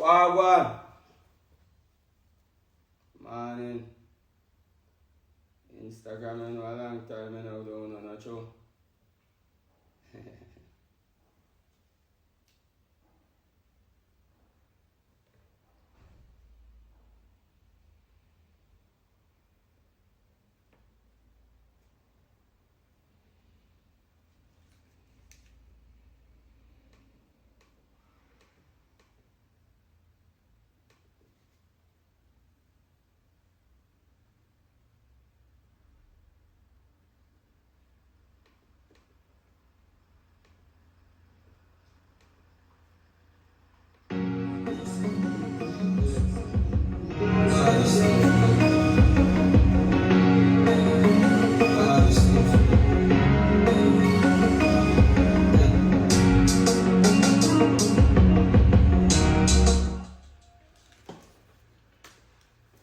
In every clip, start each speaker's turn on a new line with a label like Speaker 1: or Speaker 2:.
Speaker 1: Khago I. Morning. Instagram, I know a long time I now don't know, not true.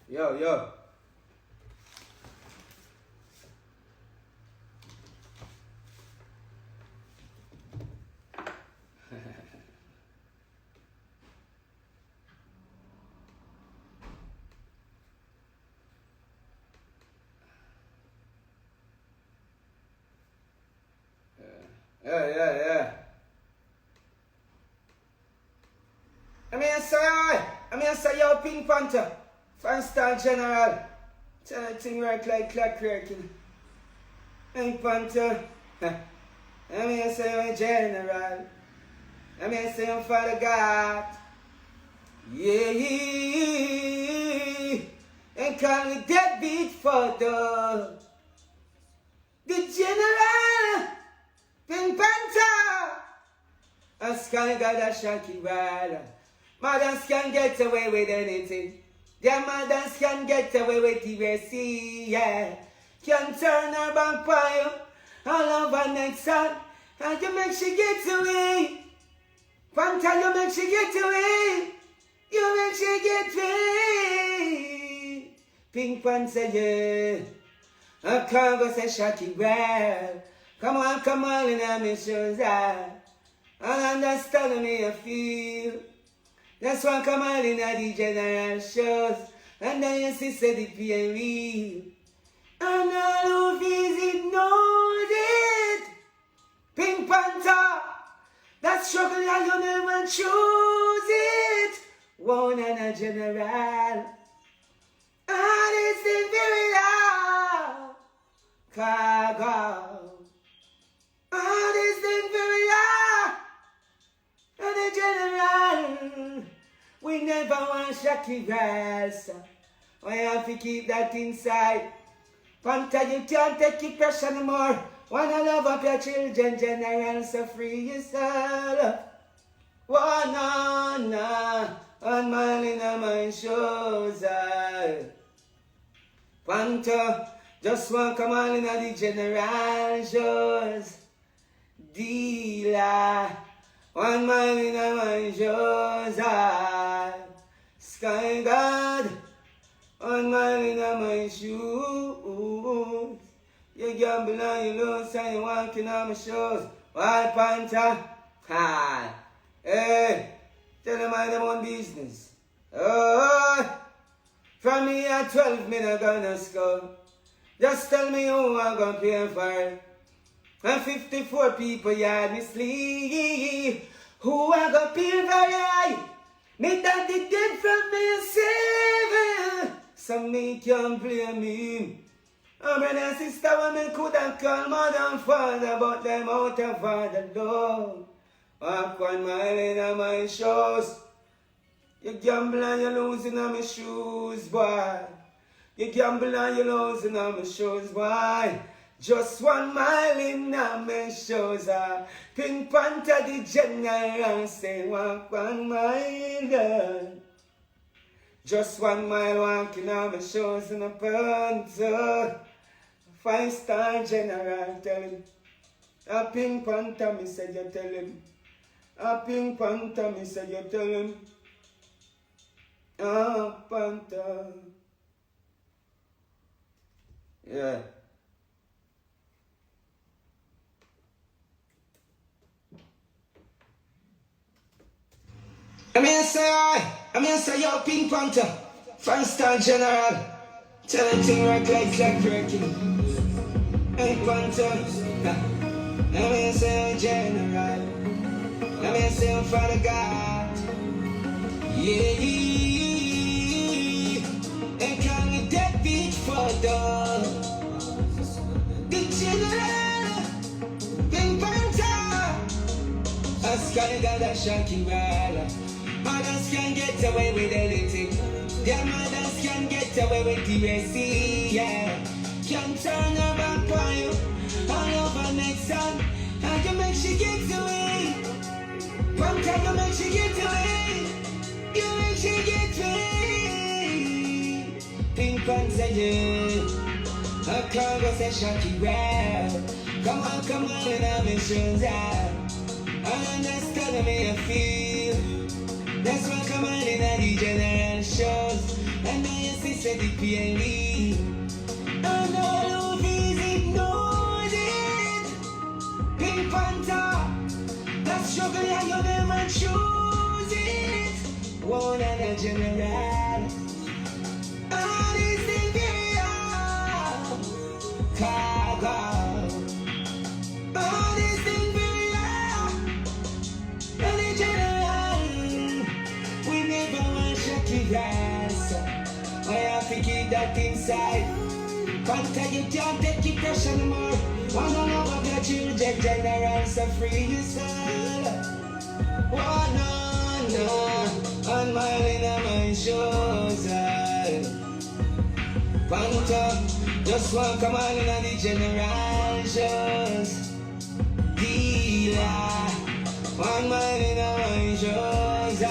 Speaker 1: Yo, yo. Yeah. I mean, say yo, Pink Panther, 5-star general. Tell that thing work like clockwork. Pink Panther. I mean, say yo, general. I mean, say yo, Father God. Yeah. And call me deadbeat father. The general. Pink Panther. A sky got a shocky rider. Mothers can get away with anything. Their mothers can get away with TVC, yeah. Can turn her back by you all over next son. And you make she get away. Panther, you make she get away. You make she get away. Pink Panther, yeah. A Khago say shocky well. Come on, in my shoes, I understand me, I feel. That's why come on in the general shows. And then you see, say the pain real. And all who visit knows it. Pink Panther, that struggle and you never choose it. One and a general. And it's the very loud. Khago. And it's the very loud. And the general. We never want shocky rise. We have to keep that inside. Panther, you can't take the pressure anymore. Wanna love up your children, general, so free yourself. One on mile in my shoes. Panther, just one come on in the general shows. Dealer. 1 mile in my shoes, Sky God, 1 mile in my shoes. You gamble and you lose and you walking on my shoes. Why, Panther? Hi. Hey, tell them I them own business. Oh, from me at 12 minutes gonna score. Just tell me who I'm gonna pay for it. And 54 people yard me sleep. Who I got pay for it? Me daddy dead from me 7. So me can't blame me. And brother and sister when me coulda call mother and father, but them out of father love. Walk 1 mile in my shoes. You gamble and you losing on my shoes, boy. You gamble and you losing on my shoes, boy. Just 1 mile in my shoes. Pink Panther the general say walk 1 mile. Just 1 mile walking on my shoes in a Panther. 5-star general tell him. A Pink Panther me said you tell him. A Pink Panther me said you tell him. A Panther. Yeah. I mean, say yo, Pink Panther, 5-star general. Tell the thing right like working. Pink Panther, I mean, say general. I mean, say Father God. Yeah, and can we dead beat for the general, Pink Panther. As can God a shocking ride. Mothers can get away with anything. Their mothers can get away with the racing, yeah. Can turn her back on you all over next time. How you make she get away? One time you make she get away. You make she get away. Pink Panther, yeah. A Khago I shocking well. Come on, and I'm in shoes, yeah. I understand me, I feel. That's why come on in the general shows. And now you see the PLE. And all of these ignored it. Pink Panther, that struggle and you never choose it. One and a general. All is imperial. Khago. All is imperial. And the general. We never want shaky grass. I have to keep that inside. Panther, you can't take it pressure no more. One on over your children, general, so free yourself. One on my shoes. Panther, just one come on in the general shoes. Dealer, one man in my shoes.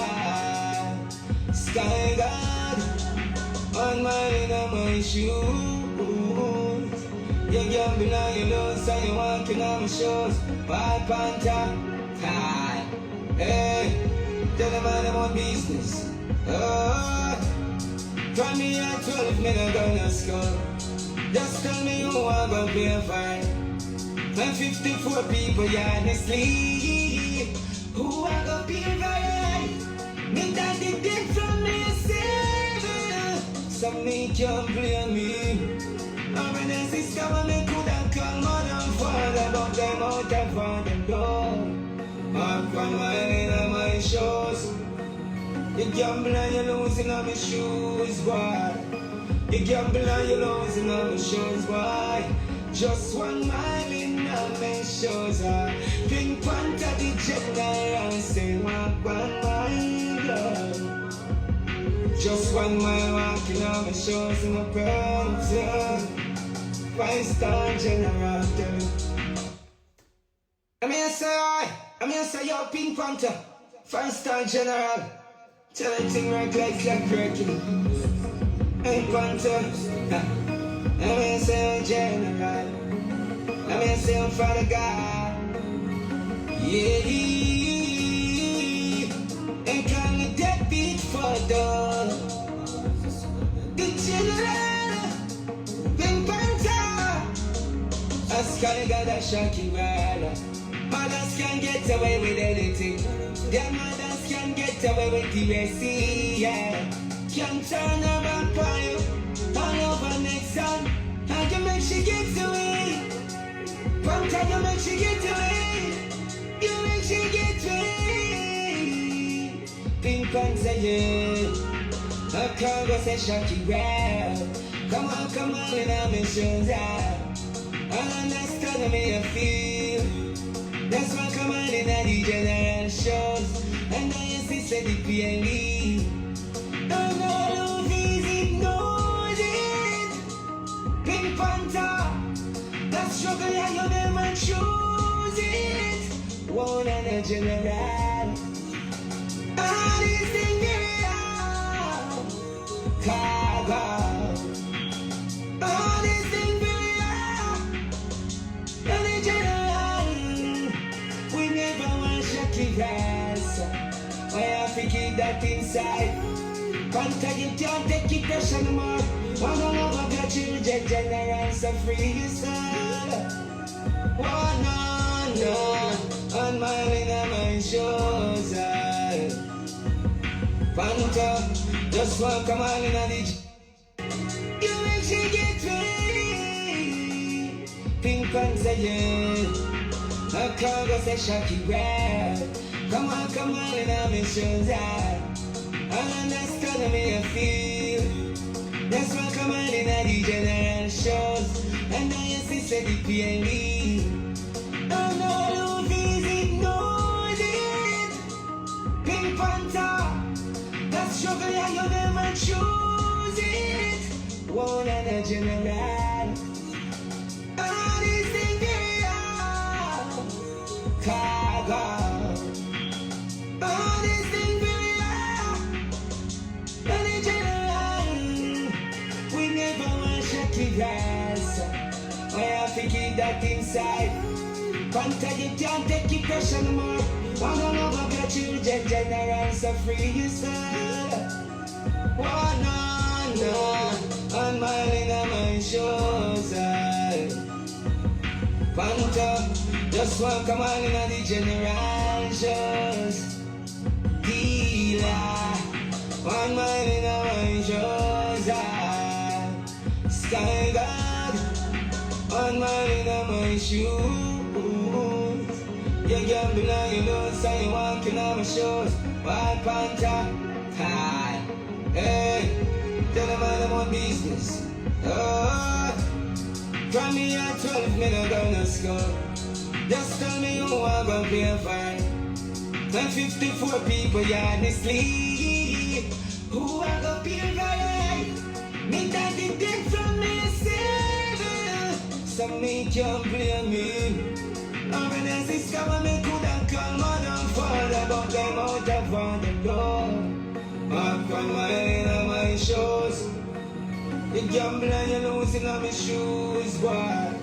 Speaker 1: Sky God, one man in my shoes. You gamble on your lose and you walking on my shoes. Bad Panther, hi. Hey, tell them all about business. Oh, from me at 12 men I'm gonna score. Just tell me who I'm gonna play a fight. And 54 people honestly. Who I'm gonna be right? Me daddy did from me a savior. Some me can't blame me. I'm in a system and me couldn't call mother and father, but them out and found them door. Mark one mile in my shoes. You gamble and you losing on my shoes, boy. You gamble and you losing on my shoes, boy. Just 1 mile in my shoes, Pink Panther the general say walk 1 mile, just 1 mile walking on my shoes in my Panther. 5-star general. I'm here say yo, Pink Panther, 5-star general. Tell the thing right like working. Pink Panther, I'm here say general. I'm here say Father God. Yeah, and can we dead beat for the general, Pink Panther. As can God a shocking ride. Mothers can get away with anything. Their mothers can get away with the racing, yeah. Can turn her back on you all over next time. How you make she get away? One time you make she get away. You make she get away. Pink Panther, yeah. A Khago I shocking well. Come on, and I'm in shoes, yeah. I understand me, I feel. That's why come on in the general shows. And now you see the PLE. And all of these ignored it. Pink Panther, that struggle and you never choose it. One and a general. All is imperial. Khago. All is imperial. And the general. We never want shaky grass. I have to keep that inside. Panther, you can't take it pressure no more. One on over your children, general, so free yourself. One on my shoes. Panta, just one come on in a ditch. You make she get ready. Pink pants again. A Khago say Shaki grab. Come on in a mission that. I understand me I feel. That's why come on in a the general shows. And now you see say the PNE. And all who visit knows it. Pink Panther. That struggle and you never choose it. One and a general. All these things they are. Khago. All these things we are. And in general, we never want to shake the grass. We have to keep that inside. Panta, you can't take the pressure no more. One on over your children, general, so free yourself. One on mine in my shoes. Panta, just one come on in the general shows. Dealer, one mine in my shoes. Sky God, one mine in my shoes. You gamble and you lose, so you walking on my shoes. Wild Panther, hi, hey, tell them all about business. Oh, from me at 12, me no gonna score. Just tell me who I'm gonna play a fight. And 54 people yard me sleep. Who I gonna play a fight? Me that it take from me, so me can't play me. When this come me could have called mother and father, but them out of on the door. Up on my shoes. You gamble and you losing on my shoes, why?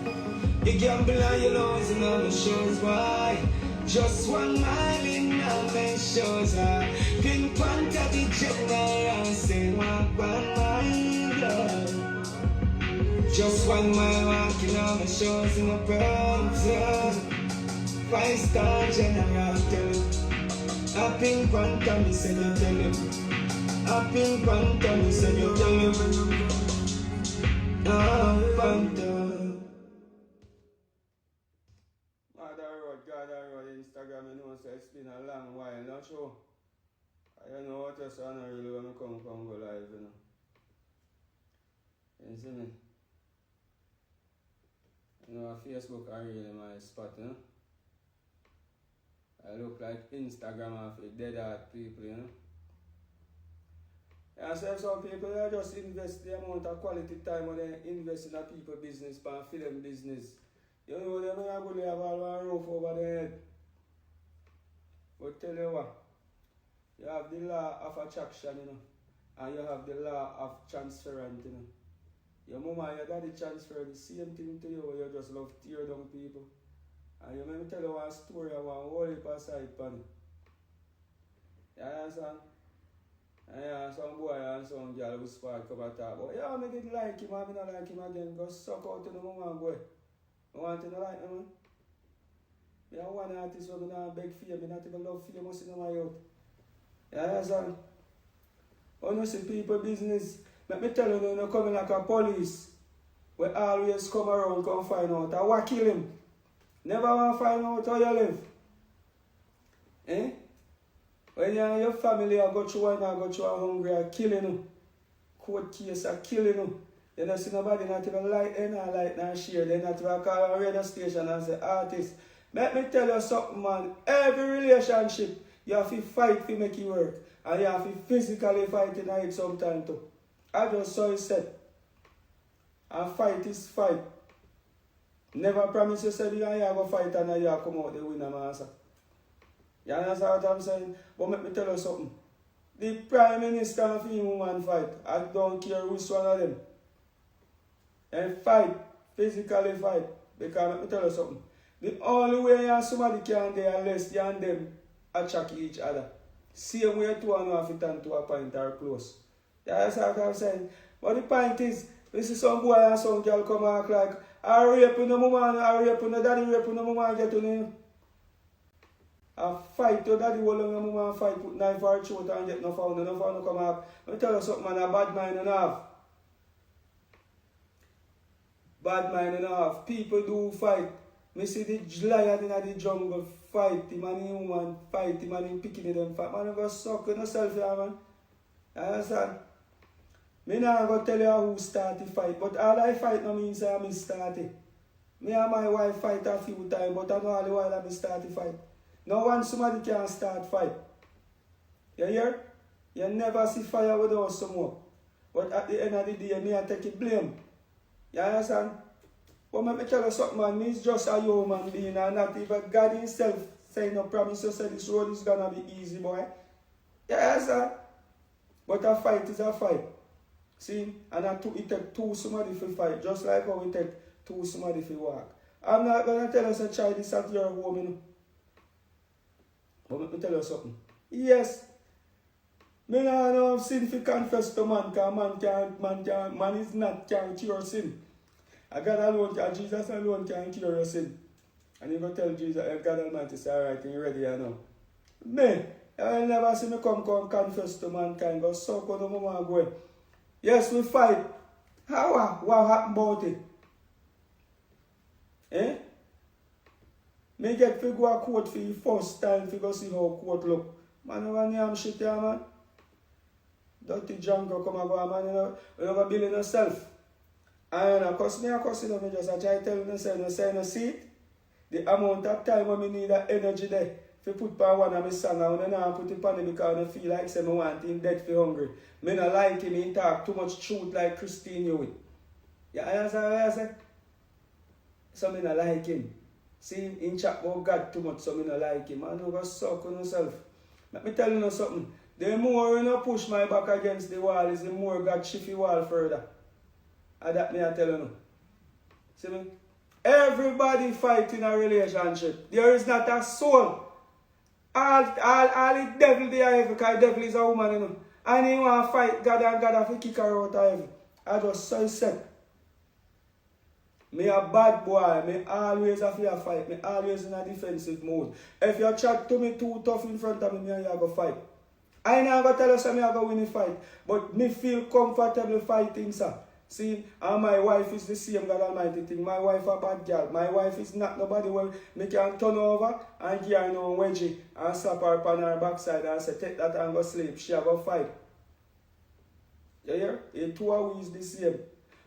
Speaker 1: You gamble and you losing on my shoes, why? Just 1 mile in my shoes, Pink Panther the general say 1 mile. Just 1 mile walking on my shoes in my pants. 5-star general tell him. A Pink Panther me say you tell him. A Pink Panther me say you tell him. Panther. God road, Instagram, you know, so it's been a long while, not sure. I don't know what else I don't really want to come go live, you know. You see me? You know, Facebook are really my spot, you know. I look like Instagram of dead art people, you know. Yeah, so some people they just invest the amount of quality time when they invest in a people business, for film business. You know, they're not going to have all one roof over their head. But tell you what, you have the law of attraction, you know, and you have the law of transference, you know. Your mama and your daddy transfer the same thing to you, you just love tear down people. And you may tell you one story of one whole heap of side pan. You understand? And yeah, some boy and some girl who spark come and talk about, yeah, I didn't like him, I don't like him again, go suck out to the mama boy. I want to like him, man. I have one artist who don't beg for me, not even love famous in my youth. You understand? When you see people business, let me tell you, you coming like a police, we always come around, come find out, I want to kill him. Never want to find out how you live. Eh? When you and your family are go through one, go through a hungry, are killing you. Court case are killing you. You don't see nobody not even like and share. They not even call a radio station and say, artist, let me tell you something, man. Every relationship, you have to fight to make it work. And you have to physically fight in it sometimes too. I just saw it said. And fight is fight. Never promise you said you are going to fight and you come out the winner, master. You understand what I'm saying? But let me tell you something. The Prime Minister of the woman fight. I don't care which one of them. And fight. Physically fight. Because let me tell you something. The only way somebody can do unless you and them attack each other. Same way two and have to turn to a point or close. You understand what I'm saying? But the point is, we see some boy and some girl come and act like, I rape no woman, I rape no daddy, rape no woman, get to him.
Speaker 2: I fight to daddy all long you want fight, put knife or throat and get no found come up. Let me tell you something, man, a bad mind enough. Bad mind enough. People do fight. Me see the lion in the jungle fight him and the woman fight him and him picking them fight. Man, you go suck on yourself here, man. You understand? Me not go tell you who start the fight, but all I fight no means I start it. Me and my wife fight a few times, but I know all the while I start the fight. No one somebody can start fight. You hear? You never see fire without smoke. But at the end of the day, me I take the blame. You understand? But let me tell you something, man. Me is just a human being and not even God himself saying no promise to say this road is gonna be easy, boy. You understand? But a fight is a fight. See? And it take two somebody for fight, just like how we take two somebody for walk. I'm not gonna tell us a child this at your home, you know. But let me tell you something. Yes. Me not know sin if you confess to man, because man is not can cure sin. God alone can, Jesus alone can cure your sin. And you go tell Jesus, God Almighty say, alright, you ready or no? Me, I never see me come confess to mankind, go suck on the moment going. Yes, we fight. How? What happened about it? Eh? Me get to go a court for the first time to go see how court look. Man, you want to shit here, man? Dirty jungle come and go, man, you know, building yourself. And I cuss me, I just try to tell you, no see the amount of time when I need that energy there. If you put on one of my songs, I don't put it on it because I feel like I want him dead for hungry. I don't like him, he talk too much truth like Christine Hewitt. You understand what I say? So I don't like him. See, in chat about God too much, so I don't like him. I don't go suck on yourself. Let me tell you something. The more you push my back against the wall, is the more God shift the wall further. And that me I tell you now. See me? Everybody fight in a relationship. There is not a soul. All the devil there have, because the devil is a woman, you know. And he want to fight God and God have to kick her out of heaven. I just so set. Me a bad boy, me always have to fight. Me always in a defensive mode. If you chat to me too tough in front of me and you go fight. I ain't going to tell you something I go win the fight. But me feel comfortable fighting, sir. See, and my wife is the same God Almighty thing. My wife a bad girl. My wife is not nobody where me can turn over and give her no wedgie and slap her upon her backside and say, take that and go sleep. She a go fight. You hear? The two of we is the same.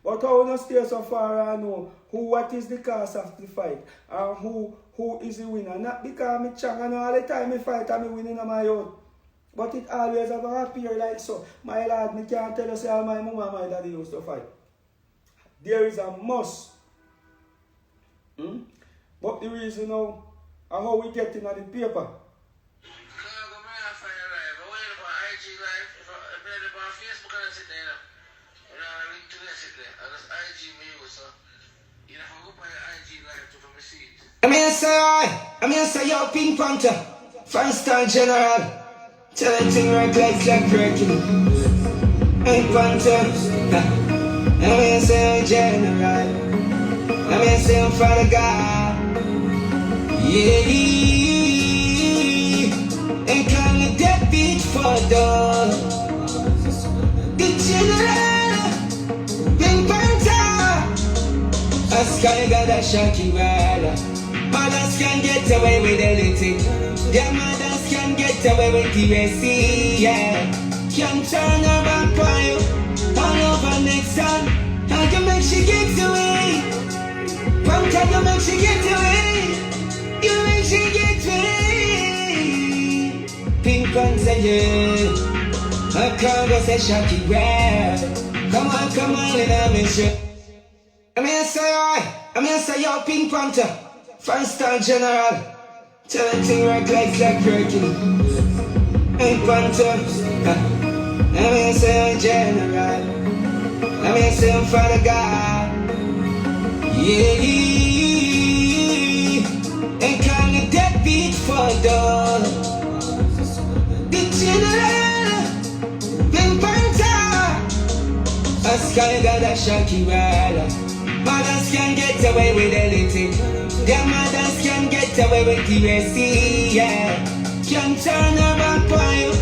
Speaker 2: But how you stay so far and know what is the cause of the fight and who is the winner. Not because me chang and all the time me fight and me winning on my own. But it always have appear like so. My lad, me can't tell you say my mom and my daddy used to fight. There is a must. But the reason now, and how we get in the paper.
Speaker 1: I'm here say yo Pink Panther, 5-star general. Tell them thing right like breaking. Pink Panther, I'm here say general. I'm here say Father God. Yeah, and call me deadbeat for the general. Pink Panther, a sky got a shocky rider. Mothers can get away with anything. Their mothers can get away with DSC, yeah. Can turn her back on you all over next time. How you make she get away? One time you make she get away. You make she get away. Pink Panther, yeah. A Khago say shocky rap. Come on, and I'm in shit. I'm here say yo Pink Panther, 5-star general. Tell them thing right like breaking. Pink Panther, I'm here say general. I'm here say Father God. Yeah, and call me deadbeat for the general. Pink Panther, a sky got a shocky rider. Mothers can get away with anything. Their mothers can get away with DSC, yeah. turn her back on you.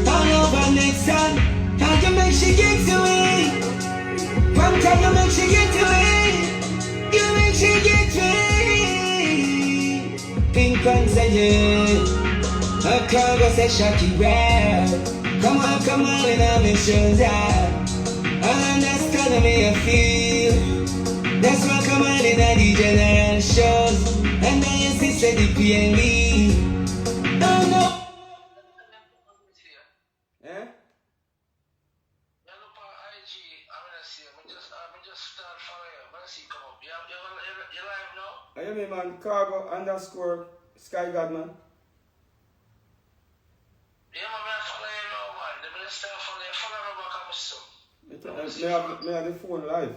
Speaker 1: All over next time, how you make she get to it? One time you make she get to it. You make she get to it. Pink Panther, yeah. A Khago say Shaki well. Come on, when I'm in shows out. I understand me I feel. That's why come on in the general shows. And then you see say the PNB. Oh no. Eh? I am a man, Khago _ Sky God man.
Speaker 3: Yeah, man, I follow you now, man. The minister follow you, follow me back on my son.
Speaker 2: Me have the phone live.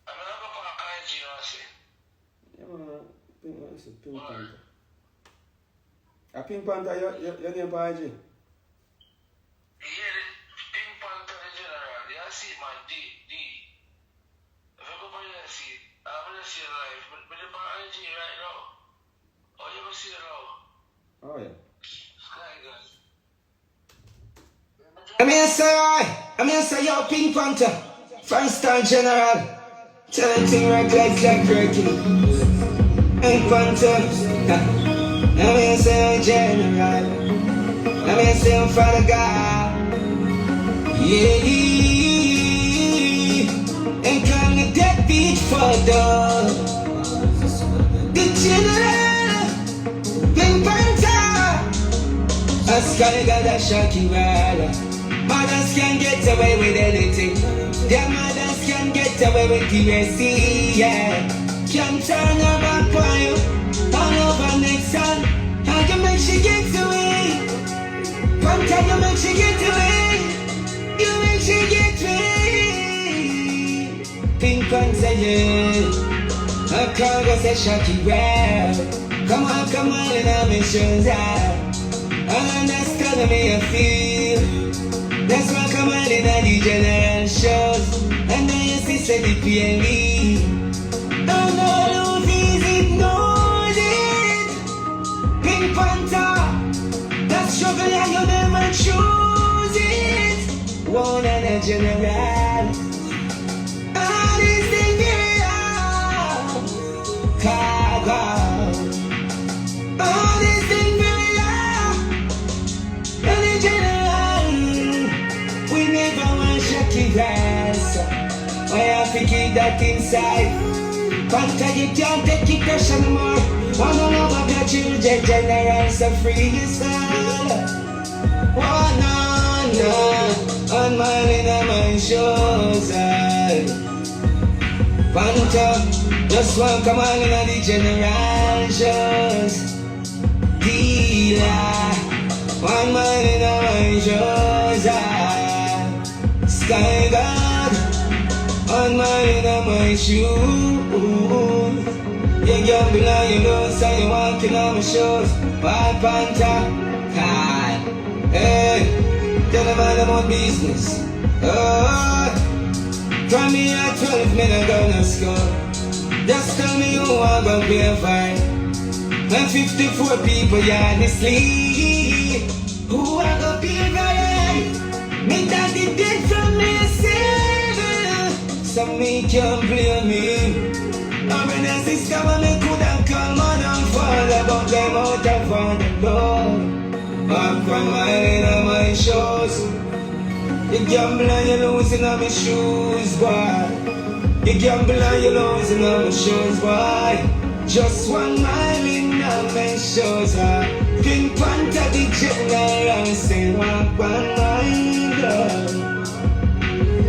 Speaker 3: I'm going to go for IG, you know what I say?
Speaker 2: Yeah, man, it's a Pink Panther. A Pink Panther, your name for IG?
Speaker 3: Yeah, the Pink Panther the general. Yeah, I see it, man. D. If you go for you, see it. I'm going to see it live. But it's on IG right now. Oh, you will see it now.
Speaker 2: Oh, yeah.
Speaker 1: I'm here say yo Pink Panther, 5-star general. Tell them thing right like Hercules. Pink Panther, I'm here say yo general. I'm here say yo Father God. Yeah, and come the deadbeat father. The general, Pink Panther. A sky got a shocky ride. Mothers can get away with anything. Their mothers can get away with DSC, yeah. Can turn her back on you. All over next time. How you make she get to it? One time you make she get to it. You make she get to it. Pink Panther, yeah. A Khago say Shaki well. Come on, and I'm in shows out. I understand me I feel. That's why come on in the general shows. And then you see say the PNB. Oh no, Luffy's ignores it. Pink Panther, that struggle and you never choose it. One and a general. All these things real. Khago. All these things real. And the general. We never want Shaki grass. Why have to keep that inside? Panther, you can't take it fresh anymore. One on over your children, general, so free yourself. One on mine in my shows. Panther, just one come on in the general shows. Dealer, one man in my shows. Sky God, on my shoes. You gamble and you lose and you walking on my shoes. Wild Panther, hi. Hey, tell them all about business. Oh, from me at 12 minutes gonna score. Just tell me who I'm gonna pay a fine. And 54 people yard me sleep. Who I gonna pay a fine? Me daddy did from me silver. So me can't blame me. I'm in a system and me coulda come on and fall about them out of on the door. Back from my head and my shoes. You gamble and you losing on my shoes, boy. You gamble and you losing on my shoes, boy. Just 1 mile in on my shoes, Pink Panther the general say walk 1 mile.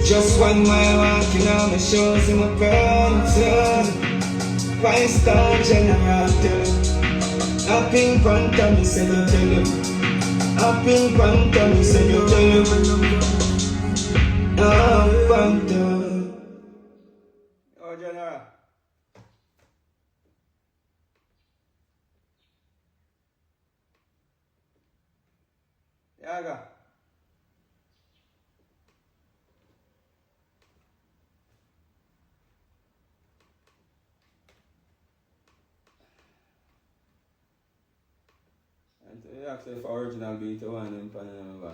Speaker 1: Just 1 mile walking on my shoes in my Panther. 5-star general tell. A Pink Panther me say you tell him. A Pink Panther me say you tell him. A Panther. Oh general. Yaga.
Speaker 2: You ask if original beat you want him pan and bass.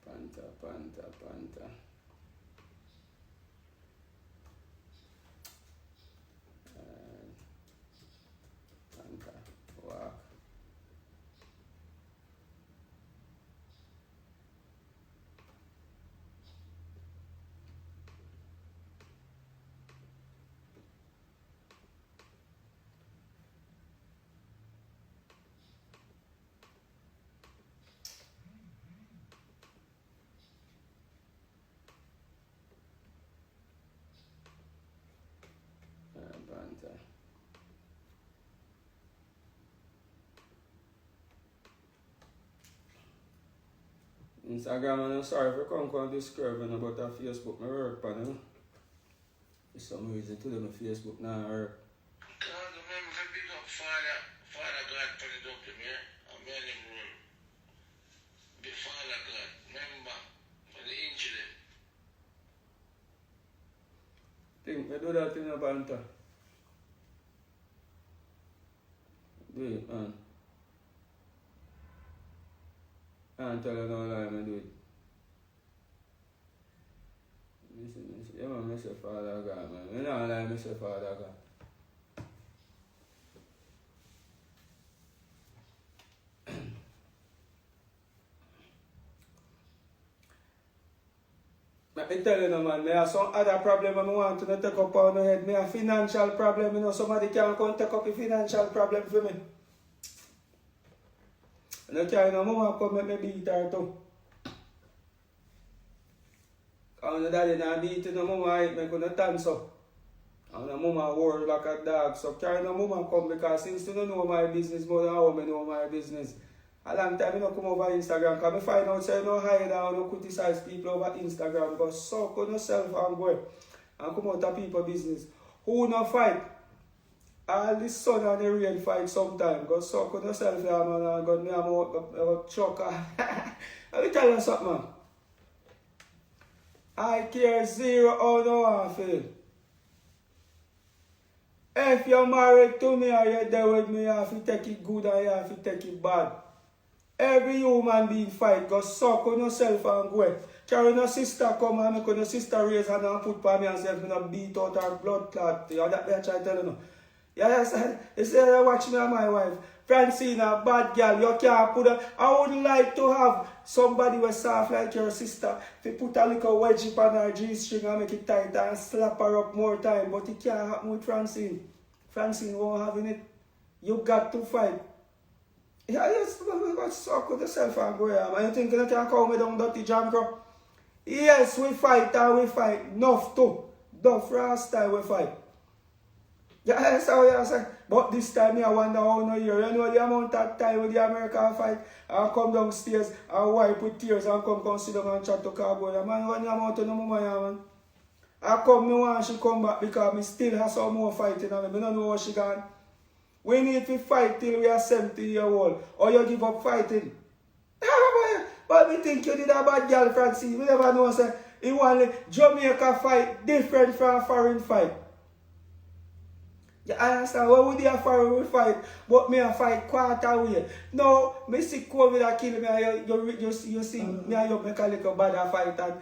Speaker 2: Panther. Panther. Walk. Panther. Instagram, I'm sorry if you come describe about a Facebook, my work pan, you know. For some reason today my Facebook now work.
Speaker 3: Khago, remember to big up Father God for the doctor, yeah? I'm hearing him. Big Father God, remember, for the incident.
Speaker 2: Think me do that in a Panther. Do it, man. I can't tell you no lie, I do it. Listen. Yeah, man, I say Father God, man. I don't lie, I say Father God. Let me tell you, no, man, I have some other problem I want to take up on my head. I have a financial problem, you know. Somebody can come take up a financial problem for me. And I can't, no mama come make me beat her too. Because the daddy not beat no mama, I make no dance up. And the mama work like a dog. So carry no mama come because since you don't know my business more than how I know my business. A long time I don't come over Instagram because I find out say no hide and no criticize people over Instagram. But suck on yourself and go and come out of people business. Who no fight? All the sun and the rain fight sometime. Go suck on yourself, yeah, man, and go me a chuck. Let me tell you something, man. I care zero how no one feel. If you're married to me or you're there with me, you have to take it good and you have to take it bad. Every human being fight. Go suck on yourself and go. Carry no sister come and make your sister raise hand and put for me and say I'm going to beat out her blood clot. You know that I try to tell you now. Yeah, you say, watch me and my wife. Francine, a bad girl, you can't put her. I would like to have somebody who soft like your sister. If you put a little wedge on her G-string and make it tight and slap her up more time. But it can't happen with Francine. Francine won't have it. You got to fight. Yeah, yes, you got to suck with yourself and go here. Man, you think you can call me down dirty Janko? Yes, we fight and we fight. Enough too. Enough Rasta we fight. Yeah, that's how you say. But this time I wonder how no year. You know the amount of time with the American fight. I come downstairs and wipe with tears and come sit down and chat to Khago. Man, when the amount of no mama, man. I come, me want she come back because me still have some more fighting on me. I don't know how she gone. We need to fight till we are 70 years old. Or you give up fighting. But me think you did a bad girl, Francine. We never know, say, you want Jamaica fight different from a foreign fight. You understand? What would you a foreign fight? But me a fight quarter way. No, me see COVID a kill me. You see me and you make a little bad fight. And,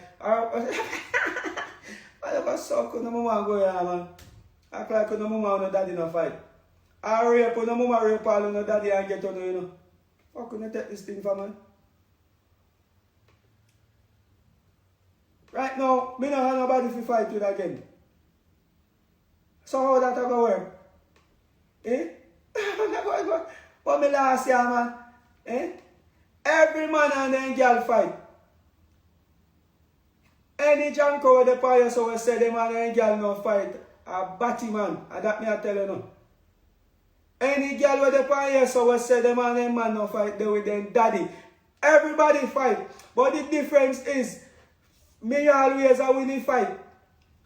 Speaker 2: I never suck on the mama go here, man. Act like no mama no daddy no fight. I rape no mama rape all no daddy and get on you know. How can you take this thing from man? Right now, me no have nobody to fight with again. So how that go work? Eh? What me last year, man? Eh? Every man and then girl fight. Any Janko with the fire so we say the man and girl no fight. A batty man. And that me I tell you no. Any girl with the fire so we say the man and man no fight they with them daddy. Everybody fight. But the difference is me always a winning fight.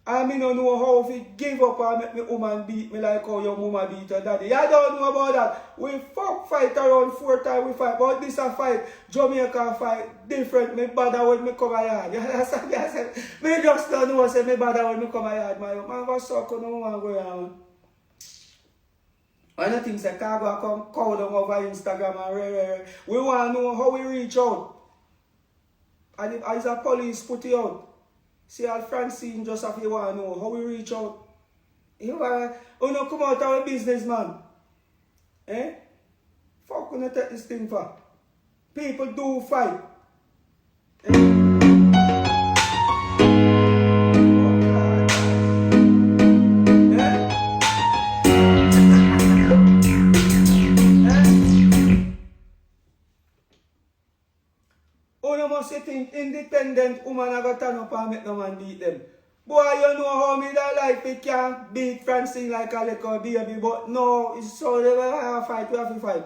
Speaker 2: I mean, don't know how if it give up and make me woman beat me like how your mama beat her daddy. I don't know about that. We fight around 4 times we fight. But this a fight, Jamaica fight different. Me bother when me come a yard. You understand me? I said, me just don't know say me bother when me come a yard. Man, go suck on no man go on. I don't think say Khago I come call them over Instagram and we want to know how we reach out. And as a police put it out. See, all Francine just have you want to know how we reach out. You know, come out of our business, man. Eh? Fuck, we take this thing for. People do fight. Eh? You think independent woman are going to turn up and make no man beat them. Boy, you know how me that like we can't beat Francine like a little baby, but no, it's so they have to fight, we have to fight.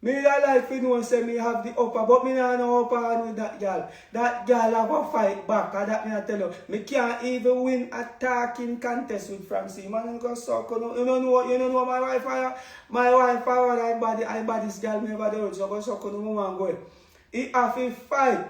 Speaker 2: Me that like we know say me have the upper, but me not no upper hand with that girl. That girl have a fight back, and that me I tell you. Me can't even win a talking contest with Francine. Man, you go suck, you don't know my wife, I body this girl me over there, so go suck, you know man go. He have to fight.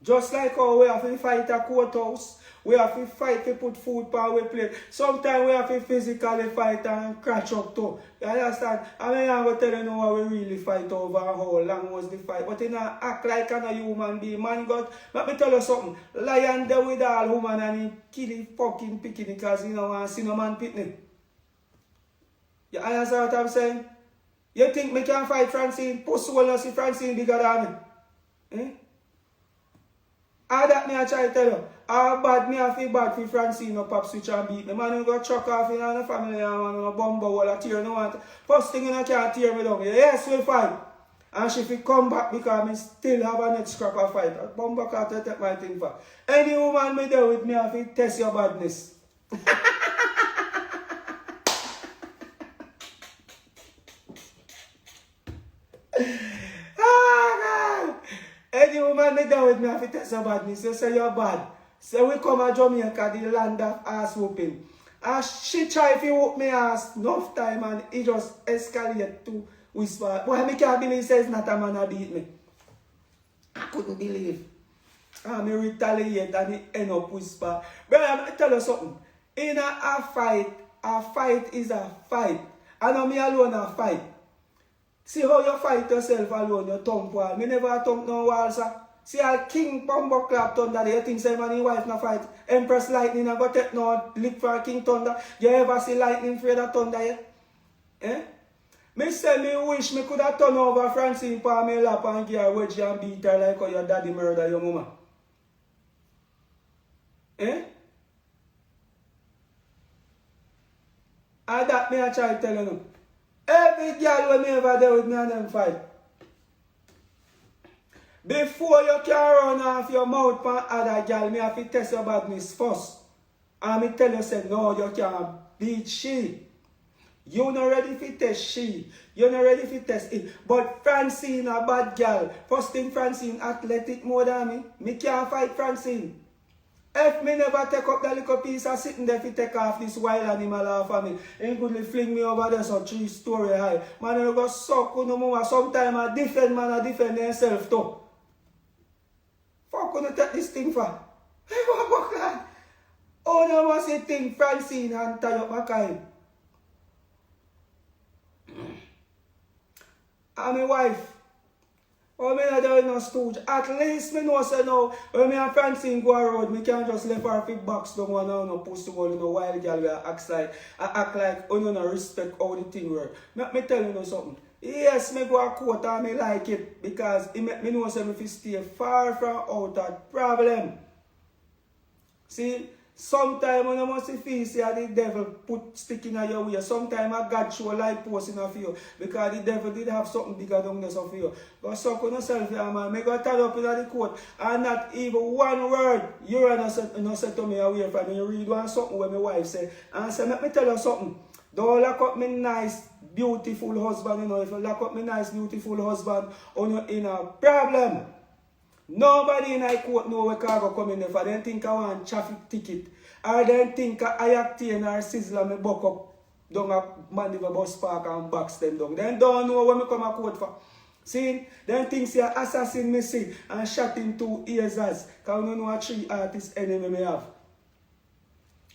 Speaker 2: Just like how we have to fight a courthouse, we have to fight to put food on our plate. Sometimes we have to physically fight and crash up too. You understand? I mean, I'm going to tell you now how we really fight over how long was the fight. But you know, act like a human being. Man, God, let me tell you something. Lion there with all woman and he kill the fucking picking because he don't want to see no man picnic. You understand what I'm saying? You think me can fight Francine? Pussy will not see Francine bigger than me. Eh? All that me I try to tell you. How bad me I feel bad for Francine no pop switch and beat me. Man, you go chuck off in the family and man, no bumbo wall a tear no want. First thing you know can't tear me down. Yes, we fight. And she will come back because me still have a next scrap of fight. Bumbo can't take my thing for. Any woman me there with me I feel test your badness. Any woman me down with me have to test your badness. You say you're bad. So we come to Jamaica, the land of ass whooping. And she try to whoop me ass enough time and it just escalate to whisper. Boy, I can't believe says not a man that beat me. I couldn't believe. And me retaliate and it end up whisper. But I'm going to tell you something. In a fight is a fight. And not me alone a fight. See how you fight yourself alone, you thump wall. Me never thump no wall, sir. See a king bumbo clap thunder there, you think say man and wife na fight. Empress lightning a go take no lick for a king thunder. You ever see lightning afraid of thunder yet? Eh? Me say me wish me could have turned over Francine for me lap and give her wedge and beat her like how your daddy murder your mama. Eh? And that me I try to tell you. Every girl when me ever there with me and them fight. Before you can run off your mouth for other girl, me have to test your badness first. And me tell you say no, you can't beat she. You not ready to test she. You not ready to test it. But Francine a bad girl. First thing Francine athletic more than me. Me can't fight Francine. If me never take up that little piece of sitting there to take off this wild animal off of me, ain't goodly fling me over there so 3-story high. Man, you go suck no more. Sometimes I defend man, I defend themselves too. Fuck, you take this thing for? Oh, no, what's the thing, Francine, and tie up my kind. And my wife. Oh, me not doing no stooge. At least me know say now, when me and Francine go around, me can't just left her big box down one and no pussy one, you know, wild girl where I act like you no respect how the thing work. Me tell you something. Yes, me go a court and me like it because it make me know say me fi stay far from out that problem. See? Sometimes when you must feel say the devil put stick in your way. Sometimes God show a light post in for you. Because the devil did have something bigger down there for you. But suck on yourself here, man. Make go turn up in the court. And not even one word you not say to me away from me. You read one something where my wife say. And say, let me tell you something. Don't lock up me nice, beautiful husband. You know, if you lock up me nice, beautiful husband, on you're in a problem. Nobody in I court know where Khago come in there for. They think I want traffic ticket. Or they think I octane or sizzler me buck up down a Mandeville bus park and box them down. They don't know what me come a court for. See, them think say assassin me see and shot him 2 years as. Because we don't know a 3 artists enemy me have.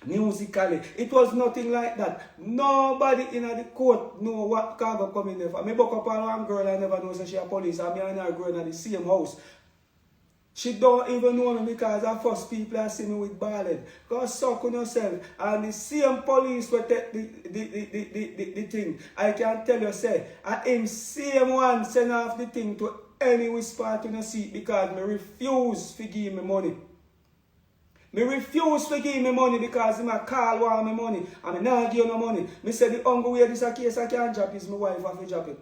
Speaker 2: Musically. It was nothing like that. Nobody in the court know what Khago come in there for. Me buck up on one girl I never know say she a police and me and her girl in the same house. She don't even know me because the first people I see me with ballad. Go suck on yourself. And the same police will take the thing. I can tell you, say, I am same one send off the thing to any whisper to no seat because me refuse to give me money. Me refuse to give me money because he call want me money. And me not give no money. Me say the only way this a case I can drop is my wife have to drop it.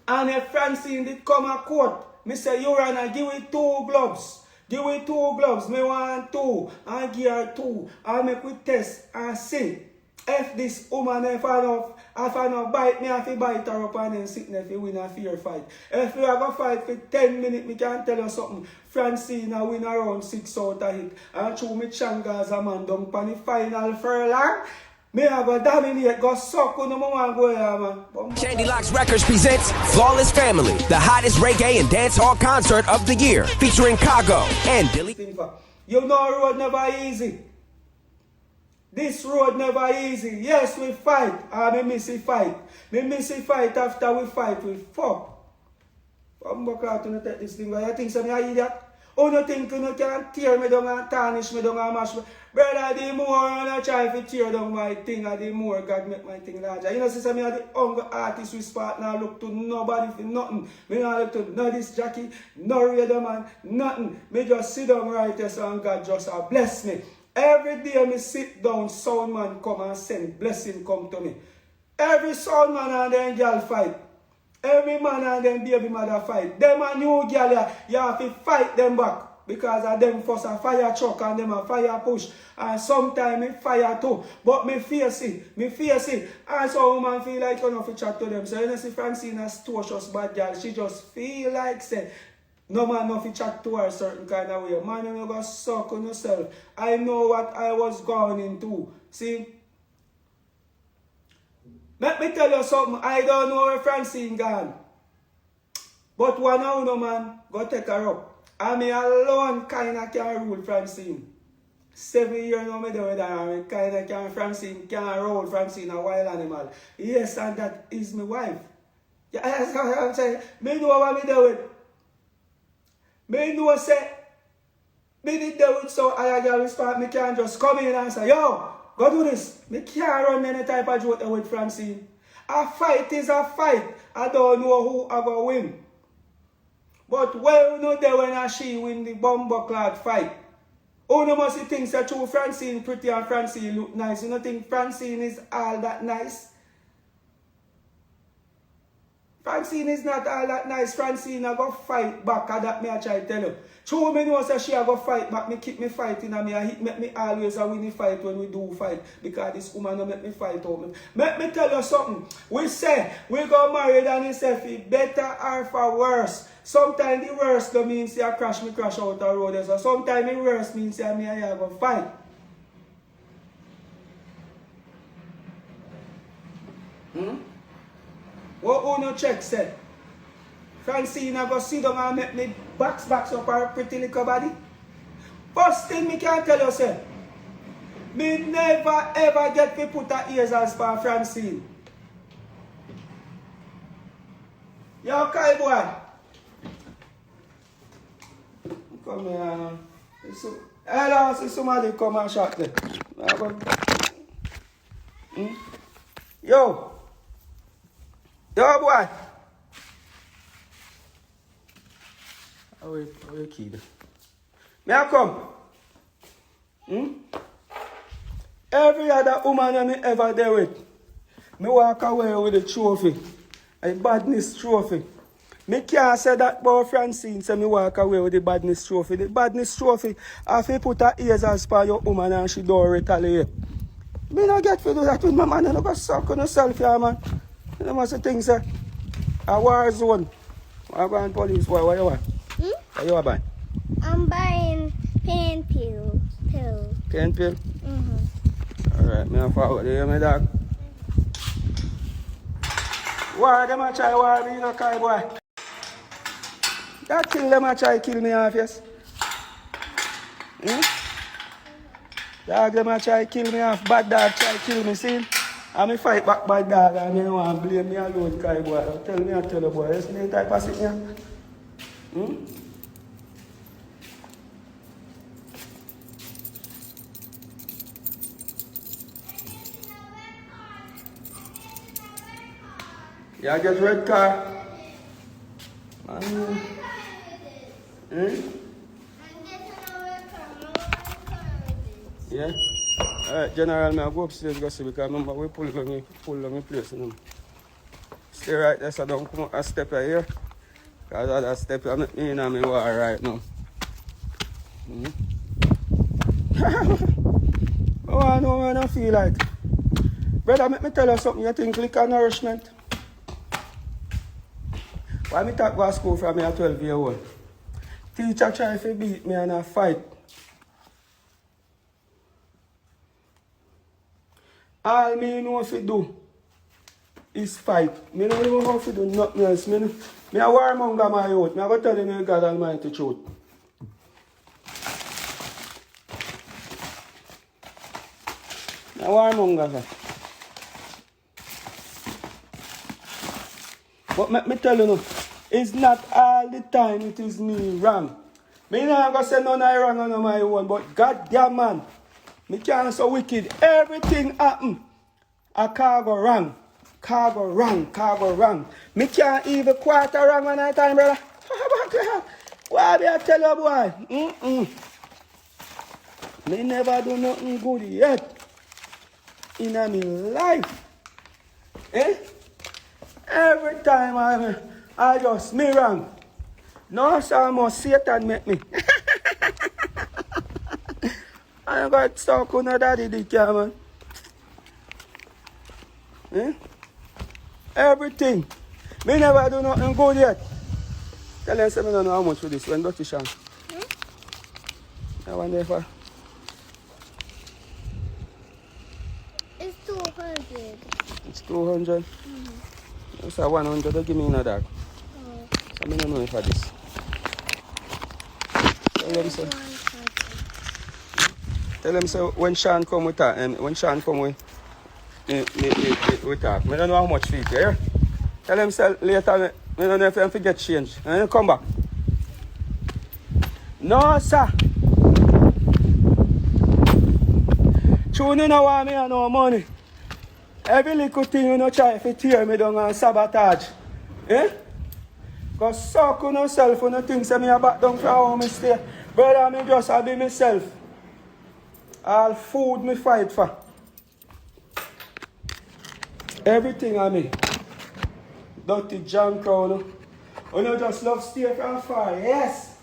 Speaker 2: And if Francine did come a court, me say, Your Honor, give me 2 gloves. Give me 2 gloves. Me want 2. And give her 2. And make we test and see. If this woman, if I don't bite me, I have to bite her up and then sit there if you win a fair fight. If we are going to fight for 10 minutes, me can tell you something. Francine win around 6 out of it. And through me Changa as a man down for the final furlong. Me have a dominate, go suck on the moment go here, man.
Speaker 4: Shandy Locks Records presents Flawless Family, the hottest reggae and dancehall concert of the year, featuring Khago and Billy.
Speaker 2: You know road never easy. This road never easy. Yes, we fight. Me miss a fight. Me miss a fight after we fight. We fuck. I'm going to take this thing. You think so me an idiot? Oh, you think you can tear me down and tarnish me down and mash me? Brother, the more I try to tear down my thing, the more God make my thing larger. You know, sister, me are the hungry artist with spot now look to nobody for nothing. Me not look to no this Jackie, no radar man, nothing. Me just sit down right there and God just bless me. Every day me sit down, sound man come and send blessing come to me. Every sound man and then girl fight. Every man and them baby mother fight. Them a new girl, you have to fight them back. Because of them first a fire truck and them a fire push. And sometimes me fire too. But me face it. Me face it. And so woman feel like you know to chat to them. So you know see Francine a tortuous bad girl. She just feel like say no man no fi chat to her certain kind of way. Man, you know go suck on yourself. I know what I was going into. See? Let me tell you something. I don't know where Francine gone. But one now, no man, go take her up. And me alone kind of can rule Francine. 7 years now me there with her. And kind of can Francine, can rule Francine a wild animal. Yes, and that is my wife. Yeah, that's what I'm saying. Me know what me there with. Me know say, me did there with so I get respect. Me can't just come in and say, yo, go do this. Me can't run any type of joke with Francine. A fight is a fight. I don't know who I go win. But well, no there when she win the bumper-clad fight. Oh, no must think that true Francine pretty and Francine look nice. You don't think Francine is all that nice? Francine is not all that nice. Francine I go fight back. That me I try to tell you. True me know say she I go fight back. Me keep me fighting and me make me always a win the fight when we do fight. Because this woman no make me fight out. Let me tell you something. We say we go married and it's if better or for worse. Sometimes the worst don't mean say I crash out the road. So sometimes the worst means say me I go fight. What Uno check said? Francine go sit down and make me box up her pretty little body. First thing me can tell you, say, me never ever get to put her ears as for Francine. Yo, Kai boy. Come here. Hello, see somebody come and shot there. Yo. Yo, boy. How you kid? May I come? Every other woman I ever there with, me walk away with a trophy. A badness trophy. Me can't say that about Francine, so me walk away with the badness trophy. The badness trophy, if you put her ears as per your woman and she don't retaliate. Me not get to do that with my man, and I go suck on yourself, yeah, man. You know what the thing say? A war zone. What about police? What you want? What you want?
Speaker 5: I'm buying pain pills.
Speaker 2: Pain pill? Alright, me have forward you, my dog. Why them a try war me, you know, Kai boy? That kill them a try kill me off, yes? Dog them a try kill me off, bad dog try kill me, see? And me fight back bad dog and me don't want to blame me alone, Kai boy. Tell me I tell you boy, you see the type of shit here? Yeah, get red car. Yeah. Alright, General, I go upstairs go see because remember we pull on the place. You know. Stay right there so don't come up a step here. Because that step I make me in my war right now. Oh, I know what I feel like. Brother, let me tell you something. You think liquor nourishment? Why me talk about school from me at 12 years old? Teacher try to beat me and I fight. All me know if you do is fight. Me don't know how to do nothing else. Me a warmonger my youth. Me a go tell you God Almighty truth. Me a warmonger, sir. But let me tell you now, it's not all the time it is me wrong. Me not gonna say none I wrong on my own, but goddamn man, me can't so wicked. Everything happen. A Khago wrong. Khago wrong. Me can't even quarter wrong one at time, brother. Why be I tell you, boy? Me never do nothing good yet in my life. Eh? Every time I just me wrong. No, so must Satan make me. I got stuck on a daddy dick, man. Everything. Me never do nothing good yet. Tell them, say me don't know how much for this. When Dutty Shan? I wonder if
Speaker 5: It's 200.
Speaker 2: it's 200. It's a 100. Don't give me another. So I don't know if I this. Tell them so when Sean come with that and when Sean come with that. I don't know how much feet here. Tell them so later I don't know if I forget change. And then come back. No sir. True you know want me and no money. Every little thing you know try to tear me down and sabotage. Eh? Because suck on yourself when you think say me a back down from how me stay. Brother, me just a be myself. All food me fight for. Everything I me. Dirty John Crown. You just love stay from far. Yes.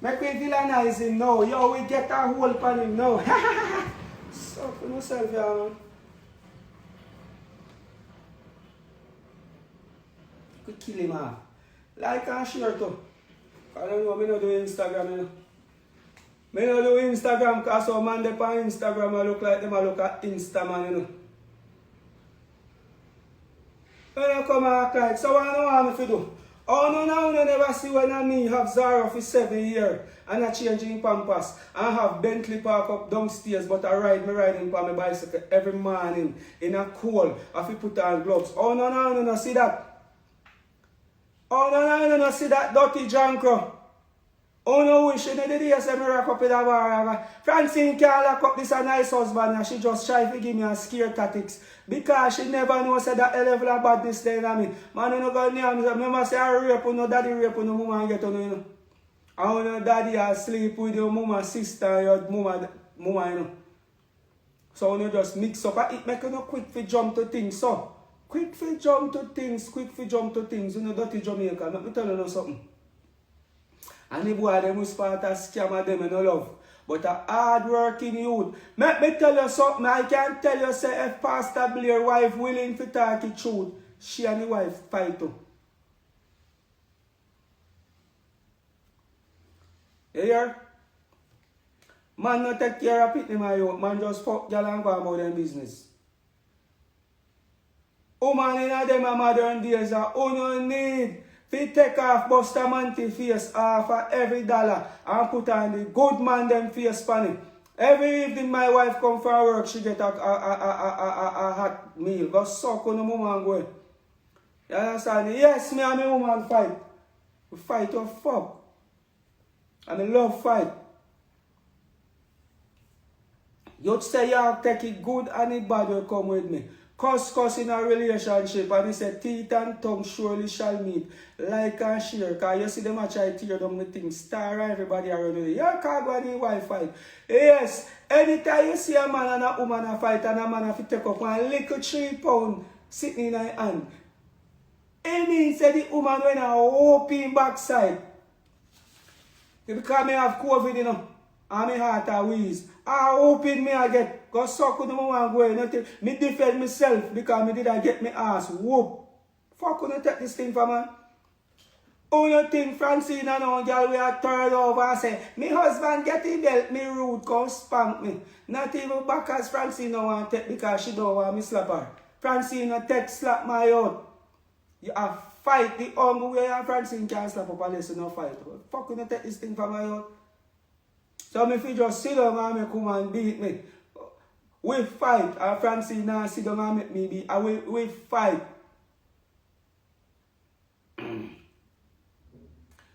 Speaker 2: Make we villainize him now. Yo, we get a hold on him now. Suck on yourself, yeah, man. We kill him off. Like and share too. I don't know, I don't do Instagram, you know. I don't do Instagram because some man up on Instagram I look like them I look at Instaman, you know. When you come and act like, so what do you want me to do? Oh no, now you never see when I me have Zara for 7 years and I change in Pampas and have Bentley park up downstairs but I ride riding for my bicycle every morning in a cold. I have to put on gloves. Oh no, see that? Oh no, see that dirty junker. Oh no, wish you did this and me rock up in the bar. Francine can't lock up this a nice husband and she just try to give me a scare tactics. Because she never knows that level of badness there in me. Man, you know, God name, remember say I rape on no daddy rape on no mama and get on you know. And when your daddy asleep with your mama, sister, and your mama, you know. So when you just mix up, it make you no quick to jump to things, so. Quick to jump to things, you know, dirty Jamaica. Let me tell you something. And the boy, them was part of scam of them and no love. But a hard-working youth. Let me tell you something. I can tell you, say, if Pastor Blair wife willing to talk the truth, she and the wife fight too. You hear? Man not take care of it, my youth. Man just fuck girl and go about them business. Woman in them a modern days are no need to take off Buster Manty face off for every dollar and put on the good man them face pan it. Every evening my wife come for work, she get a hot meal. Go suck on the woman going. You understand? Yes, me and my woman fight. We fight or fuck. And I love fight. You say you take it good and it bad will come with me. Cuss in a relationship and he said teeth and tongue surely shall meet. Like and share. Because you see them a try to tear down the thing. Star everybody around you. Your Khago and your wife fight. Yes. Anytime you see a man and a woman a fight and a man have to take up one little 3 pound sitting in her hand. It means that the woman when a open backside. Because me have COVID, you know. And my heart a wheeze. I open me I get. Go suck with the woman going. Nothing. Me defend myself because me did I get my ass whoop. Fuck when you take this thing for man. Oh, you think Francine and all girl we are turned over and say, me husband get the belt, me rude, come spank me. Not even back as Francine don't want to take because she don't want me slap her. Francine no take slap my out. You have fight the only way and Francine can't slap up unless you no fight. Fuck when you take this thing for my out. So if you just sit down and make woman beat me, we fight. And Francine now sit down and make me beat. And we fight.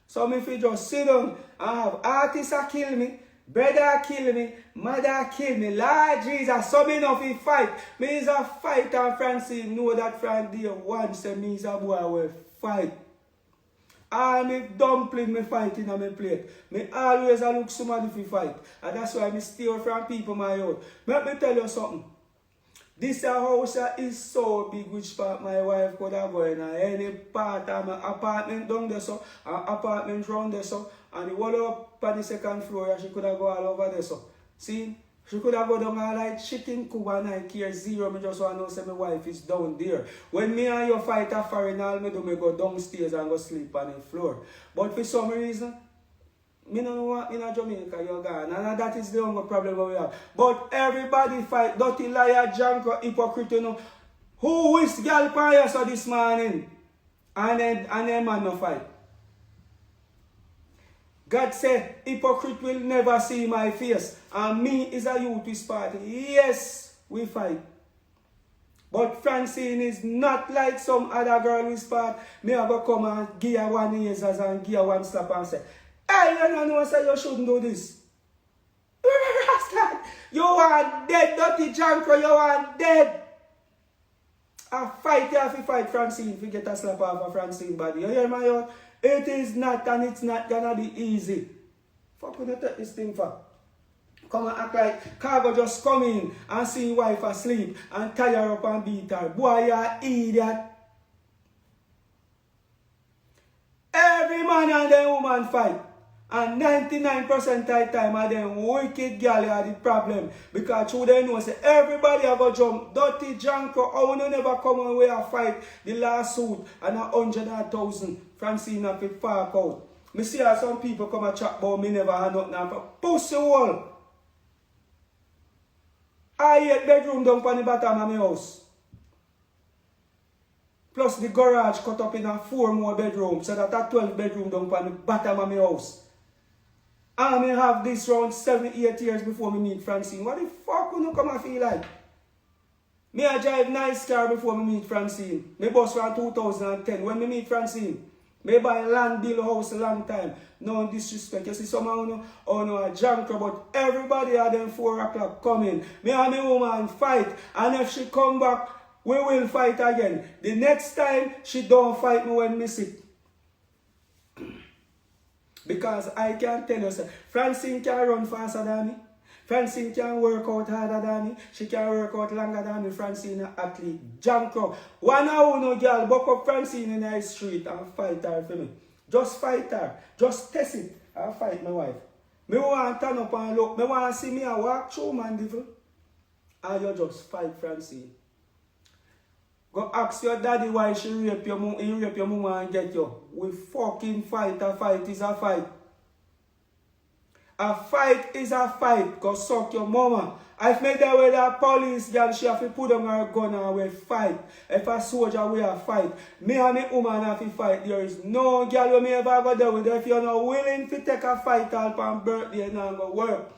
Speaker 2: So if you just sit down and have artists a kill me, brother kill me, mother kill me, Lord Jesus, so me enough we fight. Me is a fight and Francine know that from day one say me is a boy will fight. And if dumpling me fighting on my plate, me always look somebody to fight. And that's why me steal from people my own. Let me tell you something. This house is so big which part my wife could have go in any part of my apartment down there so, an apartment round there so, and the wall up on the second floor she could have go all over there so. See? She could have go down and like chicken Cuba and I care zero. Me just want to know say my wife is down there. When me and you fight a foreigner, me do me go downstairs and go sleep on the floor. But for some reason, me don't know what in Jamaica you're gone. And that is the only problem we have. But everybody fight. Dirty liar, junker, hypocrite, you know. Who is girl fire so this morning? And then man no fight. God said, hypocrite will never see my face. And me is a youth with party. Yes, we fight. But Francine is not like some other girl with part. Me have to come and give her one ears and give her one slap and say, hey, you don't know, say you shouldn't do this. You are dead, dirty junker, you are dead. I fight, you have to fight Francine if you get a slap off of Francine body. You hear my out? It is not and it's not gonna be easy. Fuck when you take this thing for? Come and act like Khago just come in and see your wife asleep and tie her up and beat her. Boy, you are idiot. Every man and the woman fight. And 99% of the time are them wicked girl are the problem. Because through they know say everybody have a jump. Dirty junker, how you never come away and fight the lawsuit and 100,000. Francine have to park out. Me see how some people come and chat about me never had nothing for pussy wall. I 8 bedroom down on the bottom of my house. Plus the garage cut up in a 4 more bedrooms. So that a 12 bedroom down on the bottom of my house. And I may have this around 7-8 years before me meet Francine. What the fuck would you come and feel like? Me I drive nice car before me meet Francine. Me bus from 2010 when me meet Francine. Me buy land, build a house a long time. No disrespect. You see someone who no a junker, but everybody at them 4 o'clock coming. Me and my woman fight. And if she come back, we will fight again. The next time, she don't fight me when me sick. Because I can tell you, sir, Francine can run faster than me. Francine can work out harder than me. She can work out longer than me. Francine an athlete. Junker. One hour no girl buck up Francine in the street and fight her for me. Just fight her. Just test it and fight my wife. Me want to turn up and look. Me want to see me a walk through man devil. And you just fight Francine. Go ask your daddy why she rape your mom, and get you. We fucking fight. A fight is a fight. A fight is a fight. Go suck your mama. If me there with a police girl, she have to put on her gun and we fight. If a soldier we a fight, me and me woman have to fight. There is no girl who me ever go there with. If you're not willing to take a fight all on birthday and not go work,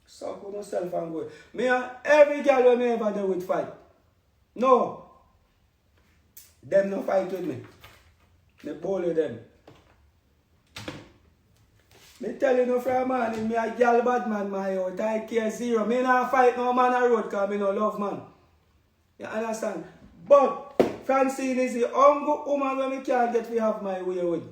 Speaker 2: suck on yourself and go. Me and every girl who me ever there with fight. No. Them no fight with me. Me bully them. Me tell you no from man, me a gal bad man, my out. I care zero. Me not fight no man on road because me no love man. You understand? But Francine is the only woman where me can't get to have my way with.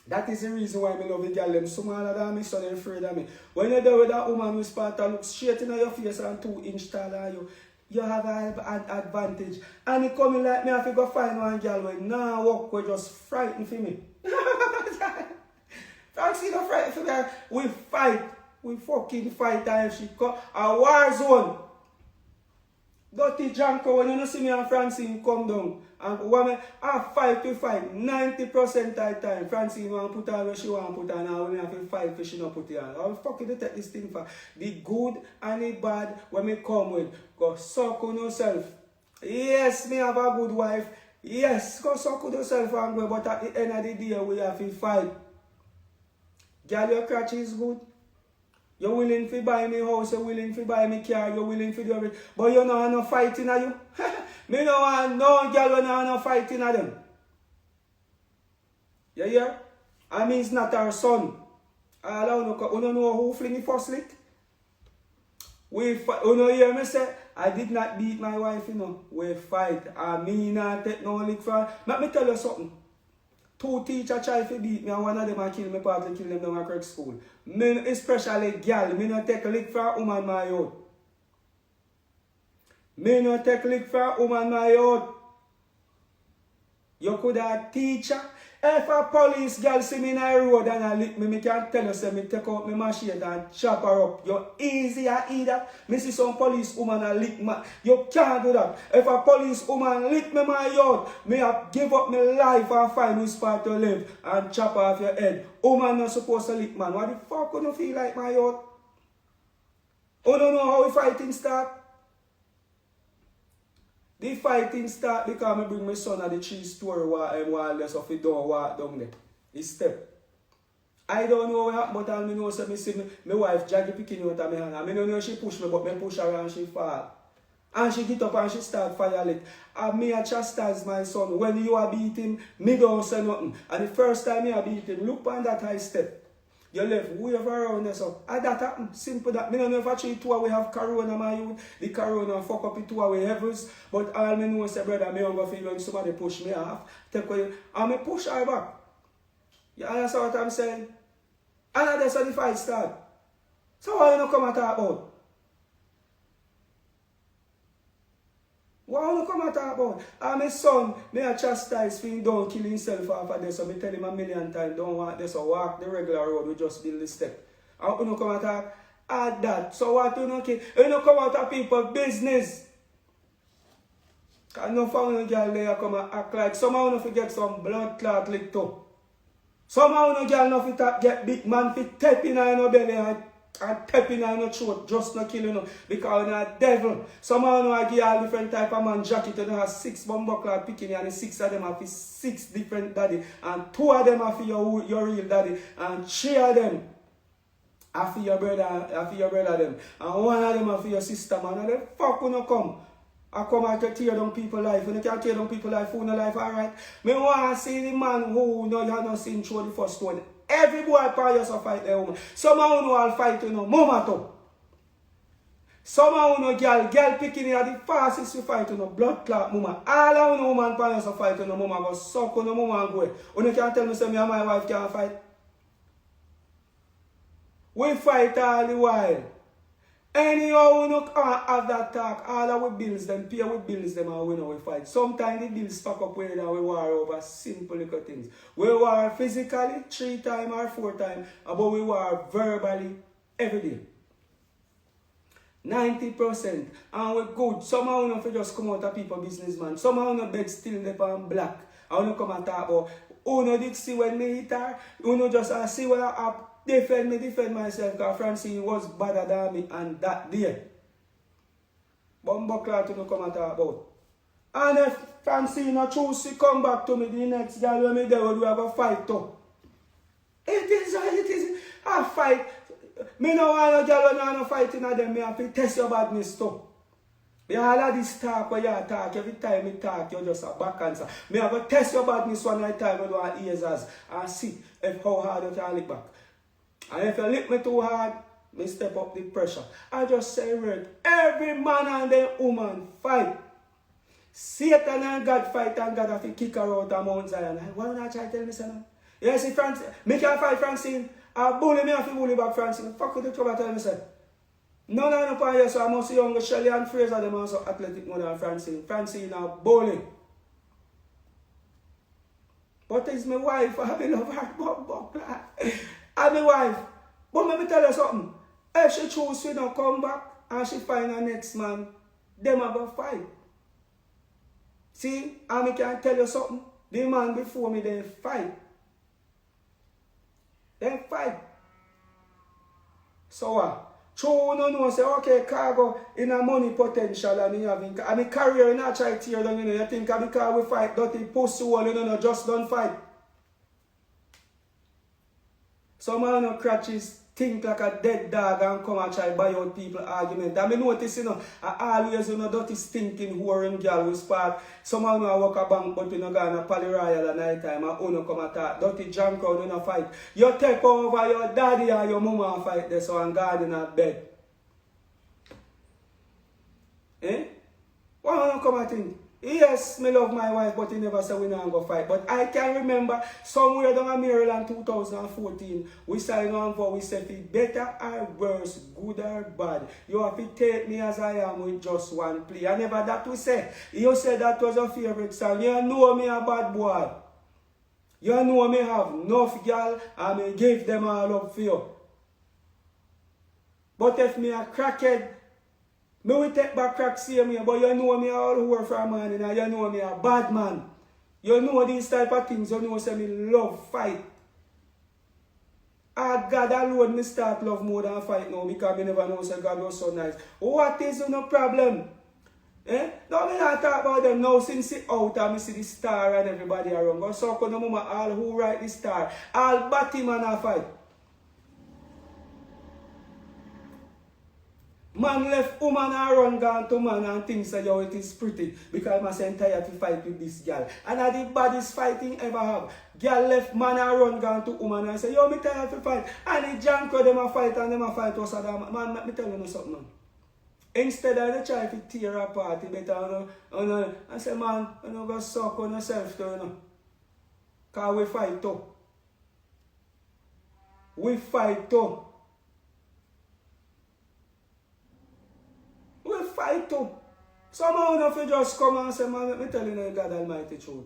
Speaker 2: That is the reason why me love the girl them smaller than me, so they're afraid of me. When you're there with that woman who's part to look straight in your face and 2-inch taller than you have an advantage. And he coming like me, I have to go find one girl with nah walk with just frightened for me. Francine don't frighten for me. We fight. We fucking fight and if she come a war zone. Dirty Janko, when you don't see me and Francine come down. And when I fight to fight, 90% of the time, Francine want to put on what she want to put on, and when I have to fight for she not put it on. I'll fucking take this thing for the good and the bad when me come with. Go suck on yourself. Yes, me have a good wife. Yes, go suck on yourself and go, but at the end of the day, we have to fight. Girl, your crotch is good. You're willing to buy me house, you're willing to buy me car, you're willing to do everything. But you don't want no fighting at you. Me don't want no girl when I no fighting at them. You hear? I mean it's not our son. I don't know who fling the first lick. You know hear me say, I did not beat my wife, you know. We fight. I mean not take no lick for. Let me tell you something. 2 teachers try to beat me and one of them I kill me, partly kill them down at Kirk school. Me, especially girl, me not take a lick for a woman my out. Me not take a lick for a woman my out. You could have a teacher. If a police girl see me in a road and I lick me, me can tell you, say me take out my machete and chop her up. You easy I eat that. Me see some police woman and lick me. You can't do that. If a police woman lick me my yard, me have give up my life and find which spot to live and chop off your head. Woman not supposed to lick man. What the fuck would you feel like my yard? You don't know how the fighting start? The fighting start because I bring my son at the 3-story wall there, so if he don't walk down there. He step. I don't know what happened, but I know so me see my wife Jackie picking out of my hand. I don't know she push me, but me push her and she fall. And she get up and she start violate. And me I chastise my son. When you are beating, me don't say nothing. And the first time me I beat him, look on that high step. You left wave around there, so that happened. Simple that. Me don't know if actually 2 we have corona, my youth. The corona fuck up in 2 away heavens. But all me know is, brother, me don't go feel when somebody push me off. Take away, and me push her back. You understand what I'm saying? And that's how the fight start. So why you not come and talk about? What you come and talk about? And my son, me a chastise for him don't kill himself after this. So me tell him a million times, don't walk this or walk the regular road, we just build the step. And you come and talk at that. So what you know, you don't come out of people's business. Because no found girl there come and act like somehow you forget some blood clot lick too. Somehow you girl no get big man fit tap in your belly and tap in your throat, just not kill you because you're a devil. Somehow you know, give all different type of man jacket, you have 6 bumbuckler picking and the 6 of them are for 6 different daddy, and 2 of them are for your real daddy, and 3 of them are for your brother them, and 1 of them are for your sister, man. And the fuck when you come? I come out to tear down people's life. When you can tear down people's life, who no life, alright? Me want to see the man who you have not seen through the first one. Every boy probably used to fight their woman. Somehow you know I'll fight you know, mama too. Somehow you know girl picking at the fastest you fight you know, blood clot mama. All of you know woman probably used to fight you know, mama go suck you know, mama and go. You can't tell me say me and my wife can't fight. We fight all the while. Anyhow, we don't have that talk. All our bills, them pay with bills, them and we know we fight. Sometimes the bills fuck up where we war over simple little things. We war physically 3 times or 4 times, but we war verbally every day. 90%. And we're good. Somehow we don't just come out of people business, man. Somehow we don't bed still in the pan black. I want to come and talk about Uno did see when me hit her. Uno just see when I defend myself because Francine was better than me on that day. Bumbuckler to me come and talk about. And if Francine choose to come back to me, the next girl when me there we have a fight too. It is a fight. Me no want no girl when no fighting at them, me have to test your badness too. Me all of this talk where you talk, every time me talk, you just a back answer. Me have to test your badness one at a time when you want ears as and see if how hard you can lick back. And if you lick me too hard, me step up the pressure. I just say word. Every man and the woman fight. Satan and God fight and God have to kick her out of Mount Zion. Why don't I try to tell me something? Yes, see Francine, me can fight Francine. I bully me have to bully back Francine. Fuck with the trouble tell me say. None of them upon here, so I must see younger Shelly and Fraser, them also athletic more than Francine. Francine are bully. But it's my wife, I love her. I'm my wife. But let me tell you something. If she choose to not come back and she find her next man, them have a fight. See, I can tell you something. The man before me, they fight. They fight. So what? True, no know, say, okay, Khago in a money potential and me having, and my career in a try to tear down, you know, you think because we fight, dirty pussy wall, you know, just don't fight. Some man no crutches think like a dead dog and come and try buy out people argument. And I notice, you know, I always, you know, dirty stinking whoring girl with spark. Some man no work a bank, but you know, go on a Pally Royal at night time, and uno come and talk. Dirty junk crowd, you know, fight. You take over your daddy or your mama and fight there, so and God in a bed. Eh? Why don't come and think? Yes, me love my wife, but he never said we not go fight. But I can remember somewhere down in Maryland 2014, we signed on for we said it better or worse, good or bad. You have to take me as I am with just one plea. I never that we say. You said that was your favorite song. You know me a bad boy. You know me have enough girl and me give them all up for you. But if me a crackhead, me will take back crack same me, but you know me all who are from man and you know me a bad man. You know these type of things, you know say me love fight. Ah, God alone me start love more than fight now because me never know say God was so nice. What is no problem? Eh? Now me not talk about them now since it out and me see the star and everybody around. Go so no mama all who write the star. All Batman a fight. Man left woman and run gone to man and thinks that yo, it is pretty because I say tired to fight with this girl. And that's the baddest fighting ever have. Girl left man and run gone to woman and say, yo, me tired to fight. And the junk them a fight and them a fight was that man, let me tell you something, man. Instead of they try to tear apart, you better, I say, man, you know, go suck on yourself, you know. Because we fight too. We fight too. We fight too. Somehow if you just come and say, man, let me tell you God Almighty truth.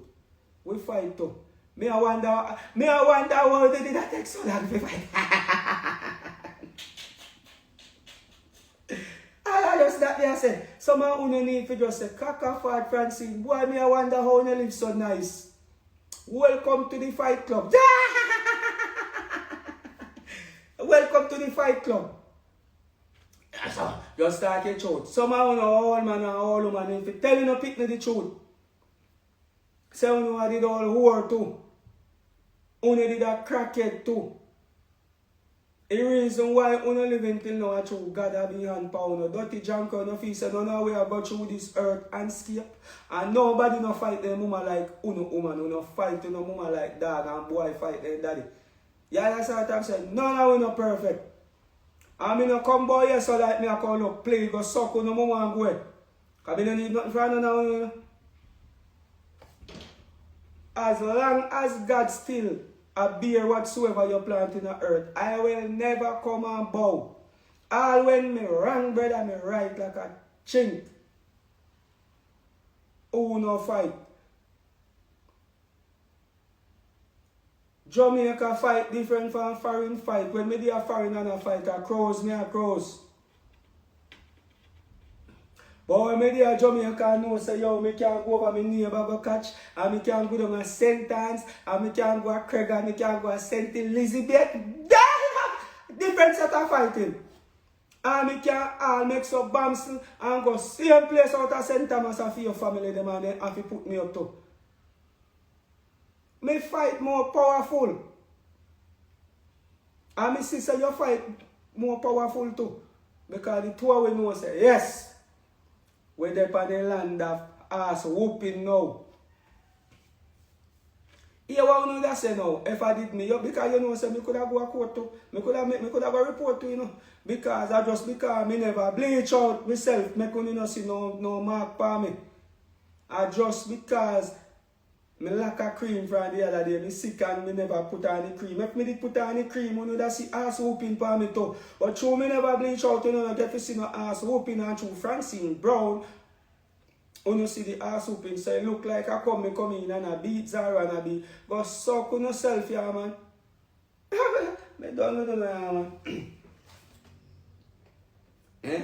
Speaker 2: We fight too. Me I wonder why they did that take so long to fight. I just that there say, somehow who need to just say, Kaka Ford Francine, boy, me I wonder how you live so nice. Welcome to the fight club. Welcome to the fight club. So, just talk your truth. Somehow no all man and all woman, if you tell you no pick the truth, say you know did all whore too. You did a crackhead too. The reason why you live until now is through God have been hand pound. Dirty junk on your feet say no way about through this earth and escape. And nobody no fight their mama like uno woman. You no fight no mama like dog and boy fight their daddy. Yeah, that's what I'm saying. None of we no perfect. I mean, I come boy here so like me, I call up play, go suck on the mama and go. Because I don't need nothing for now. As long as God still bear whatsoever you plant in the earth, I will never come and bow. All when me wrong, brother, me right like a chink. Who no fight? Jamaica fight different from foreign fight. When me do a foreign and a fight, a crows, me a crows. But when me there Jamaica, I know say, yo, me can go over my neighbor go catch, and me can go down a St. Anne's, and me can go a Craig, and me can go a St. Elizabeth. Different set of fighting. And me can all make some bombs and go same place out of St. Thomas and for your family, them and then have to put me up to. Me fight more powerful. And me sister, you fight more powerful too. Because the two of we know say, yes, we're there on the land of ass whooping now. Here what you know that say now, if I did me, because you know say me could have go a court to, me could have go report to, you know. Because I just because me never bleach out myself, me couldn't you know, see no mark for me. I just because me lack a cream from the other day, me sick and me never put on the cream. If me did put on the cream, you know that see ass whooping for me too. But through me never bleach out, you know, I get to see no ass whooping, and through Francine Brown, you know see the ass whooping, so it look like I come in and I beat Zara and I be go suck on yourself, yeah man. Me don't know yeah man. Eh?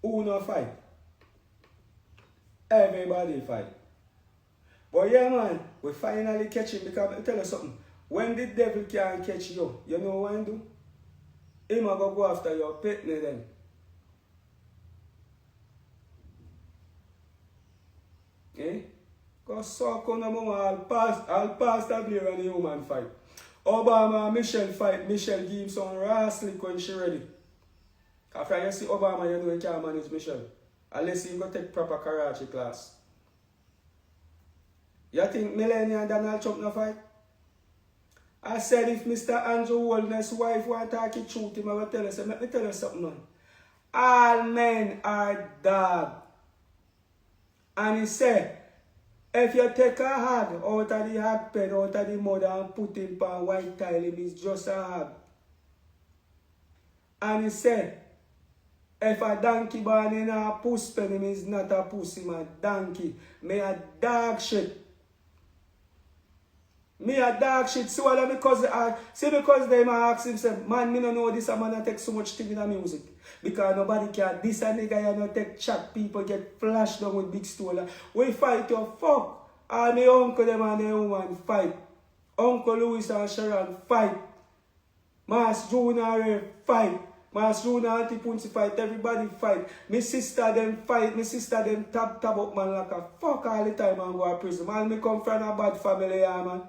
Speaker 2: Who no fight? Everybody fight. But yeah man, we finally catch him because I tell you something. When the devil can't catch you, you know what he do? Him a go after your pet then. Eh? Because so come I'll pass that Blair and the human fight. Obama and Michelle fight. Michelle give him some wrestling when she ready. After you see Obama, you know you can't manage Michelle. Unless you go take proper karate class. You think Melania and Donald Trump no fight? I said if Mr. Andrew Holness' wife want to talk it truth, him I will tell you, let me tell you something man. All men are dog. And he said, if you take a hog out of the hog pen, out of the mud and put him on white tile, him is just a hog. And he said, if a donkey born in a puss pen, him is not a pussy, him a donkey. Me a dog shit. Me a dog shit. See what because they ask him, say, man, me no know this, a man take so much thing in the music. Because nobody can. This a nigga, you know, take chat, people get flashed down with big story. We fight your fuck. All my uncle them and their woman fight. Uncle Louis and Sharon fight. Mas Junior fight. Mas Junior and Auntie Punsi fight. Everybody fight. My sister them fight. My sister them tab up man like a fuck all the time and go to prison. Man, me come from a bad family, yeah, man.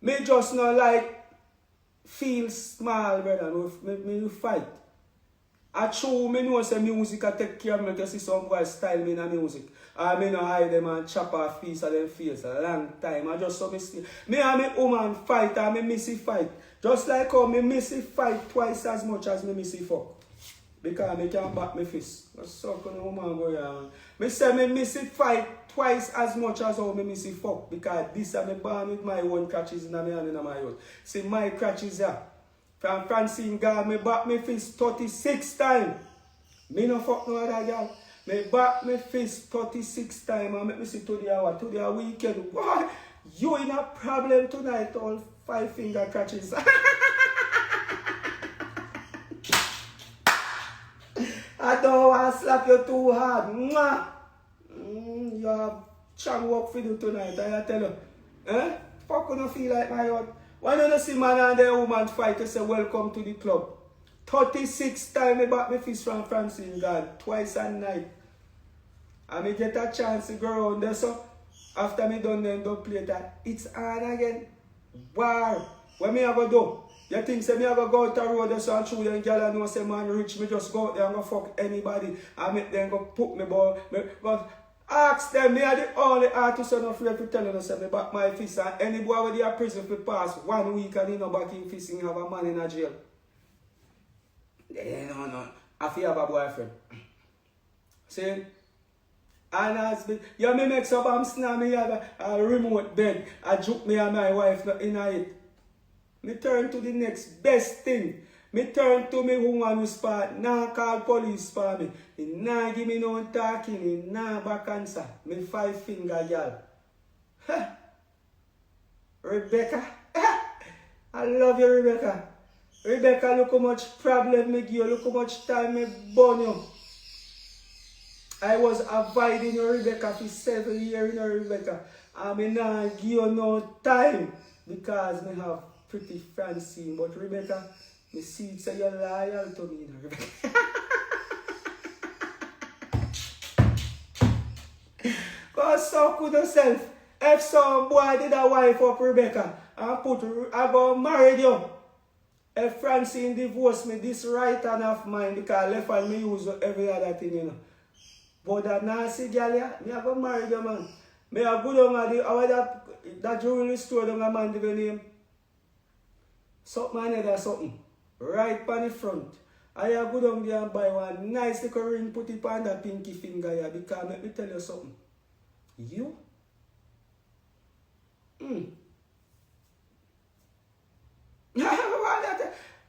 Speaker 2: Me just not like feel small, brother. Me fight. I true, me know say music I take care of me to see some boy style me in the music. I me no hide them and chop off piece of them face a long time. I just so me and me woman fight and me missy fight. Just like how me missy fight twice as much as me missy fuck. Because me can back me fist. That's so kind of woman go on. Me say me missy fight twice as much as how me missy fuck. Because this is me born with my own crutches in my hand in my house. See my crutches here. From Francine God, me back me fist 36 times. Me no fuck no other girl. Me back me fist 36 times and make me see to the weekend. What? You in a problem tonight, all 5 finger crutches. I don't want to slap you too hard. Mwah. You have strong work for you tonight, I tell you. Eh? Fuck you don't feel like my heart. Why don't you see man and the woman fight, you say welcome to the club. 36 times I back my fist from Francine God, twice a night. And me get a chance to go around there, so after me done then don't play that. It's on again. Wow. What me have to do? You think say me have to go out the road there so and show them girl and know say man rich, me just go out there and go fuck anybody and make them go put me ball. But ask them, me are the only artist who not afraid to tell them say me back my fist and any boy with their prison for pass 1 week and he no back in fist and have a man in a jail. No. I feel have a boyfriend. See? And as me, you me make some snap me have a remote bed. I juke me and my wife in it. Me turn to the next best thing. Me turn to me woman who spot. Nah call police for me. He nah give me no talking. He nah back answer. Me 5 finger girl. Rebecca. I love you, Rebecca. Rebecca, look how much problem me give you. Look how much time me burn you. I was avoiding you, Rebecca, for 7 years, you know, Rebecca. And me not give you no time because me have pretty Francine. But Rebecca, me see it say you're loyal to me, you know, Rebecca. Go suck with yourself. If some boy did a wife up Rebecca and I go marry you. If Francine divorced me, this right hand of mine because left hand me use every other thing, you know. But that nasty girl, yeah, me I go marry you, man. Me I go down at that jewelry store down a man give a name. Something I need something. Right on the front. I go down there and buy one nice little ring, put it on that pinky finger here because let me tell you something. You?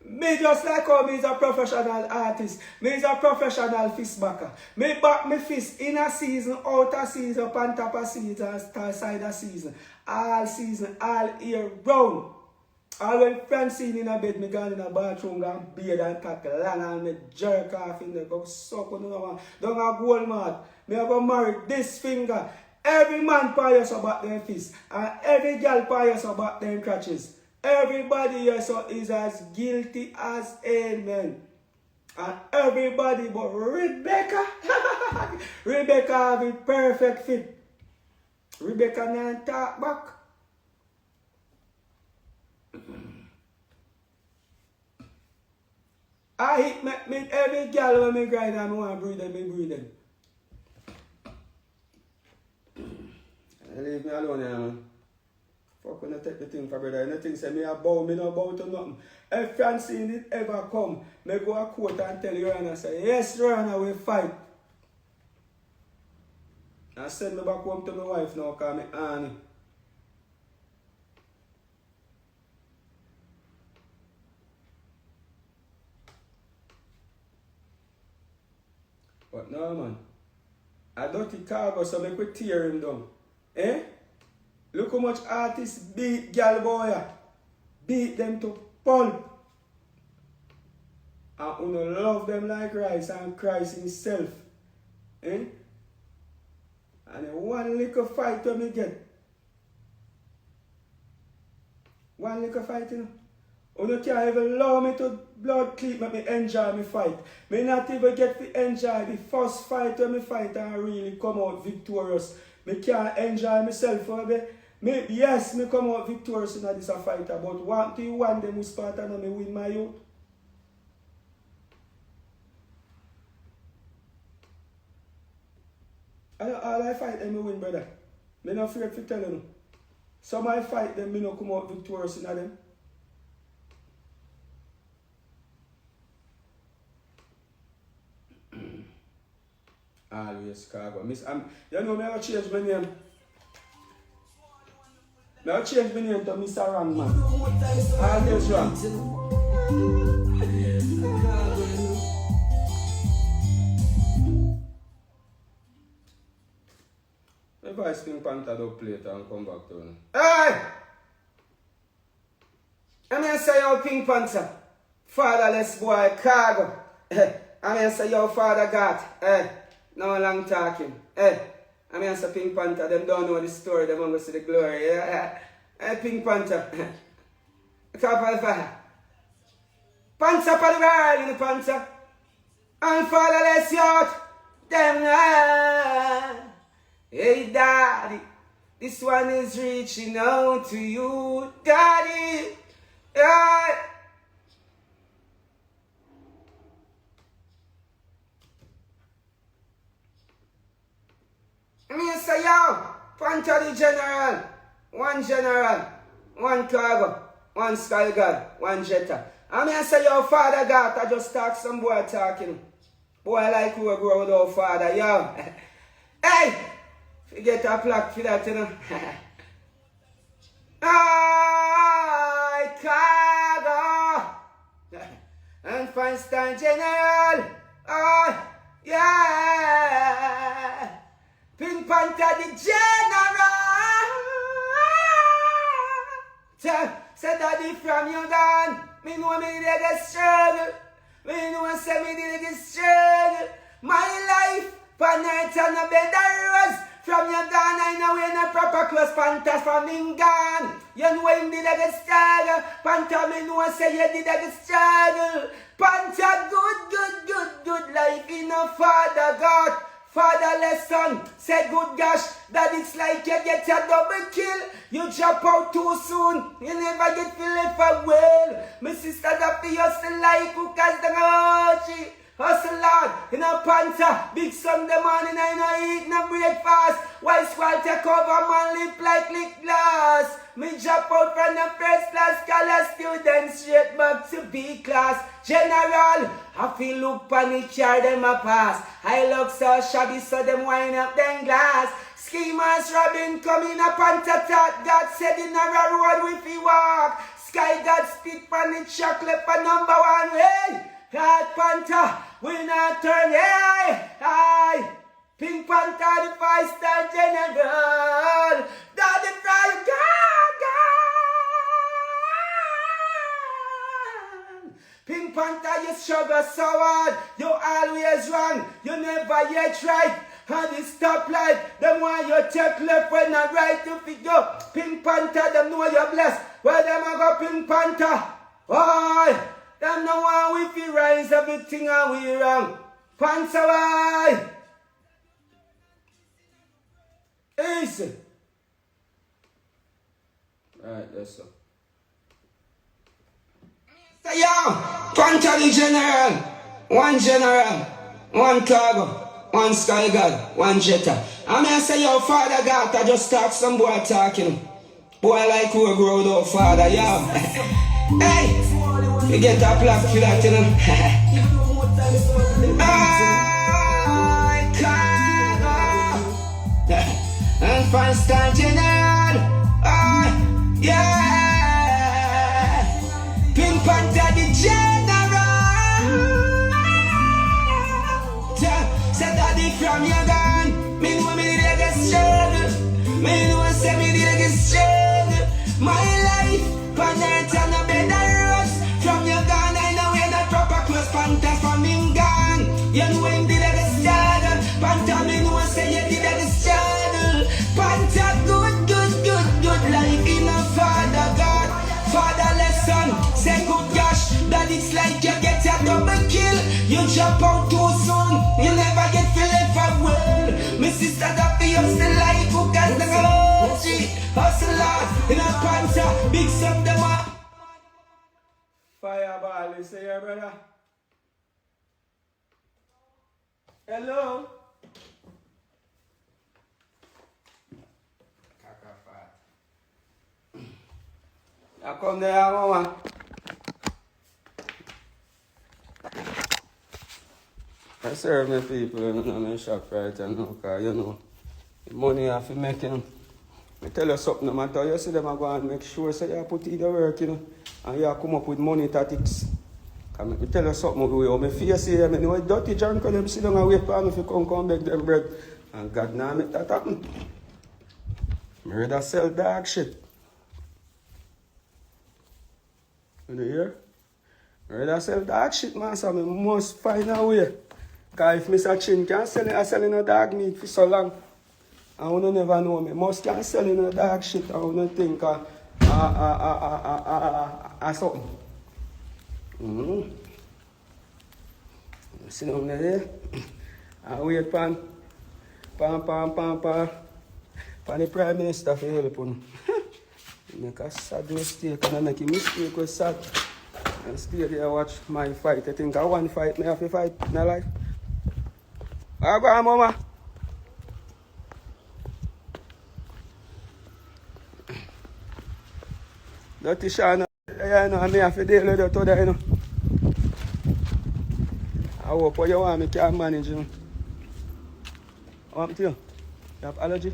Speaker 2: Me just like how me is a professional artist. Me is a professional fist backer. Me back me fist in a season, out of season, up on top of season, side of season. All season, all year round. All when Francine in a bed, me gone in a bathroom, go and bathe and cock long and me jerk off in there, go suck on the one. Don't have gold mouth. Me have go marry this finger. Every man pious about their fist. And every girl pious about their crutches. Everybody here so is as guilty as amen. And everybody but Rebecca. Rebecca have a perfect fit. Rebecca can't talk back. I hit me every girl when me grind and I want to breathe them, me breathe them. Leave me alone here, man. Fuck when I take the thing for brother. Nothing say me a bow, me no bow to nothing. If Francine did ever come, me go a court and tell Your Honor, say, yes, Your Honor, we fight. And send me back home to my wife now, call me Annie. But no, man. I dirty Khago, so make we tear him down. Eh? Look how much artists beat girl boy. Beat them to pulp. And uno love them like rice and Christ himself. Eh? And one little fight when me get. One little fight, you know. You can't even allow me to blood clip make me enjoy my fight. Me not even get to enjoy the first fight when me fight and really come out victorious. Me can't enjoy myself. Yes, me come out victorious in this fight, but one to one them who's part and me win my youth. All I fight them me win, brother. Me not afraid to tell you. Some I fight them, me not come out victorious in them. Always Khago. You know me I change my name. I change my name to Mr. Wrong Man. Always wrong. If I spin Panther don't play it and come back to you.
Speaker 1: Hey! I'm going to say yo Pink Panther. Fatherless boy, Khago. I'm going to say yo father God. No long talking. I'm going to say Pink Panther. Them don't know the story. Them want to see the glory. Pink Panther. Top of the fire. Panther for the world in the Panther. And fatherless youth. Them hey daddy, this one is reaching out to you, daddy. Yeah. I say yo, Panther the general, one Khago, one Sky God, one Jetta. I say yo, Father God, I just talk some boy talking. Boy like who grow without father, yo. Hey! Forget a plaque for that, you know. I Khago and Feinstein General. Oh, yeah. Pink Panther the General. Say daddy from you gone. Me know me did a struggle. Me know say me did a struggle. My life, for night and a bed of rose. From your gone, I know we're not proper clothes, Panther from him gone. You know him did a struggle. Panther, me know say you did a struggle. Panther, good life in a father God. Fatherless son, say good gosh, that it's like you get a double kill. You drop out too soon, you never get to live for well. My sister that for hustle like who cast the rochi. Hustle hard, in a panther, big Sunday morning I no eat no breakfast. White squad take over man lip like lip glass. Me drop out from the first class, scholar student straight back to B class. General, I feel look panic car them a pass. I look so shabby so them wind up them glass. Schemers robbing coming up on top. God said in a road we fi walk. Sky God spit pan the chocolate for number one. Hey, God Panther, we not turn. Hey. Pink Panther, the 5-star general. Daddy Fry, God. Pink Panther, you struggle so hard. You always wrong. You never yet right. And the stoplight, them want you take left when I right to figure. Pink Panther, them know you're blessed. Where them a go Pink Panther? Why? Them no want we fi rise everything and we wrong. Panther, why? Easy. Alright, that's all. Say yo, Panther the general, one Khago, one Sky God, one Jetta. I mean, I say yo, Father God, I just talk some boy talking. Boy like who grow up, Father, yo. Hey, you get a plaque for that, you know. And 5-star general, yeah. Pink Panther the general. Say daddy from your gun. Me know me did a struggle. Me know say me did a struggle. My life, on earth and a bed of rose. From your gun, I know we're not proper clothes. Panther from him gone. You know him did a struggle. Panther me know say you did a struggle. Panther good life in a father God. Fatherless son, say good gosh, that it's like you get a double kill. You jump out too soon, you never get to live for well. My sister that for hustle like who got the rochi. Hustle hard in a panther, big up them up.
Speaker 2: Fireball, you say your brother? Hello? I come there, mama. I serve my people, you know, I'm in shop right now, because, you know, the money you have to make, you know. I tell you something, no matter you see them, I go and make sure so you put in the work, you know, and you come up with money tactics. Because I tell you something, how my face here, I know a dirty junk, them sit down and wait for me if you come back them bread. And God now make that happen. I rather sell dog shit. You know here? I rather sell dog shit, man, so I must find a way. Because if Mr. Chin can't sell it, I sell no dog meat for so long. I wanna never know me. Must can't sell no dog shit. I wanna think something. Sit down there. I wait pan the Prime Minister for help on. Make a sad mistake and I make a mistake with sad. And stay there watch my fight. I think I one fight, me have to fight in my life. I go on, mama. Dirty Sean, you know, I have to deal with that today, you know. I hope what you want me can manage, you know. What happened to you? You have allergy?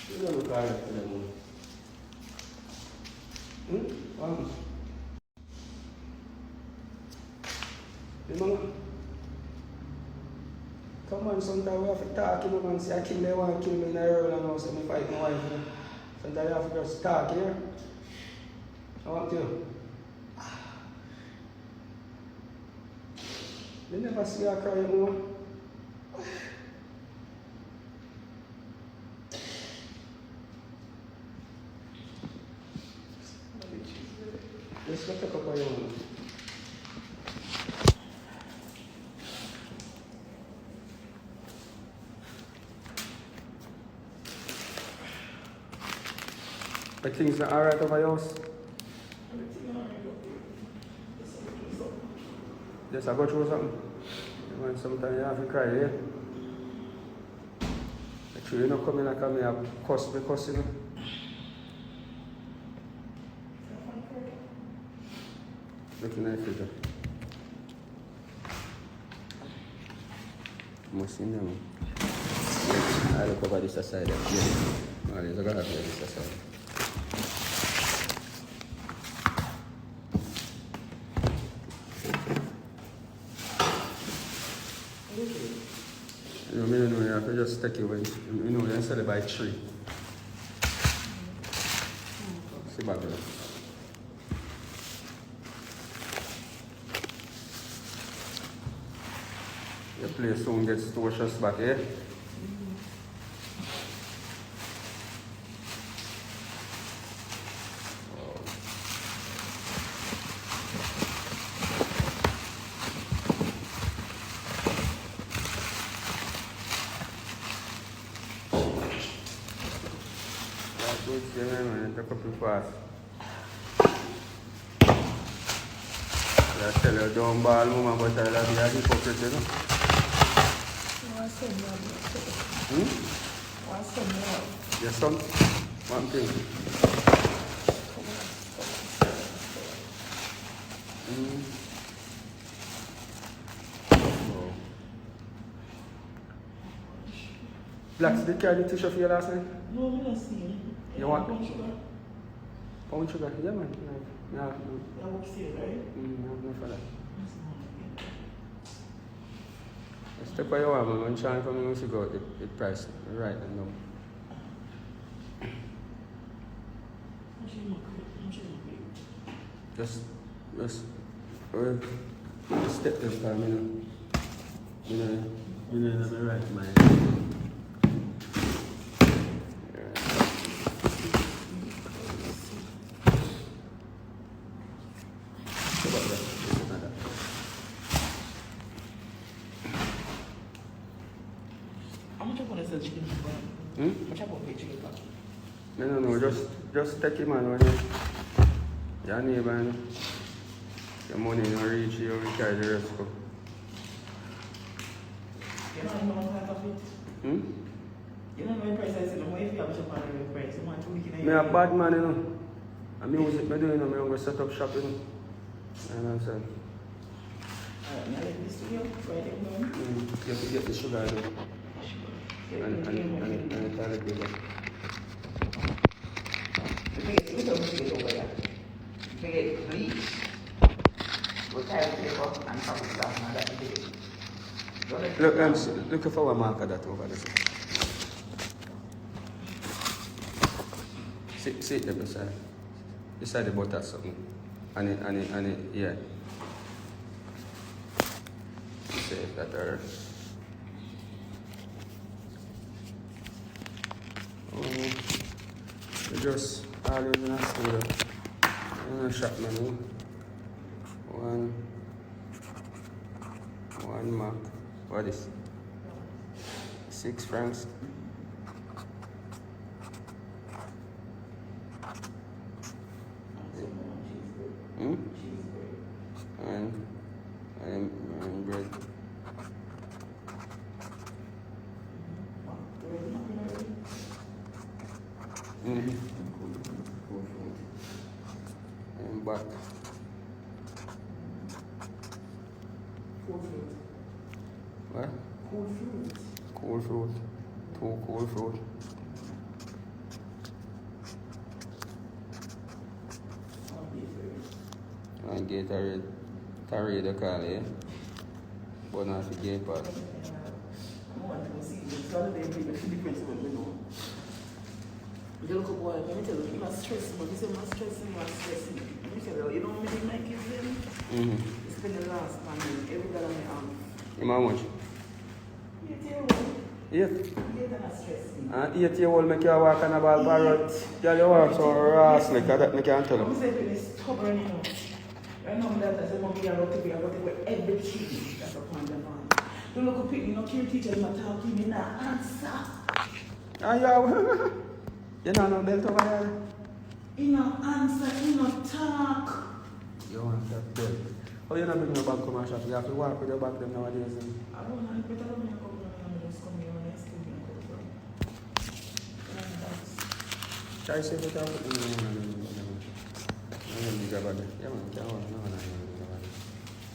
Speaker 2: You don't look alright for them, man. What happened? Hey, mama. Come on, sometimes we have to talk, you know, man. See, I kill them, want to kill me in the world and now say me fight my wife, you know. Sometimes you have to just talk here. I want to. You never see her cry more. Let's go take up your own. The things are alright over your house? Just I go through something. Sometimes you have to cry, yeah? But you don't come in and me and cuss because you know. Looking at the figure. Must see them. I look over this side. Yeah. Man, you're going to have this side. You know, you have to just take it when you know, you sell it by 3. See back there. Your place soon gets tortuous back here. Fast. I tell you, don't ball, mama, but I love you, I hypocrite, you know.
Speaker 6: What's some more?
Speaker 2: Yes, son? One thing. Oh. Blacks, did you carry the tissue for you last night?
Speaker 6: No, I don't see it.
Speaker 2: You want?
Speaker 6: Sugar.
Speaker 2: Pound sugar? Yeah, man. Yeah.
Speaker 6: You're upstairs, right?
Speaker 2: No for that. Step by your arm, I'm trying for me to go the price right now. Just step this time, you know, the right mind.
Speaker 6: How much about the chicken? How much about the chicken?
Speaker 2: No, just take him on when your neighbor and your money don't reach you, we carry the rest up.
Speaker 6: You don't know what of it? You don't know the price I said, no, if you have a shop on the price, you want to look in
Speaker 2: I'm a bad man, you know. I music, I do, you know, I'm going to set up shop, you know. You know what I'm saying?
Speaker 6: Now let this to you, Friday morning.
Speaker 2: You have to get the sugar, you know. And the toilet paper.
Speaker 6: Bleach, with toilet paper, and some stuff, and that's it.
Speaker 2: Look for a marker that over there. See it there beside the butter something. And it, yeah. Save that there. We just always in a store. In a shop menu. One mark. What is 6 francs? And bread. And back. What? Cold fruit. 2 cold fruit. And Gatorade. Tarade the call, yeah? But not the gate part.
Speaker 6: The local boy, let me tell you, he must stress, but he said, must stress him, must stress him. Let me tell you, you know what I mean, like his name? It's been the last man, every girl on the arm.
Speaker 2: You how much?
Speaker 6: 8 years old.
Speaker 2: 8?
Speaker 6: 8 and I stress him.
Speaker 2: And 8 year old make you walk on a ball parrot. Girl, you walk so rass like that, make you tell
Speaker 6: I'm
Speaker 2: you.
Speaker 6: saying it's stubborn, you know. Right now, that I said, Mommy, I got to be every kid. That's a point of mine. The local people, you know, care teachers not talking, me not answer.
Speaker 2: And you know no belt over there?
Speaker 6: He not answer, he not talk.
Speaker 2: You want that belt. Oh, you not bring your bag come and shop. You have to walk with your bag them nowadays.
Speaker 6: I don't know, better than me a couple of them, just come here and ask me a couple of them.
Speaker 2: Try to save it out.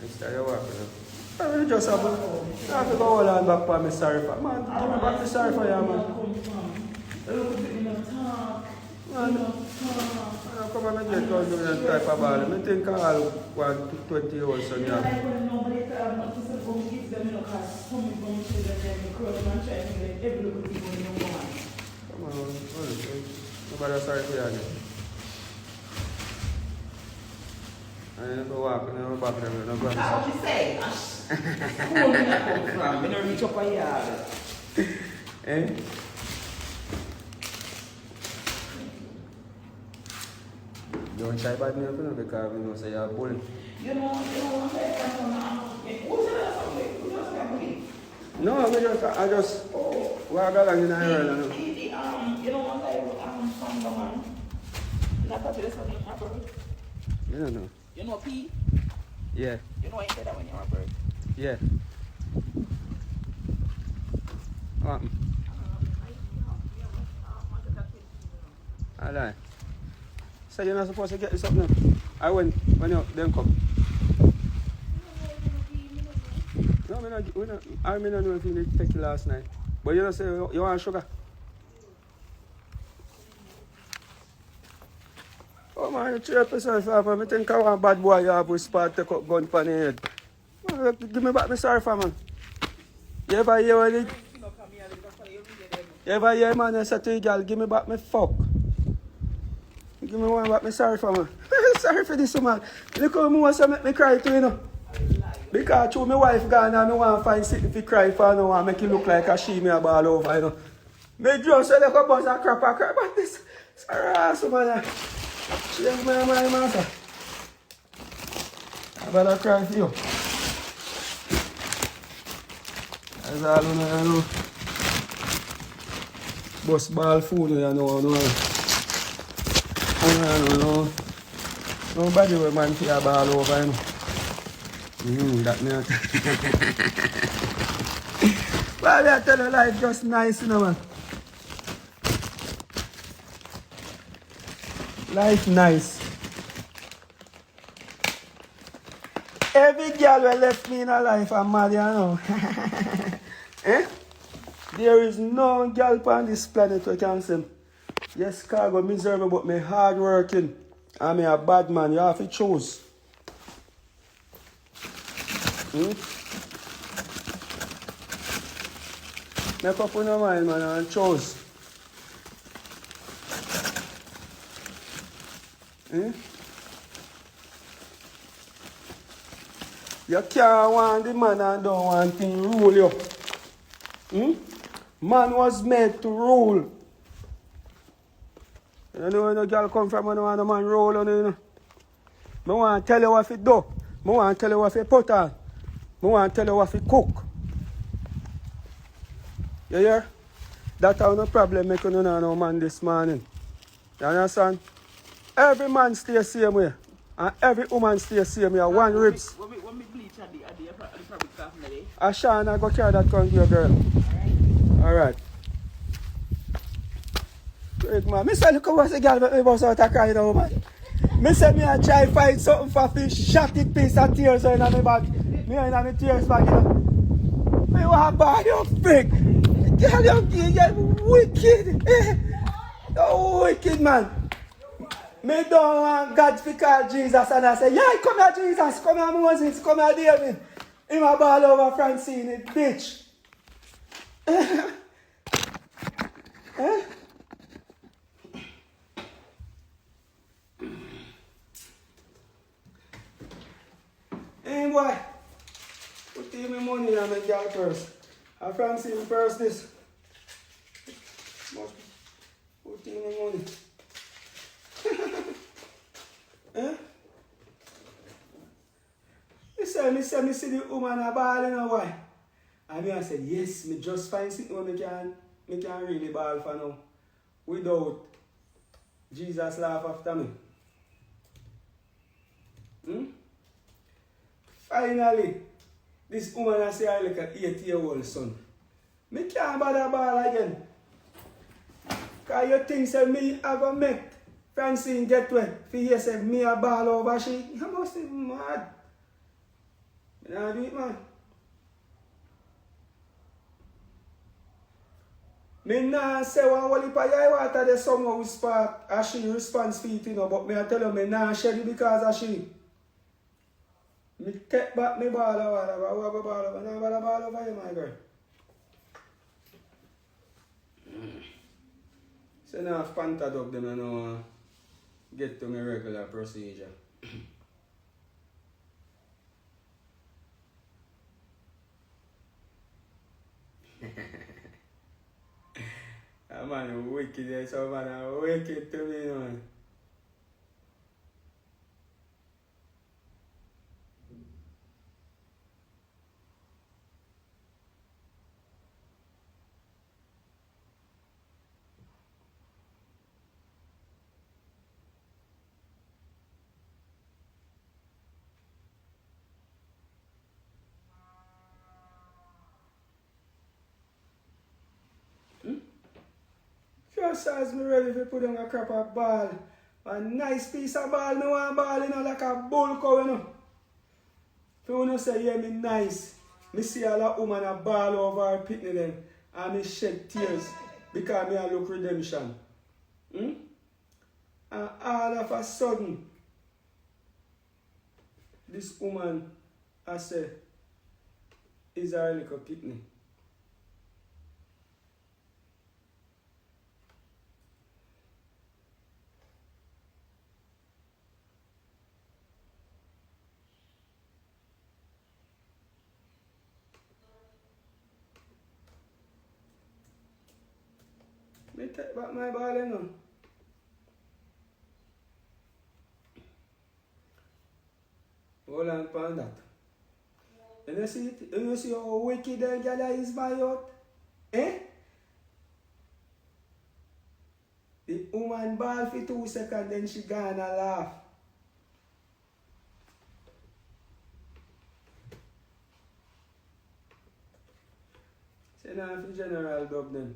Speaker 2: Next time you walk with them. I just have to go all on back for me sorry for. Man, give me back the sorry for you, man. Man, I come and get going doing that type of ball. I think all 20 years son you have. Come on, nobody sorry for you again. I never walk, I never back them, I never back.
Speaker 6: That's what she say. School me not come from. Me no reach up a yard.
Speaker 2: Eh? You don't try bad milk, because you know say you're a bully.
Speaker 6: You know what I'm saying? Who's that something? Who's that bully?
Speaker 2: No, I just walk along in the area.
Speaker 6: You know what I'm from the man? Not that this one in my bird.
Speaker 2: You don't know.
Speaker 6: You know P?
Speaker 2: Yeah,
Speaker 6: You know I said that when you're a bird.
Speaker 2: yeah. What happened? I lie. So you're not supposed to get this up now? I went when you then come. No, I don't know if you need to take it last night. But you don't say you want sugar? Oh man, you cheer up yourself up. I think I want bad boy you have with spot take up gun pan head. Man, give me back my sorry for man. You ever hear what it? You ever hear man you say to the girl, give me back my fuck. Give me one back my sorry for man. Sorry for this man. Look how me want to make me cry too, you know. Because through my wife gone and I want to find something to cry for and I want to make it look like a she me a ball over, you know. Me just say like a buzz and crap but this sorry ass man. Change my mind, master. I better cry for you. That's all you know. Bust ball food, you know. No. Nobody will man for a ball over, you know. That me. Well, I tell you, life just nice, you know, man. Life nice. Every girl who left me in her life, I'm mad, you know. Eh? There is no girl on this planet who can say, yes, Khago, miserable, but me hard working. I'm a bad man. You have to choose. Make up in your mind, man, and choose. You can't want the man and don't want him to rule you. Man was made to rule. You know when a girl come from and want a man roll on you, know. I want to tell you what to do. I want to tell you what to put on. I want to tell you what to cook. You hear? That's how no problem make you know no man this morning. You understand? Every man stay the same way. And every woman stay the same way. One ribs.
Speaker 6: When me bleach at the fabric craft today.
Speaker 2: Ashana, go carry that con to your girl. Alright. Great man. Me say look how the girl make me bust out a cry now, man. Me say me a try find something for fish, shot it piece of tears in my bag. Me in my tears bag, you know. Me want buy you fake. Girl, you're wicked. You wicked, man. Me don't want God to call Jesus and I say, yeah, come here, Jesus, come here, Moses, come here, David. Him a ball over Francine, it bitch. girl purse. A Francine purse this. Must put in the money. Eh? Me see the woman a ball, you know why? And I said, yes, me just find something where me can really ball for now. Without Jesus laugh after me. Finally, this woman I say I like an 8-year-old son. Me can't bother ball again. Cause you think say me I go make Francine get wet. For you say me a ball over she. You must be mad. Me not do it, man. Me nah say one whole heap of yai water there somehow will spark as she responds for it, you know, but me I tell you me nah shed it because of she. Me take back me ball of water, but who have a ball over? Nah ball over you, my girl. So now I've panted up them and now get to my regular procedure. That man wicked, yes, so man wicked to me, man. Just as me ready to put on a crap of ball. A nice piece of ball, me want ball, you know, like a bull cow, you know. If you wanna say, yeah, me nice. Me see a lot of woman a ball over her pitney them. And me shed tears because me a look redemption. And all of a sudden, this woman, I say, is her little pitney. Me take back my ball, you know. Hold on upon that. And you see it? And you see how wicked that girl is by out? Eh? The woman ball for 2 seconds, then she gone and laugh. Say now for General Dub then.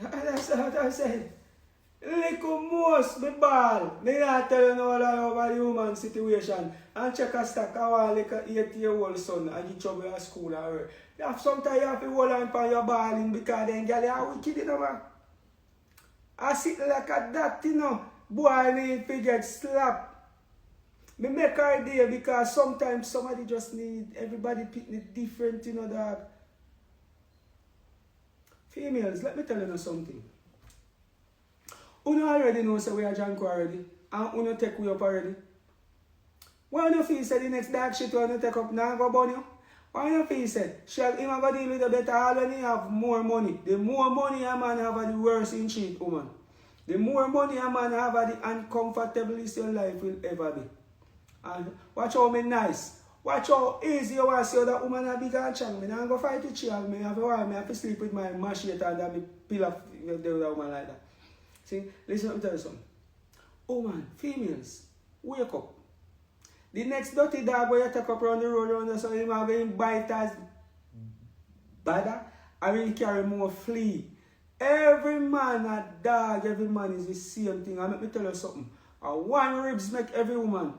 Speaker 2: That's what I said. Little most me ball. Me not tell you no lie over the human situation. And check a stack I want like a 8-year-old son and get trouble at school or work. Sometimes you have to hold on for your balling because then girl you are wicked, you know, man. I sit like a that, you know. Boy need to get slapped. Me make her idea because sometimes somebody just need everybody picking different, you know, dog. Females, let me tell you something. Uno already know say we are drunk already. And Uno take we up already. Why you feel say the next dog shit when you take up now go burn you? Why you feel say shall him go deal with the better all when he have more money? The more money a man have the worse in shit, woman. The more money a man have the uncomfortablest your life will ever be. And watch how me nice. Watch how easy you want to see that woman a big and strong. Me not go fight with child. Me have to sleep with my machete and that me peel off the woman like that. See, listen, let me tell you something. Woman, females, wake up. The next dirty dog where you take up around the road around there, so you might go bite as badder, and will carry more flea. Every man a dog, every man is the same thing. And let me tell you something. One ribs make every woman.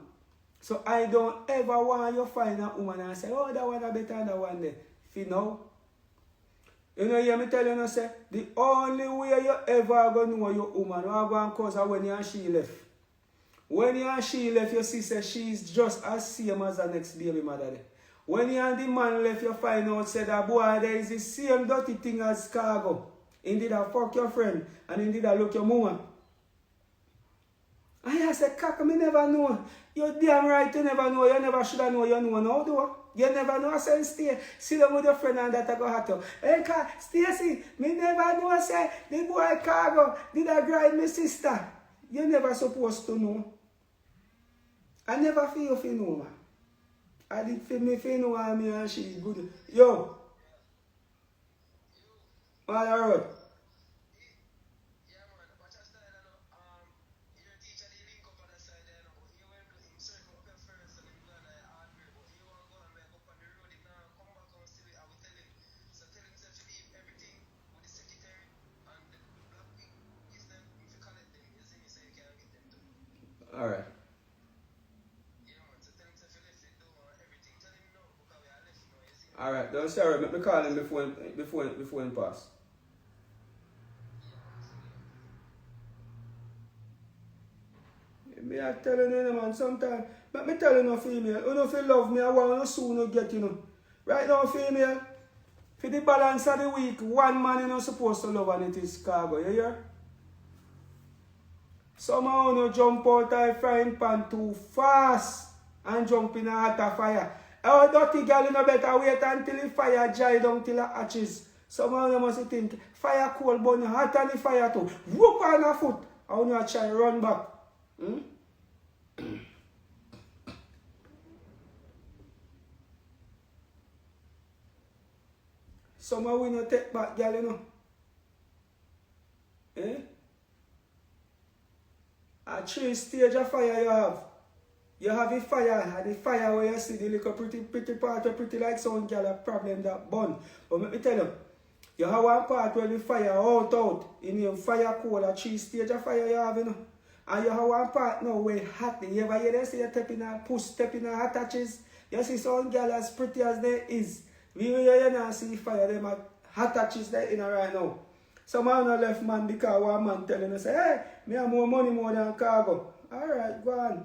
Speaker 2: So I don't ever want you find a woman and say, oh, that one a better than that one there. If you know. You know, hear me tell you, say, the only way you ever going to know your woman, you are going to cause her when you and she left. When you and she left, you see, say, she's just as same as the next baby mother there. When you and the man left, you find out, say, that boy, there is the same dirty thing as Khago. Indeed, I fuck your friend, and indeed, I look your woman. And I say, Kaka, me never know. You're damn right, you never know. You never should have know. You know now, though. You never know. I say, stay. Sit down with your friend and that I go at you. Hey, Stacy, me never know. I say, the boy Khago did I grind my sister. You never supposed to know. I never feel if you know, man. I did feel me if you know me and she good. Yo. All right. All right. All right. Don't sorry. Let me call him before him pass. Me I telling you, man. Sometimes, let me tell you, no female. You know if you love me, I want you soon to get, you know. Right now, female. For the balance of the week, one man you're not supposed to love, and it is Khago. You hear? Somehow you jump out of a frying pan too fast and jump in a hotter fire. Our dirty girl, you know better wait until the fire dry down till it hatches. Somehow you must think, fire cold, but you hot on the fire too. Whoop on a foot, and you try to run back. Somehow we not take back, girl, you know. Eh? A 3 stage of fire you have. You have a fire, and the fire where you see the little pretty part of pretty like some girl a problem that burn. But let me tell you have one part where the fire out. In your fire cold, a 3 stage of fire you have, you know. And you have one part now where hot. You ever hear them say you step in a hot touches? You see some girl as pretty as they is. We you not see fire, them at hot touches there in right now. Some man no left man because one man telling us, hey, me have more money more than Khago. Alright, go on.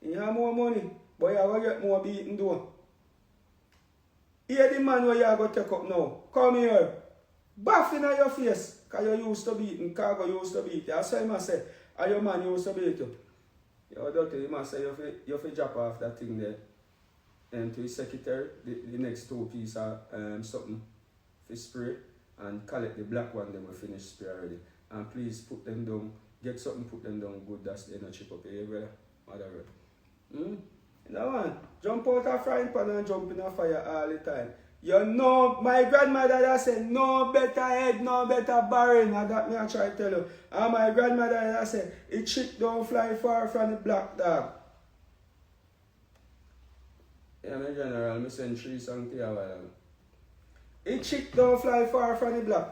Speaker 2: You have more money, but you are going to get more beaten though. Here the man where you are going to take up now. Come here. Baff in your face. Because you used to beat and Khago used to beat you. That's why I must say, and your man used to beat you. Your daughter, you must say you have to drop off that thing there. And to his secretary, the next 2 pieces of something for spray. And collect the black one, then we finish spray already. And please put them down. Get something, put them down good. That's the energy chip up here, brother. Whatever. You know one, jump out a frying pan and jump in a fire all the time. You know, my grandmother that said, no better head, no better barren. And that me I try to tell you. And my grandmother that said, a chick don't fly far from the black dog. Yeah, my general, I send 3 songs to you a while ago. A chick don't fly far from the black.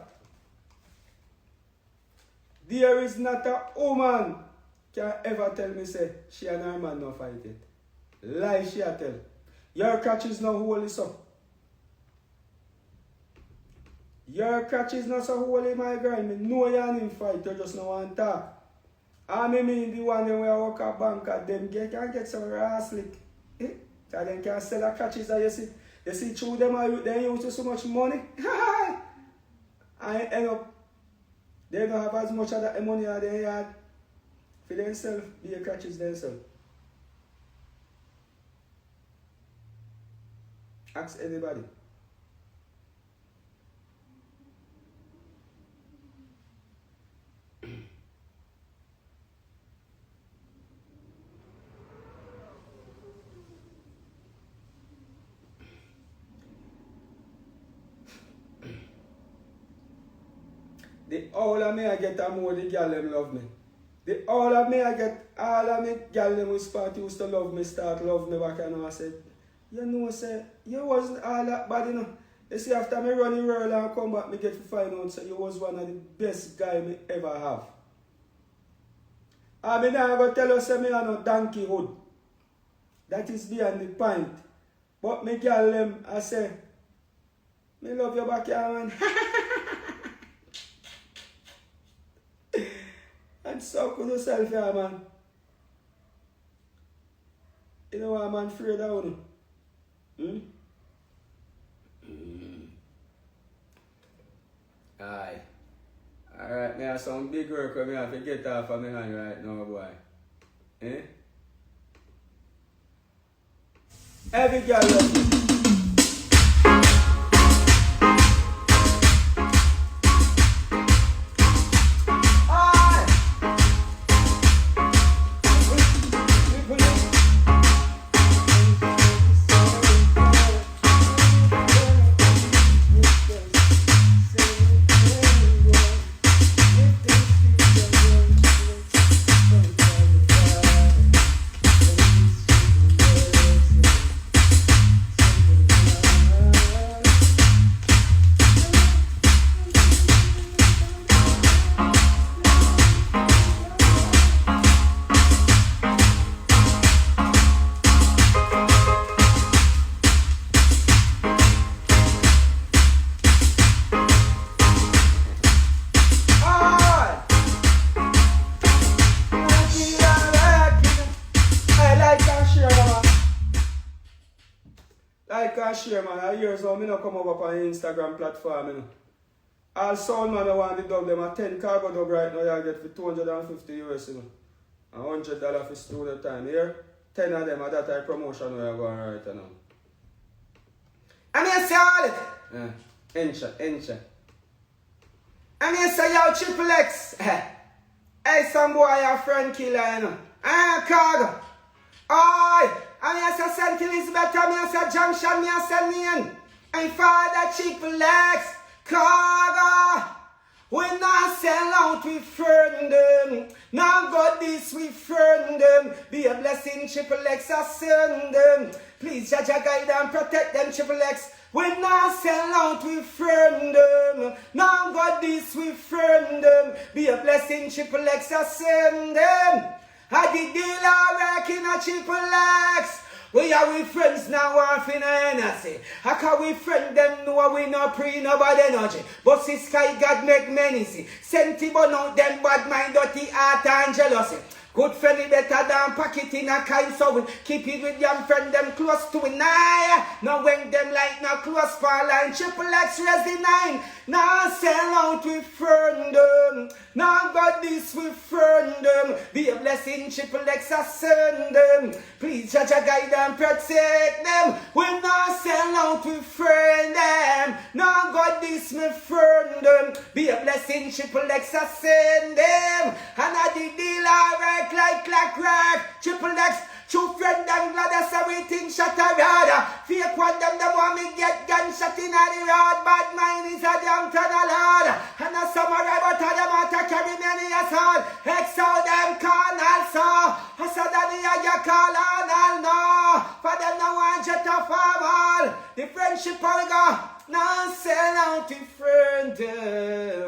Speaker 2: There is not a woman can ever tell me say she and her man no fight it. Lie she a tell. Your catch is not holy so. Your catch is not so holy, my girl. Me know you and him fight, you just no want to talk. I mean the one where I work at bank at them can get some ass lick. Because they can sell the catches that you see. You see through them they use so much money. And end up they don't have as much of that money as they had for themselves, be a catches themselves. Ask anybody. The all of me I get a more the girl them love me. The all of me I get all of me girl them with spot used to love me, start love me back and I said, you know, say, you wasn't all that bad, you know. You see, after me run the world and come back, me get to find out, so you was one of the best guy me ever have. I mean, I'm going to tell you, say, me are no donkey hood. That is beyond the point. But me girl them, I say, me love you back here, man. And suck with yourself here, man. You know what, man, afraid of you. Aye. Alright, me have some big work where me have to get off of my hand right now, boy. Eh? Every girl love me. Like and share, man. I hear so I don't come over on Instagram platform, you know. All sound man I want the dog them a 10 cargo dog right now you get for 250 US, you know. $100 for studio time. Here, 10 of them are that type promotion we are going right now.
Speaker 1: I'm here say all it.
Speaker 2: Yeah. Encha.
Speaker 1: I'm here say yo Triple X. Hey, some boy your friend killer, you know. Khago. Oi! I'm here say St. Elizabeth, I'm here say Junction, I'm here say Main. And Father Triple X. Khago. We not sell out, we friend them. Now God this, we friend them. Be a blessing, Triple X, I send them. Please, Jaja, guide and protect them, Triple X. We not sell out, we friend them. Now God this, we friend them. Be a blessing, Triple X, I send them. I did dealer working a Triple X. We are with friends now, off in a Hennessy. How can we friend them know we no pre no bad energy? But see sky God make many see. Sentiment out them bad mind, dirty heart and jealousy. Good friend is better than pocket in a kind, so we keep it with young friend them close to it. Nah, now when them like now close for line, Triple X raise the 9. Now sell out with friend them. Now God this with friend them. Be a blessing, Triple X I send them. Please judge a guide and protect them. We now sell out with friend them. Now God this me friend them. Be a blessing, Triple X I send them. And I did deal alright. Like crack, Triple X, true friend them glad that's everything shut around. Fake one them want me get gunshot in the road. Bad mind is a damn ton of lord. And a samurai but a them out to carry many assault. X out them can also. I said that you call on all no. For them no one jet off all. The friendship I go. Now sell out to friend.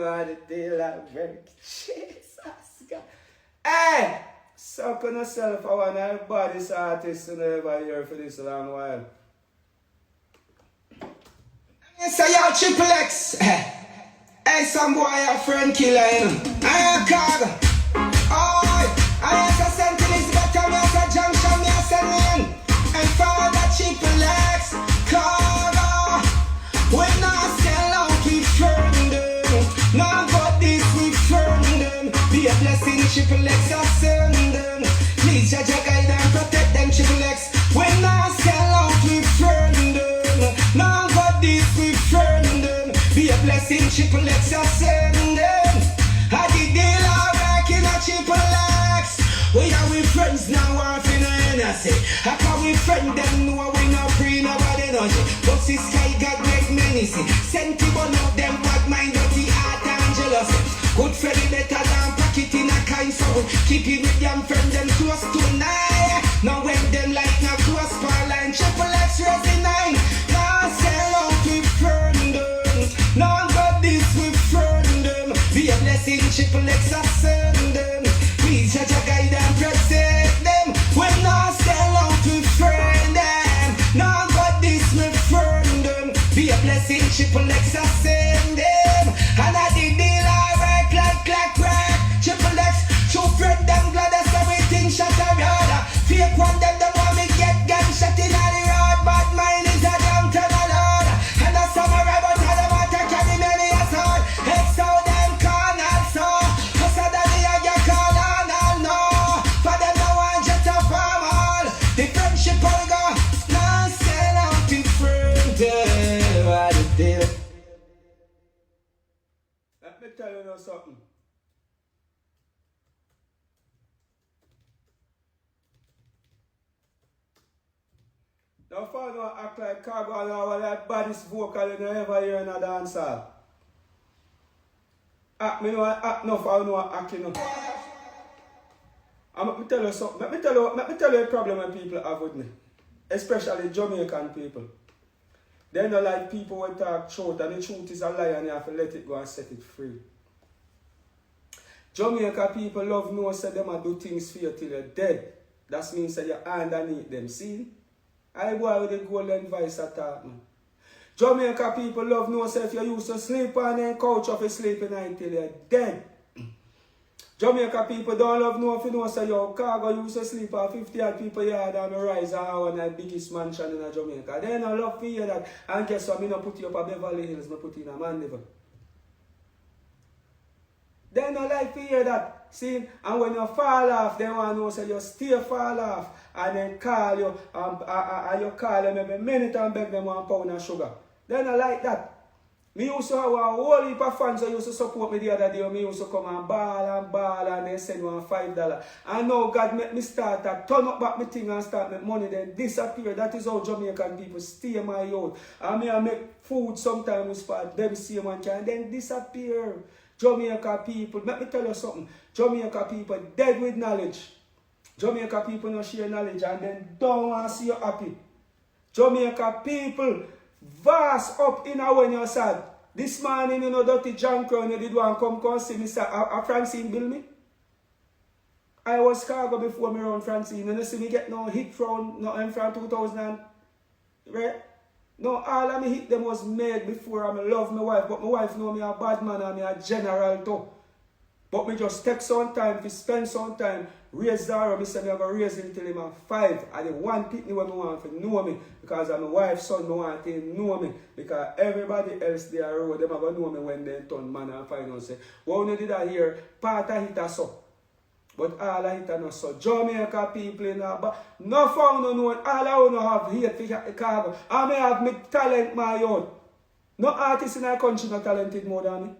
Speaker 1: What a deal I work. Jesus God. Hey! Suck on yourself, I want to body this artist to never hear for this long while. Say yo Triple X. Hey, some boy a friend killer, you know. Khago. Oi! I am a St. Elizabeth, I am a Junction, I am a Main. And Father Triple X. Khago. We not sell out, we friend them. Now God this, we friend them. Be a blessing, Triple X, I send them. Please, Jaja, guide and protect them, Triple X. When I sell out, we friend them. Now God this, we friend them. Be a blessing, Triple X, I send them. I did deal work in a Triple X. We are with friends now, off in a Hennessy. How can we friend them, know we no pre, no bad energy. But see sky, God make many see. Sentiment out them, bad mind, dirty heart and jealousy. Good friend is better than pocket in a kind, so keep it with young friend them close to 9. Now when them like now close for line, Triple X raise the 9. Now sell out with friend them. Now God this with friend them. Be a blessing, Triple X I send them. Please judge a guide and protect them. When now sell out with friend them. Now God this with friend them. Be a blessing, Triple X I send them. And I did deal alright like crack. Triple X, true friend them glad that's everything shut around. Fake one them want me get gunshot in the road. Bad mind is a damn ton of lord. And a samurai but I them want to carry many assault. X out them can also. I said that you call on all no. For them no one
Speaker 2: you something. Now for no act like Khago and all that baddest vocal you ever hear in a dance hall. Act me know act enough, I know act enough. And let me tell you something. Let me tell you a problem when people have with me. Especially Jamaican people. They don't like people who talk truth, and the truth is a lie and you have to let it go and set it free. Jamaica people love no say them and do things for you till you're dead. That means that you're underneath them. See? I go with the golden voice attack, man. Jamaica people love no say if you used to sleep on a couch of a sleeping night till you're dead. Jamaica people don't love no if you know say yo Khago used to sleep on 50 odd people yard and rise on the biggest mansion in Jamaica. They don't love to hear that. And guess what? I don't put you up at Beverly Hills, I put you in a Mandeville. They don't like to hear that. See, and when you fall off, they want to know say you still fall off. And then call you, and you call them every minute and beg them £1 of sugar. They don't like that. Me used to have a whole heap of fans who used to support me the other day. Me used to come and ball and they send me $5. And now God make me start to turn up back my thing and start make money then disappear. That is how Jamaican people stay my youth. And me I make food sometimes with spot them same one can then disappear. Jamaica people, let me tell you something. Jamaica people dead with knowledge. Jamaica people don't share knowledge and then don't want to see you happy. Jamaica people vast up in a when you're sad. This morning, you know, Dirty John Crown, you did one come see me, sir. Francine bill me. I was Khago before me around Francine. And you see me get no hit from, no, I'm from 2000, right? No, all of me hit them was made before I love my wife. But my wife know me a bad man and me a general too. But me just take some time to spend some time. Raise Zara, I say I'm going to raise him till I'm 5. And the one pitney when I want to know me. Because I'm my wife's son, I want to know me. Because everybody else there road, them are going to know me when they turn man and find out say, well, you did that here, part of it is so. But all of it is not so. Jamaica people in that, but no found no one, all I want to have hate for Khago. I may have me talent my own. No artist in our country not talented more than me.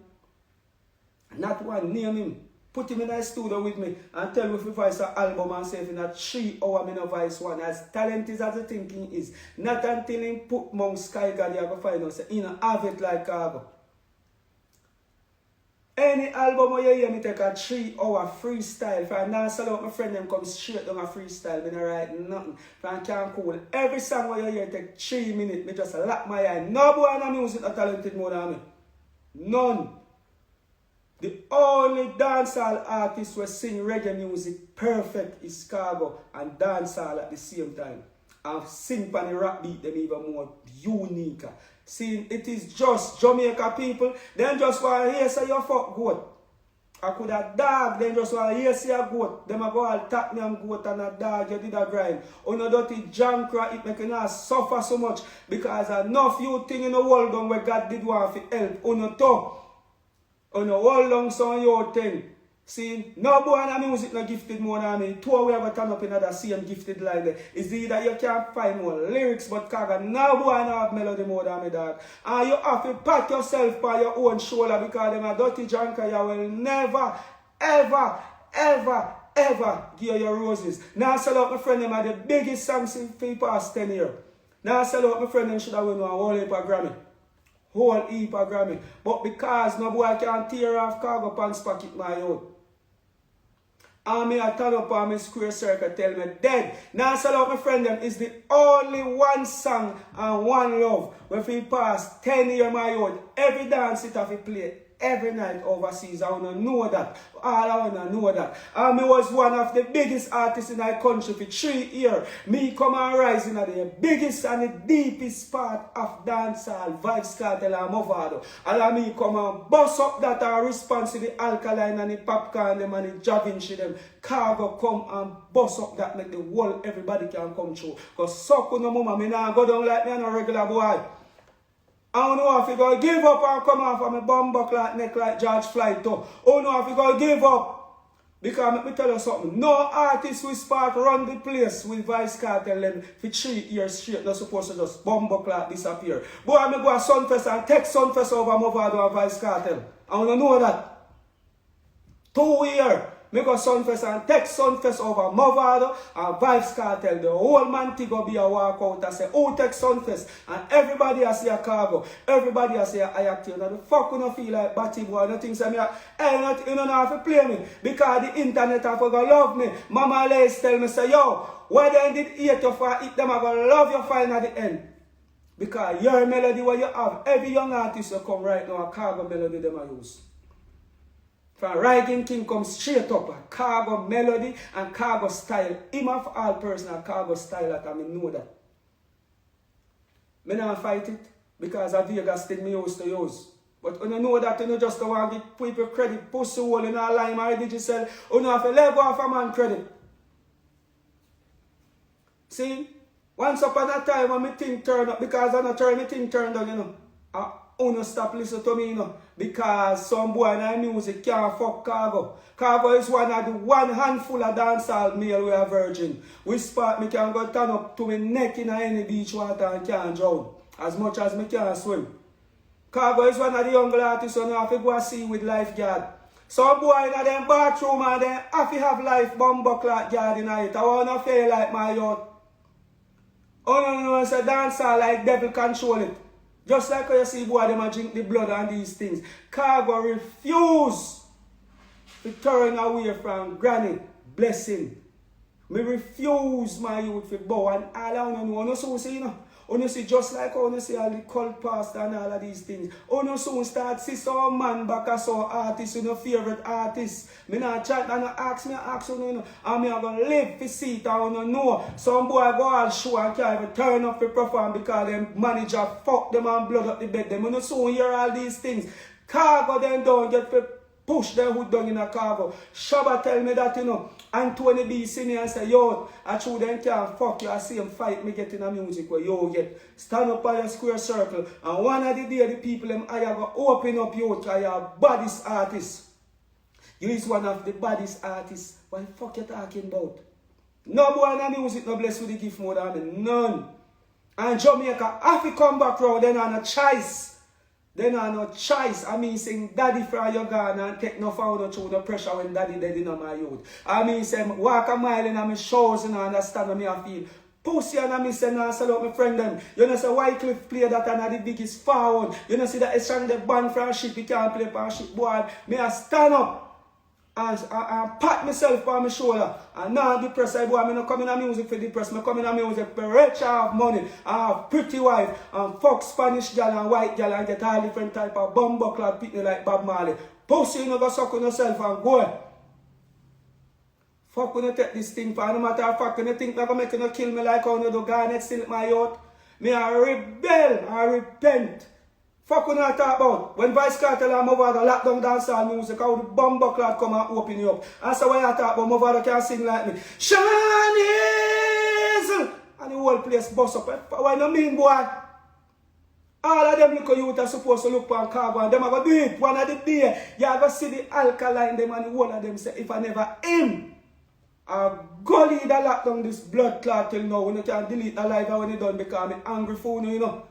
Speaker 2: Not one, name him. Put him in a studio with me and tell me if he voice an album and say in a 3 hour me no voice one. As talented as the thinking is. Not until him put Mount Sky God you have to find out say he don't have it like Khago. Any album where you hear me take a 3 hour freestyle. If I now sell out my friend them come straight down a freestyle. Me not write nothing. If I can't cool. Every song where you hear take 3 minutes. Me just lock my eye. No boy in the music not talented more than me. None. The only dancehall artist who sing reggae music perfect is Khago and dancehall at the same time. And sing on the rap beat them even more unique. See, it is just Jamaica people, then just want to hear say you fuck goat. I could have dog, then just want to hear say a goat. Them a go all tap me and goat and a dog, you did a grind. On a dirty junk it make you not suffer so much because enough you thing in the world done where God did want to help. On a top. On a whole long song your thing. See, no boy in the music no gifted more than me. Two we ever turn up in other same gifted like that. It's either you can't find more lyrics, but Khago, no boy no have melody more than me, dog. And you have to pat yourself by your own shoulder because them a dirty junker, you will never, ever, ever, ever give your roses. Now sell out my friend them are the biggest songs for the past 10 years. Now sell out my friend them should have won a whole heap of Grammy. Whole heap of Grammy. But because no boy can tear off Khago pants pocket my own. And me I turn up on my square circle tell me dead. Now sell out my friend them is the only one song and one love. When we pass 10 years my own. Every dance it have to play. Every night overseas, I want to know that. All I want to know that. And me was one of the biggest artists in our country for 3 years. Me come and rise in the biggest and the deepest part of dancehall, Vibes Cartel and Movado. And me come and bust up that our response to the alkaline and the popcorn them and the jogging shit them. Khago come and bust up that make the whole everybody can come through. Because suck on no mama, me now go down like me and a regular boy. I don't know if you go give up and come off of my bum buck like neck like George Floyd too. I don't know if you go give up. Because let me tell you something. No artist will start run the place with Vice Cartel them for 3 years straight. Not supposed to just bum buck like disappear. Boy, I go to Sunfest and take Sunfest over Movado and Vice Cartel. I want to know that. 2 years. Me go Sunfest and take Sunfest over Movado and Vibes Cartel. The whole man go be a walkout and say, who take Sunfest? And everybody has see a Khago. Everybody has see a active. Now the fuck you don't feel like Batty boy. Nothing say me, hey, you don't have to play me. Because the internet have to go love me. Mama Lace tell me, say, yo, why they did hate you for it, them are going to love you fine at the end. Because your melody what you have, every young artist you come right now, a Khago melody them I use. From Rising King comes straight up a Khago melody and Khago style. Him of all personal Khago style that I know that. Me not fight it because of Vegas thing me used to use. But when you know that you just don't want to give people credit, pussy hole in a line or digital, you don't have to let go of a man credit. See? Once upon a time when me thing turned up, because I'm not trying me thing turned down, you know. I don't stop listening to me, you know. Because some boy in the music can't fuck Khago. Khago is one of the one handful of dancehall male we are virgin. We spot me can go turn up to my neck in any beach water and can't drown. As much as me can swim. Khago is one of the young artists who have to go see with lifeguard. Some boy in them bathroom and then have to have life bumbo clock guard in it. I want to feel like my youth. Oh no, it's a dancer like devil control it. Just like how you see boy them drink the blood and these things. Khago refuse to turn away from granny blessing. Me refuse my youth to bow and all I want to know. So say, you know, you see just like how you see all the cult pastor and all of these things. You soon start see some man back as some artist, you know, favorite artist. Me not chat and ask me, you know, and me are going to live to see it and you know. Some boy go all show and can't even turn up to perform because them manager fuck them and blood up the bed. Them you know soon hear all these things. Khago then don't get to push them hood down in a Khago. Shabba tell me that, you know, Anthony B. Senior and say, yo, I true them can't fuck you. I see him fight me getting a music where yo get. Stand up by a square circle. And one of the day the people them I have open up you because you are baddest artist. You is one of the baddest artists. What the fuck you talking about? No boy in the music no blessed with the gift more than me. None. And Jamaica have to come back round then on a choice. Then I no choice. I mean saying daddy from your gun and take no foul through the pressure when daddy dead in my youth. I mean saying walk a mile in my shows and understand what me I feel. Pussy and I me say now sell out my friend them. You know say Wycliffe play that and the biggest forward. You know see that it's trying to band from a ship, you can't play for a ship boy. Me I stand up. And pat myself on my shoulder. And now depressed, I boy, I'm not coming to music for depressed. I'm coming to music for rich, I have money, I have pretty wife, and fuck Spanish girl and white girl and get all different type of bumbo clad pitney like Bob Marley. Pussy, you know, go suck on yourself and go. Fuck when you take this thing for no matter of fact, when you think they're going to make you kill me like how you do Garnet still my youth. Me I rebel, I repent. Fuck when I talk about when Vice Cartel and Movado lock down dancehall music, how the bumbo clad come and open you up. And so when I talk about Movado can't sing like me. Shanice! And the whole place bust up. What do you mean, boy? All of them little youth are supposed to look on Khago and them are going to do it one of the day. You are going to see the alkaline them and the whole of them say, if I never him, I go lead a lock down this blood clot till now when you can delete the live when you done because I'm angry for you know.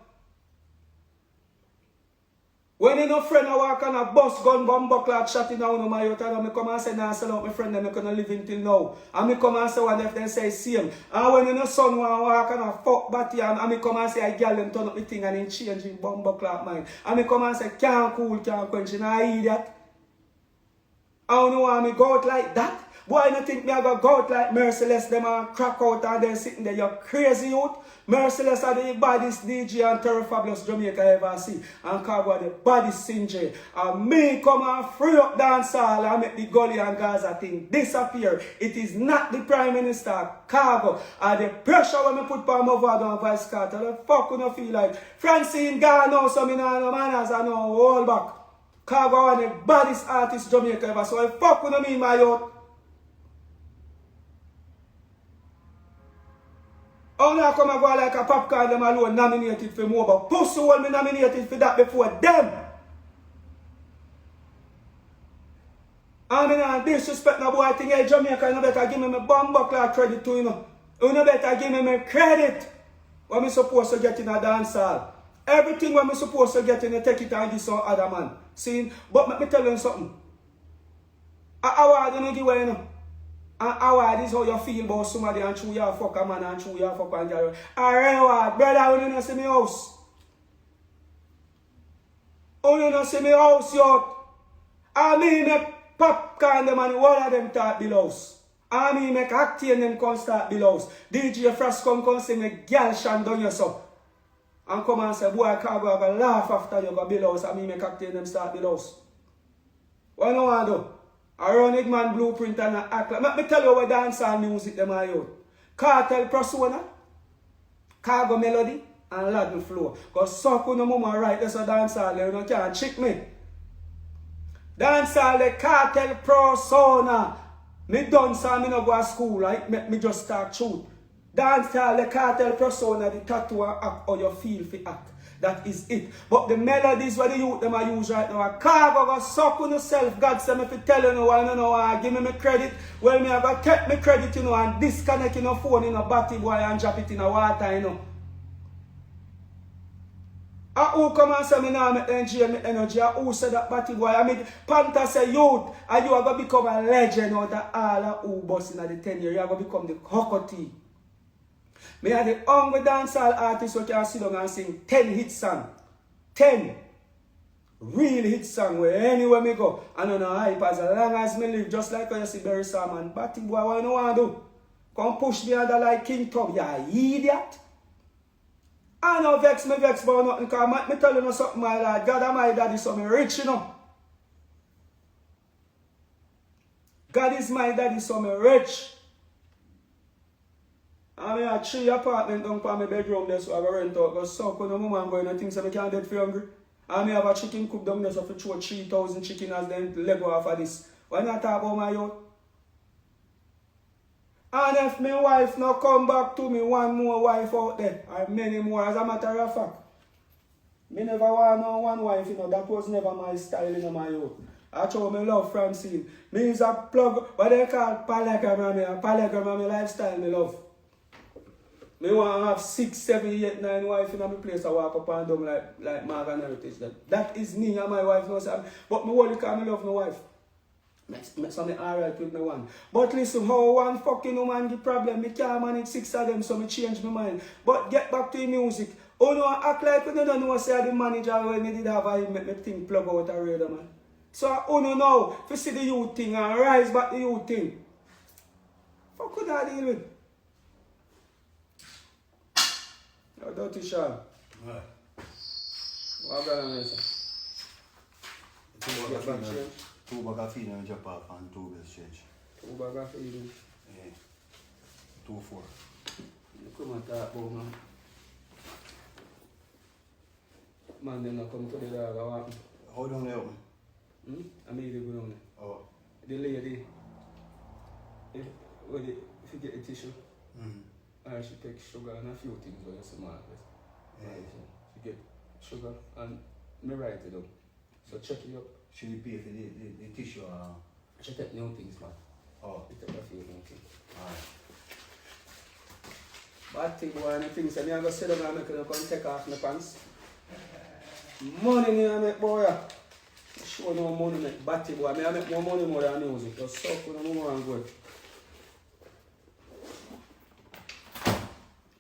Speaker 2: When you know friend I walk on a bus gun bomb clock shot in now my youth and I come and say nah sell out my friend them I couldn't live until now. And me come and say one if they say same. And when you know son walk on a fuck batty and me come and say I girl them turn up the thing and then change in bomb clock mind. And me come and say can't cool, can't quench and I idiot. I don't know why me go out like that. Boy, you think me I go out like Merciless, them and crack out and then sitting there, you're crazy youth. Merciless are the baddest DJ and Terror Fabulous Jamaica ever see. And Khago are the baddest singer. And me come and free up dancehall and make the Gully and Gaza thing disappear. It is not the Prime Minister, Khago. And the pressure when me put on Movado and Vice Cartel, the fuck you don't feel like. Francine gone now, so me no manners and no hold back. Khago are the baddest artist Jamaica ever. So the fuck you don't mean my youth. Oh, now come and go like a popcorn, them alone nominated for more, but pussy will me nominated for that before them. I mean, I disrespect no boy thing, hey, Jamaica, you better give me my bumbo clock credit to you know. You better give me my credit. What me supposed to get in a dance hall. Everything what me supposed to get in, you take it and give some other man. See, but let me tell you something. An award you no give away, you know. An award is how you feel about somebody and true you fuck a man and true you fuck a girl. A reward, brother, when you not see me house. When you not see me house, yo. I mean make popcorn them and all of them start below house. I mean make Octane them come start below house. DJ Frost come sing a girl shan down yourself. And come and say, boy, Khago, I go laugh after you go below house. I mean make Octane them start below house. What you want to do? I run it man blueprint and I act like. Let me tell you what dancehall music them are out. Cartel Persona, Khago Melody, and Latin Flow. Because suck on the mama right, that's a dancehall, you can't trick me. Dancehall, the Cartel Persona. Me done so me no go to school, right? Me just start truth. Dancehall, the Cartel Persona, the tattoo and act or you feel for act. That is it. But the melodies what the youth them are use right now. Khago go suck on yourself. God say me fi tell you no, I don't know, give me credit. Well, me I go take me credit, you know, and disconnect your phone in a batty boy and drop it in a water, you know. Who come and say me now make enjoy me energy? Who say that batty boy? I mean, Panther say youth, and you are going to become a legend out of all who bust in the 10 years. You are going to become the Hokoti. Me are the hungry dancehall artist who can sit down and sing 10 hit songs. 10 real hit songs where anywhere me go. And on a hype as long as me live, just like you see Barry Salmon. Batty boy, what you want to do? Come push me under like King Tub, you idiot. I don't vex me about nothing, because I tell you something, my lad. God and my daddy so me rich, you know. God is my daddy so me rich. I mean, I have 3 apartments down for my bedroom there, so I go rent out. Because so when I'm going and things so I can't get for hungry. I may have a chicken cook down there, so I throw 3,000 chicken as then Lego off of this. Why not talk about my youth? And if my wife not come back to me, one more wife out there, or many more, as a matter of fact. Me never want no one wife, you know, that was never my style in my youth. I told me love Francine. Me is a plug, what they call polygamy, a polygamy lifestyle, me love. Me want to have 6, 7, 8, 9 wife in my place. I walk up and down like Morgan Heritage. That is me and my wife. But me only call me love my wife. So me alright with me one. But listen, how one fucking woman the problem, me can't manage 6 of them, so me change my mind. But get back to the music. Oh no, act like you don't know say the manager when me did have I make me thing plug out a radar, man. So oh no now, if you see the youth thing and rise back the youth thing. Fuck could I deal with? Oh, dirty Sean.
Speaker 7: Right.
Speaker 2: What got on this?
Speaker 7: 2 bag of feeding and drop off and 2 bills change.
Speaker 2: 2 bag of feeding.
Speaker 7: Yeah. 2-4.
Speaker 2: You come and talk about man. Man, they not come to the dog. What happened?
Speaker 7: How long they open?
Speaker 2: I mean, they go down there.
Speaker 7: Oh.
Speaker 2: The lady, if you get a tissue, she takes sugar and a few things when you see marvelous.
Speaker 7: Yeah.
Speaker 2: She get sugar and me write it up. So check it up.
Speaker 7: Should you pay for the tissue?
Speaker 2: She take new things, man.
Speaker 7: Oh.
Speaker 2: She take a few new things.
Speaker 7: Alright.
Speaker 2: Bad thing, boy, and the things, and I'm going to sit down and make them come take off my pants. Money me I make, boy. Show no money make batty, boy. I make more money more than music. Just suck with the more and good.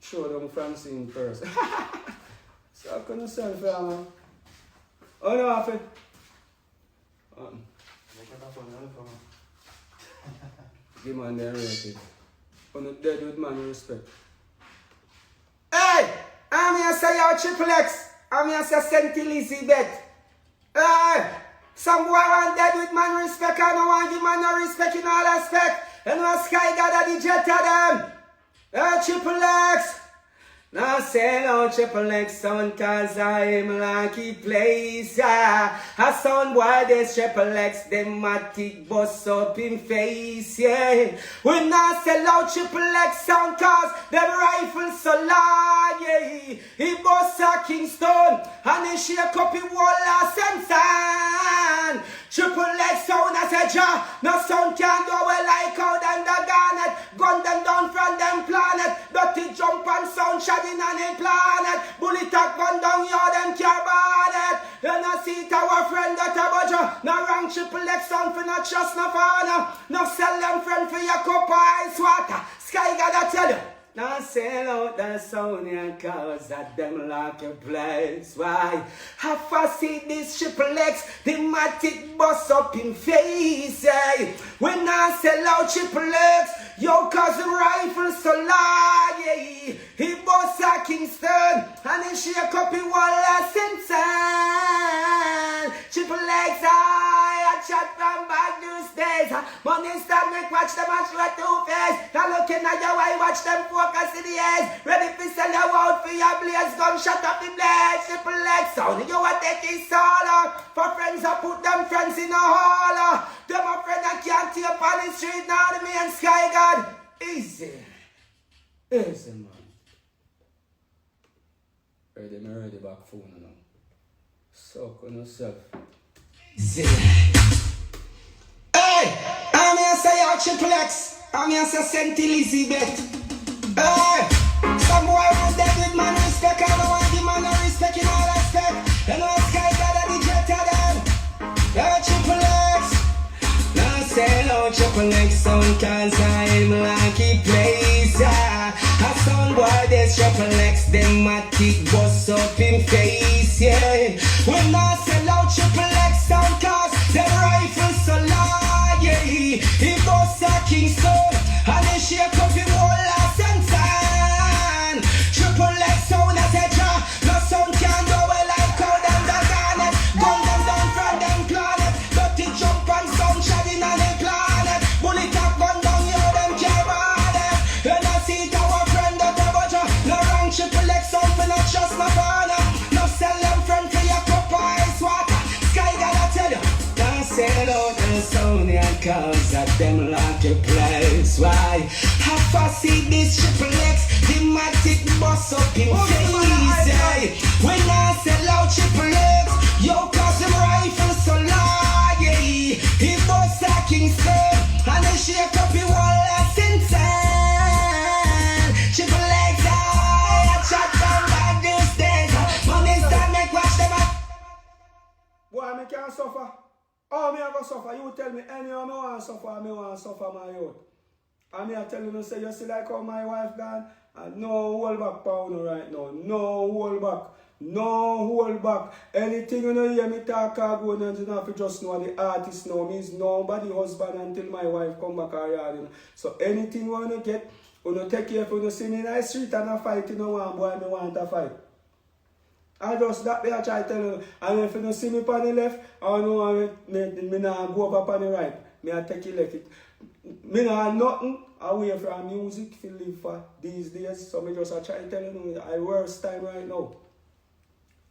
Speaker 2: Show them Francine first. So I couldn't sell for her, man. Oh no, I feel. Give man their rating. On the dead with man respect.
Speaker 1: Hey! I'm here to say your Triple X. I'm here to say St. Elizabeth. Hey! Some boy want dead with man respect. I don't want give man no respect in all aspect. And no Sky God at the jet of them. Hey, Triple X. Now say no Triple X sound cause I'm like he plays. A sound boy this Triple X them matic bust up in face, yeah. We now sell out Triple X sound cause them rifles so loud, yeah. He bust a Kingston and he shake up his wall of Samson. Triple X sound as a jar, no sound can do well like how them the garnet. Gun them down from them planet, dirty jump and sound shot in a planet. Bullet a gun down, you them care about it. You know see it our friend that a budget. No wrong Triple X sound for not trust no father. No sell them friend for your cup of ice water. Sky gotta tell you. Now sell out the sound and cause that them like a place. Why? Half I see this Triple X, the matic bust up in face. Eh? When I sell out Triple X, yo cause the rifle so large. Yeah. He bust a Kingston and he shake up in one last time. Triple X, I chat from bad news days. Money start make watch the match like two-face. Now looking at your eye, watch them focus in the eyes. Ready to sell your out for your blaze. Gun shut up the blaze. Triple X sound. You are taking solo. For friends I put them friends in a hall. Them a friend I can't take on the street. Now the me and Sky God. Easy. Easy man. Ready back phone now. Suck on yourself. Easy. Hey! I'm here say your Triple X. I'm here say St. Elizabeth. Hey! Some boy was dead with man respect. I don't want the man no respect in all aspect. You know Sky God and the jet of them. Your Triple X. Now say no Triple X sound cause I'm like a place. A sound boy this Triple X. Them matic bust up in face. Yeah. When I sell out Triple X sound cause them rifles so large. Yeah. He bust a Kingston and he shake up him whole last and Triple X sound as a jaw. No sound can go well like how them the garnet. Gun them down from them planet. Dirty jump and sound shading on them planet. Bullet up gun down you them care about it. And I see it our friend that about you. No wrong Triple X sound for not just my father. No sell them friend for your cup of ice water. Sky gotta tell you. Don't sell out the sound and cause that them like a place. Why? Half I see this Triple X, the matic bust up in face. When I sell out Triple X, yo cause them rifles so large. He bust a Kingston and they shake up in one last inside. Triple X, I chat from back these days. Money start make watch them up.
Speaker 2: Boy, I can't suffer. Oh, me I go suffer. You tell me anyhow me want to suffer, me want to suffer my youth. And me I tell you, say you see like how my wife gone, and no hold back pound right now. No hold back. No hold back. Anything you know hear me talk Khago, you don't have to just know the artist now. Means nobody husband until my wife come back her yard. You know. So anything you want to get, you know, take care of you see me in the street and I fight, you know, one boy me want to fight. I just that way I try to tell you. And if you don't see me on the left, I know me not go up on the right. Me I take you left. Me not have nothing away from music to live for these days. So me just I try to tell you, I worst time right now.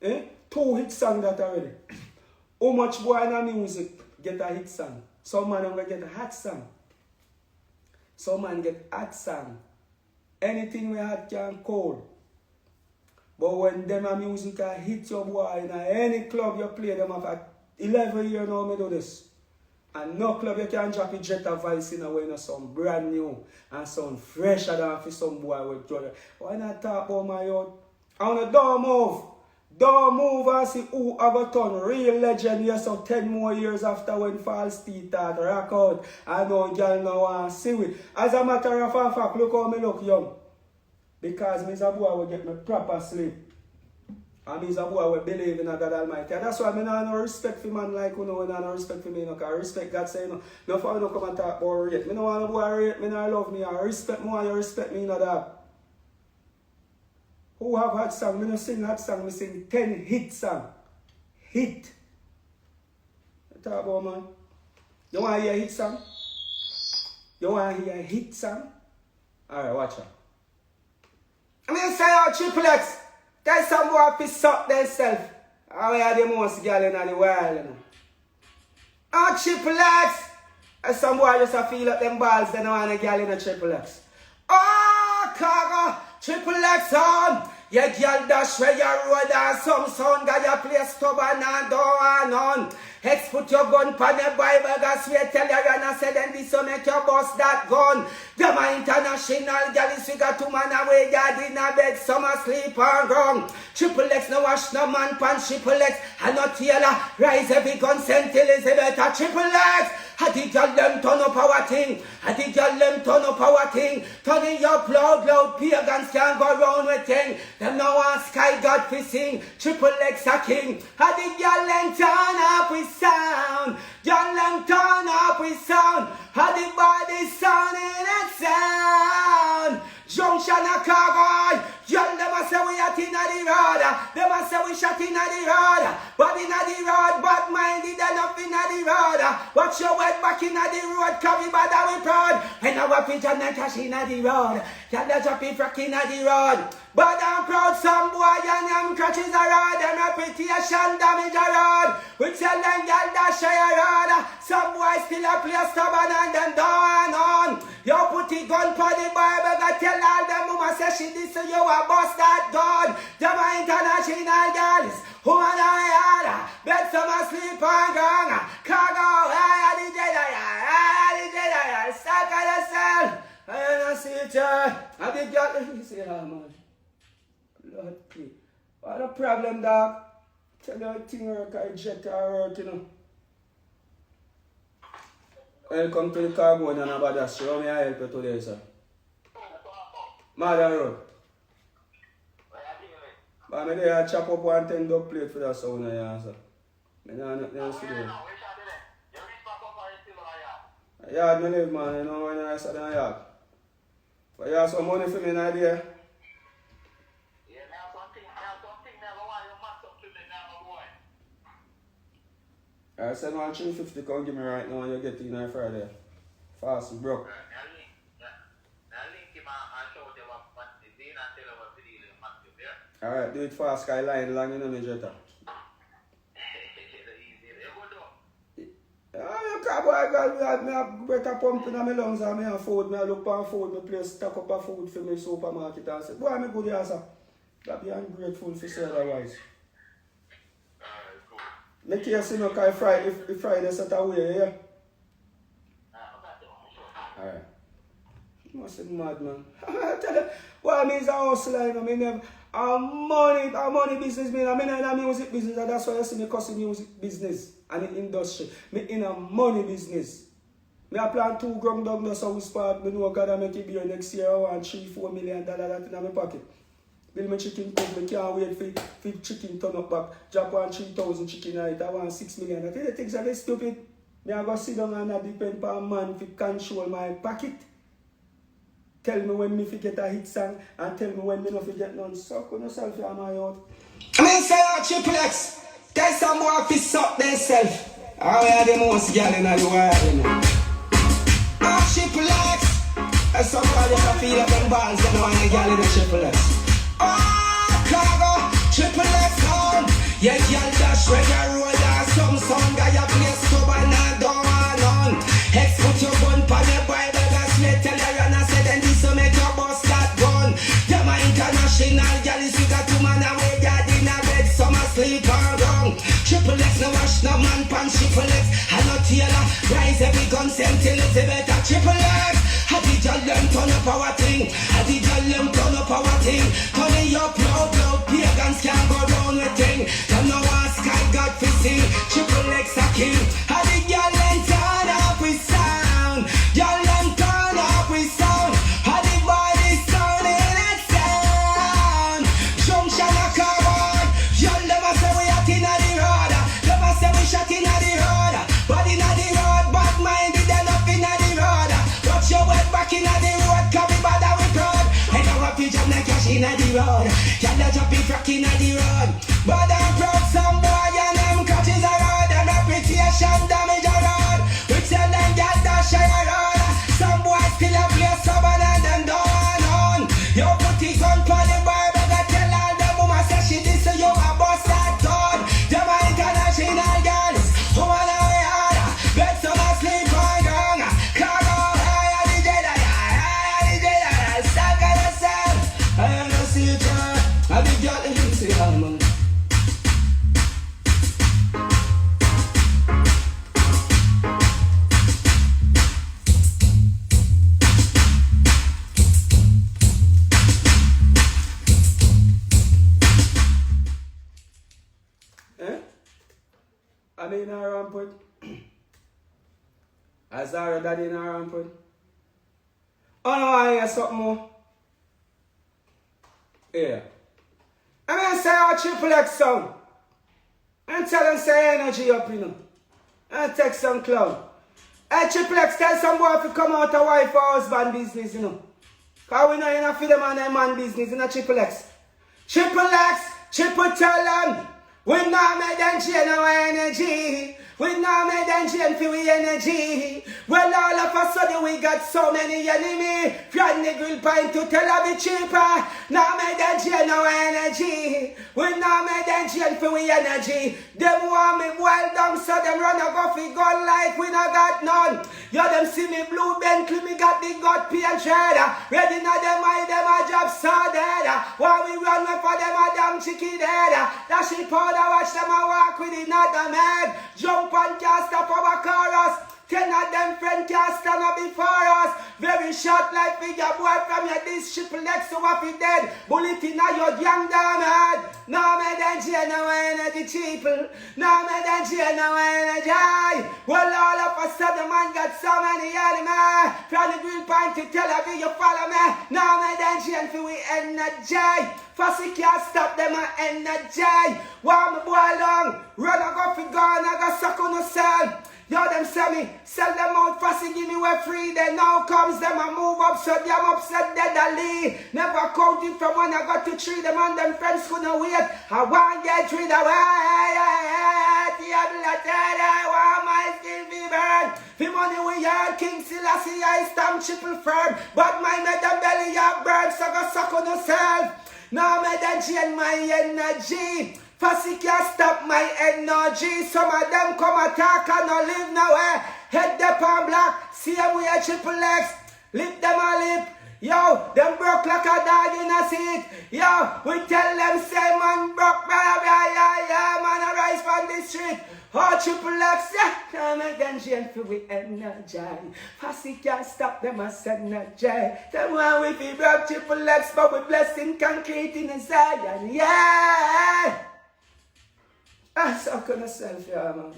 Speaker 2: 2 hit songs that already. How much boy in the music get a hit song? Some man gonna get a hot song. Some man get hot song. Anything we hot can cold. But when them a music a hit your boy in any club you play, them have 11 years now me do this. And no club you can drop a jet of voice in a way, you know, some brand new and some fresher than for some boy with Jordan. Why not talk about my youth? I wanna don't move. Don't move and see who have a ton. Real legend, yes, so 10 more years after when False Teeth start rock out. I know girl now want to see it. As a matter of fact, look how me look young. Because me is a boy will get me proper sleep. And me is a boy will believe in a God Almighty. And that's why I have no respect for man like you know, and I no respect for me. Because I respect God say, no for you come and talk about rate. Me no want to boy rate, me no love me. I respect me and you respect me in that. Who have hot song? Me no sing hot song, me sing 10 hit song. Hit. Talk about man. You want to hear a hit song? You want to hear a hit song? Alright, watch out.
Speaker 1: I mean, say out Triple X. Guys, some boy have to suck themselves. How are the most girl in the world, you know? Out Triple X. And some boy just feel up them balls, they don't want a girl in a Triple X. Oh, Khago, Triple X on. Yeah, girl dash where you road and some sound got your place stubborn and don't want none. Ex put your gun pan the Bible, God swear tell you and I said then this will make you bust that gun. Them are international girls, we got 2 man away, God in a bed, some asleep on ground. Triple X no wash no man pan triple X, and not Taylor, rise every gun sent Elizabeth a triple X. I did y'all them turn up our thing. I did y'all them turn up our thing. Turning your loud, pagans can't go round with thing. Them no one sky God fi sing. Triple X a king. I did y'all them turn up with sound. Y'all them turn up with sound. I did body sounding and sound. Junction a Khago I. Y'all them a say we at inna the road. Them a say we shot inna the road. But inna the road, bad minded enough inna the road. Watch your head back inna the road, carry bad and we proud. And now a pigeon and cash inna the road. Y'all the dropping frack inna the road. Bad and proud, some boy and them crutches a road. Them reputation damage a road. We tell them y'all dash a road. Some boy still a play stubborn and them down on. You put the gun for the Bible, God tell all them mama say she this so you a bust that gun. Them are international girls. Who are the bet some asleep on gang. Khago I the Jedi, suck at yourself. I don't see it, I did got let me see how much. Lord, please. What the problem, dog? Tell you a thing work, I jet or work, you know. Welcome to the Khago and about that. Show me I help you today, sir. Mother Road. But I'm there to chop up 1 10 dog plate for that sound of you, sir. I know nothing else to do. Yard me live, man. You know when I said in yard. But you have some money for me, not there? I said 350 come give me right now and you get it on Friday. Fast and broke. Alright, do it fast, skyline long, you know me, Jetta. You can't boy, girl, me have better pump in my lungs and me have food. Me look for food, me place stock up of food for me supermarket and say, boy, me good here, sir. That be ungrateful for say otherwise. Make you see no cause if Friday set away, yeah? Alright. You must be mad, man. I tell you, what I mean is a hustler, you know, me never, a money business, me, I mean, in a music business, and that's why you see me cussing music business and the industry. Me in a money business. Me I plan 2 ground down the south spot, me know God I make it beer next year, I want $3-4 million that in my pocket. Build my chicken coop, I can't wait for chicken turn up back. Drop 3,000 chicken at it, I want $6 million. I tell you things are very stupid. Me I go sit down and I depend on man to control my pocket. Tell me when me get a hit song and tell me when me not get none. Suck on yourself, you my out. I mean say Triple X, tell some more to suck themselves. I wear the most girl in the world, you know. Triple X, and somebody can feel up them balls, you know, and the girl in the Triple X. Khago, Triple X on. Yeah, girl dash where you roll and some song got your place stubborn and don't want none. Ex put your gun pan the Bible, God swear tell you and I said then this will make you bust that gun. Them are international girls, we got 2 man away, God in a bed, some asleep on ground. Triple X no wash no man pan Triple X, and not Taylor, rise every gun sent Elizabeth a Triple X. I did y'all them turn up our thing. I did y'all them turn up our thing. Turning up loud, pagans can't go round with thing. Them no one sky God fi sing. Triple X a king. I did y'all them turn up with sound. Y'all them turn up with sound. I did body sound in that sound. Junction a Khago. Y'all them a say we at inna the road. Them a say we shot inna the road. But inna the road, bad minded enough inna the road. Watch your head back inna the road, carry bad and we proud. And now a pigeon and cash inna the road. Y'all the dropping frack inna the road. Bad and proud, some boy and them crutches a road. Them reputation damage a road. We tell them y'all dash a road. Some boy still a play stubborn and them don't on. You put it on for the Bible, God tell all them mama say she this so you a bust that gun. Them are international girls. Who wanna be harder? Bet some asleep on gang. Khago I the Jedi, suck at yourself. I am no see it,
Speaker 2: Eh? I mean, in a rampant. As our daddy in a rampant. Oh no, I hear something more. Yeah. I'm going to say our triple X song. And tell them say energy up, you know. And take some clown. Hey, triple X, tell some boy if you come out of wife or husband business, you know. Because we know you're not for them and their man business, you know, triple X. Triple X, triple tell them. We not make them change our energy. We not make them change for we energy. Well, all of a sudden we got so many enemies. From the grill pint to tell her be cheaper. Now make them change our energy. We not make them change for we energy. Them want me boil down so them run a go for gun like we not got none. Yo, them see me blue Bentley, me got the gut paint trader. Ready now them eye, them a job so dead. While we run for them a damn chicken dead. That shit powder watch them a walk with it, not a man. Jump and can't stop our chorus. 10 of them friends can't stand up before us. Very short like figure boy from your this triple X so what we dead. Bullet in your young damn head. No me then jail no energy people. No me then jail no energy. Well all of a sudden man got so many enemies. From the grill point to Tel Aviv you follow me. No me then jail for we energy. Fussy can't stop them and energy. While me boy long. Run a go for gun I go suck on yourself. Yo, them sell them out fussy, give me way free. Then now comes them and move up, so them upset dead a lead. Never counted from when I got to 3, them and them friends couldn't wait. I want get rid of want my skin be burned. The money we earn, King Selassie, I stamp triple firm. But my made them belly up burn, so go suck on yourself. Now me then change my energy. Fussy can't stop my energy. Some of them come attack and no live nowhere. Head up on black, see them with a triple X. Lip them a lip. Yo, them broke like a dog in a seat. Yo, we tell them say man broke. Yeah, man a rise from the street. Oh, triple X, yeah. Come again, gentle with energy. Fussy can't stop them as energy. Them one we be broke triple X, but we blessing concrete in the Zion. Yeah. I suck on myself, yeah, man.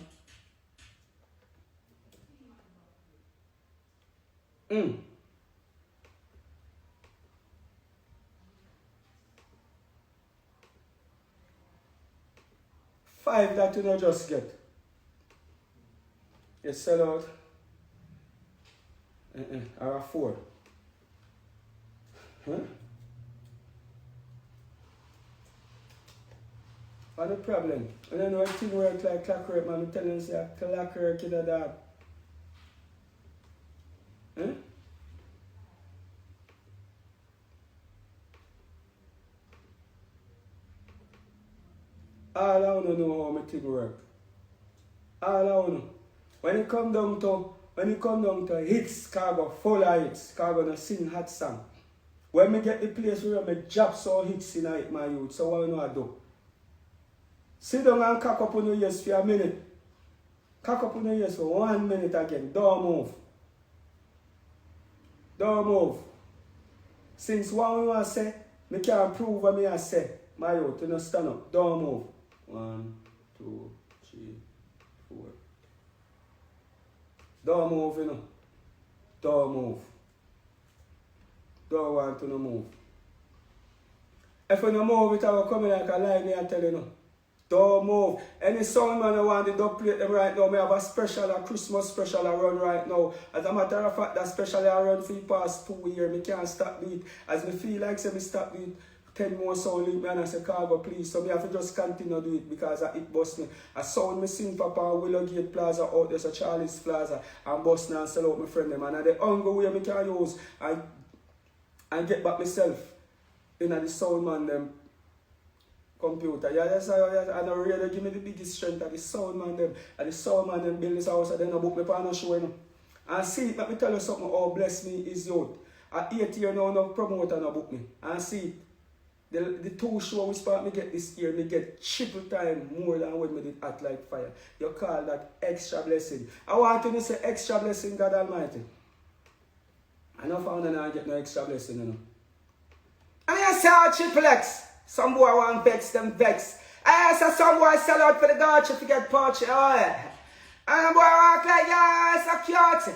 Speaker 2: 5 that you don't just get. You sell out. Or a 4. Huh? What's the problem? I don't know if things work like clockwork, man. I'm telling you, say clockwork in a dog. Huh? All I want to know how my thing work. All I want to know. When it come down to hits, Khago full of hits. Khago no sing hot song. When me get the place where me drop so hits in it, my youth, so what you know I do? Sit down and cock up on your ears for a minute. Cock up on your ears for 1 minute again. Don't move. Don't move. Since what you want to say, me can't prove what I say. My youth, you know, stand up. Don't move. 1, 2, 3, 4. Don't move, you know. Don't move. Don't want to no move. If you no move, it will come in like a lie, me I tell you no. Don't move. Any sound man I want to play them right now. I have a special, a Christmas special I run right now. As a matter of fact, that special I run for the past 2 years. I can't stop it. As me feel like say me stop it, 10 more sound link me and I say, Khago, please. So I have to just continue to do it because it bust me. A sound me sing Papa Willowgate Plaza out there, so Charlie's Plaza, and bust now and sell out my friend them. And the only way I can use and get back myself in the sound man them computer. Yeah, that's how and the radio give me the biggest strength of the sound man them. And the sound man them build this house and then I book me for no show. And see, let me tell you something, how bless me is youth. At 8 years now, no promoter no book me. And see, the 2 shows we start me get this year, me get triple time more than when me did Act Like Fire. You call that extra blessing. I want you to say extra blessing, God Almighty. I know found and I get no extra blessing, you know. And I say triple X. Some boy want vex them vex.
Speaker 1: I saw some boy sell out for the Dutch if you get poached. Oh, yeah. And a boy walk like, yeah, so cute.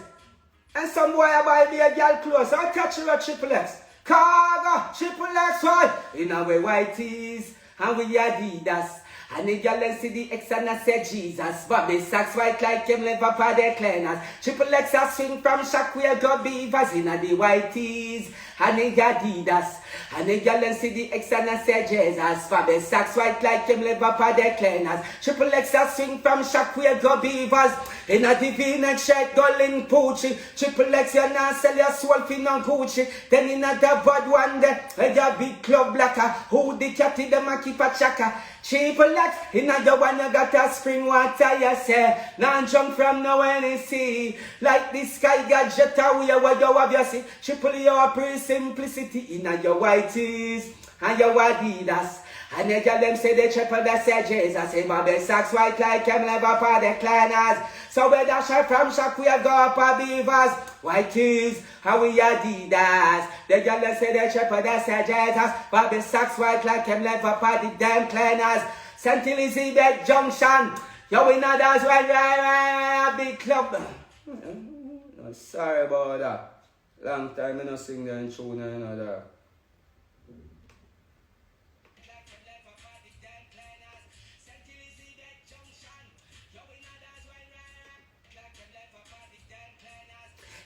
Speaker 1: And some boy buy me a girl clothes. I catch you at Triple X. Khago, Triple X, what? In our white tees and we Adidas. And the girl and see the X and I say Jesus. Bobby socks white like him live up at the cleaners. Triple X a swing from Shockwave to Beavers in the white tees and the Adidas. And the girl and see the X and I say Jesus. Bobby socks white like him live up at the cleaners. Triple X a swing from Shockwave to Beavers in a V-neck shirt, Golden Poochie. Triple X you not sell your soul for no Gucci. Then in a bad one day, a big club blacker. Who the catty them a keep a chaka. Triple X, in the one you got a spring water, you say. Now jump from nowhere and see. Like the sky gadget away where you have your see. Triple your pretty simplicity in your whiteys and your Adidas. And they tell them say they triple that say Jesus. Say Bobby socks white like him never for the cleaners. So we dash her from shock we go up a Beavers. Whiteys and we Adidas. They tell them say they triple that say Jesus. Bobby socks white like him never for the damn cleaners. St. Elizabeth Junction. Yo we know that's where a big club. Sorry about that. Long time I not sing there in tune and another.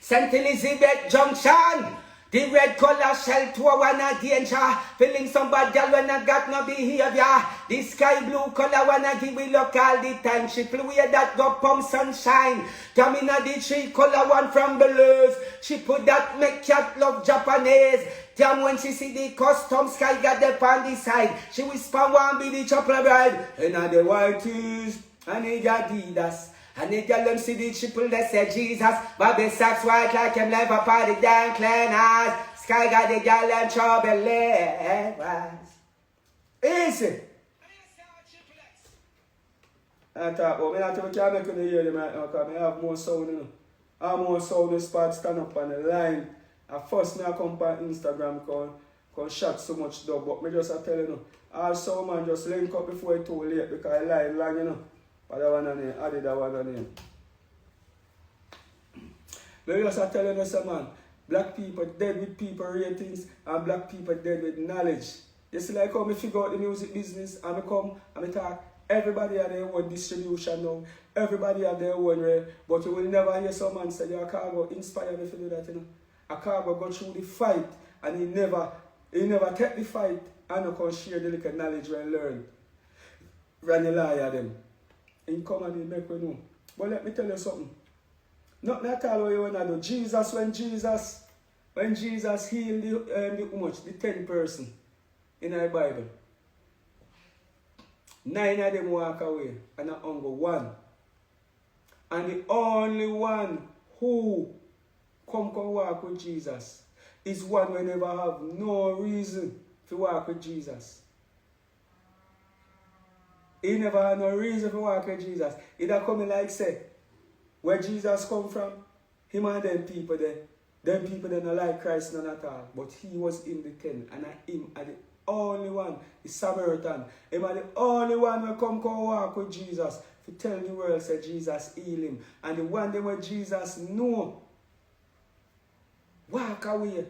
Speaker 1: St. Elizabeth Junction. The red color shell to one a danger. Feeling some bad girl when I got no behavior. The sky blue color when I give we look all the time. She flew away that go pump sunshine. Come in a the tree color one from Belize. She put that make cat love Japanese. Damn when she see the custom sky got the on the side. She whisper one be the chocolate bride. And now the whiteys and the Adidas. And they tell them see the triple they say Jesus. Bobby socks white like him live up at the damn cleaners. Sky got the girl and trouble easy. I talk about me not to can make you hear them right now because I have more sound, you know. I have more sound the spot stand up on the line. At first me I come on Instagram cause shot so much dub, but me just I tell you know. Also man just link up before it's too late because I lie long, you know. But that one name, added that one name. But just I tell you say man, black people dead with people ratings and black people dead with knowledge. You see like how me figure out the music business and I come and I talk, everybody have their own distribution now, everybody have their own way, but you will never hear some man say, "Your Khago inspire me to do that, you know." A Khago go through the fight and he never take the fight and you can share the little knowledge and learn. Run the lie at them. In come and make we know. But let me tell you something. Nothing at all what you want to do. Jesus, when Jesus healed the 10 person in our Bible, 9 of them walk away and only one. And the only one who come walk with Jesus is one who never have no reason to walk with Jesus. He never had no reason to walk with Jesus. He don't come like say, where Jesus come from, him and them people there don't like Christ none at all. But he was in the 10 and him are the only one, the Samaritan. Him are the only one who come walk with Jesus to tell the world say Jesus heal him. And the one them where Jesus know walk away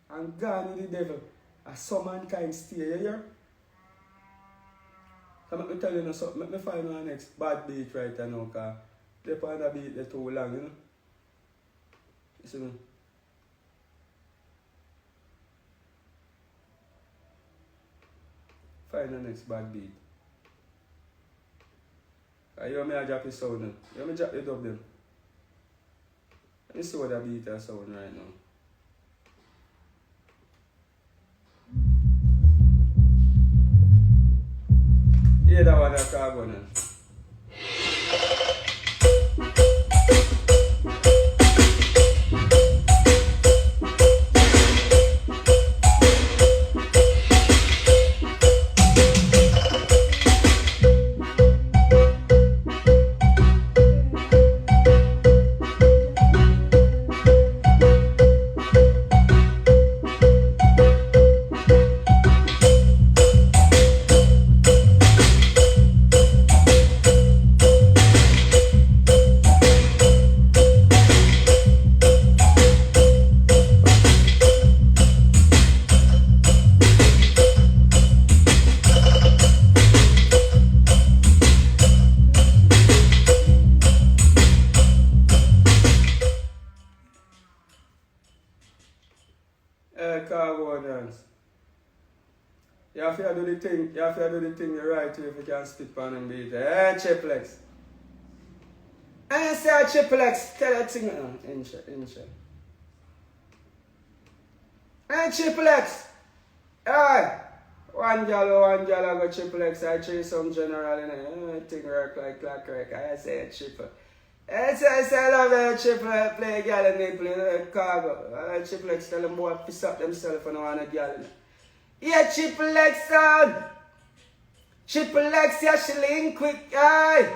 Speaker 1: and gone with the devil. And some mankind stay, you hear? So let me tell you something, let me find my next bad beat right now, because they find the beat they're too long, you know? You see me? Find the next bad beat. You want me to drop the sound now? You want me to drop the dub them? Let me see what the beat is sound right now. Yeah, that one that's Khago now.
Speaker 2: have to do the thing, you have to do the thing the right way if you can spit on them beat. Hey, Triplex. I say Triplex, tell that thing. Inch. Hey, Triplex. Hey. One gal I go Triplex. I chase some general in it. I think work like clock. I say triple. I say I love that Triplex play gal and they play Khago. Triplex tell them boy piss up themselves and want a gal. Yeah, Triplex son. Triplex, yeah, she link quick, aye.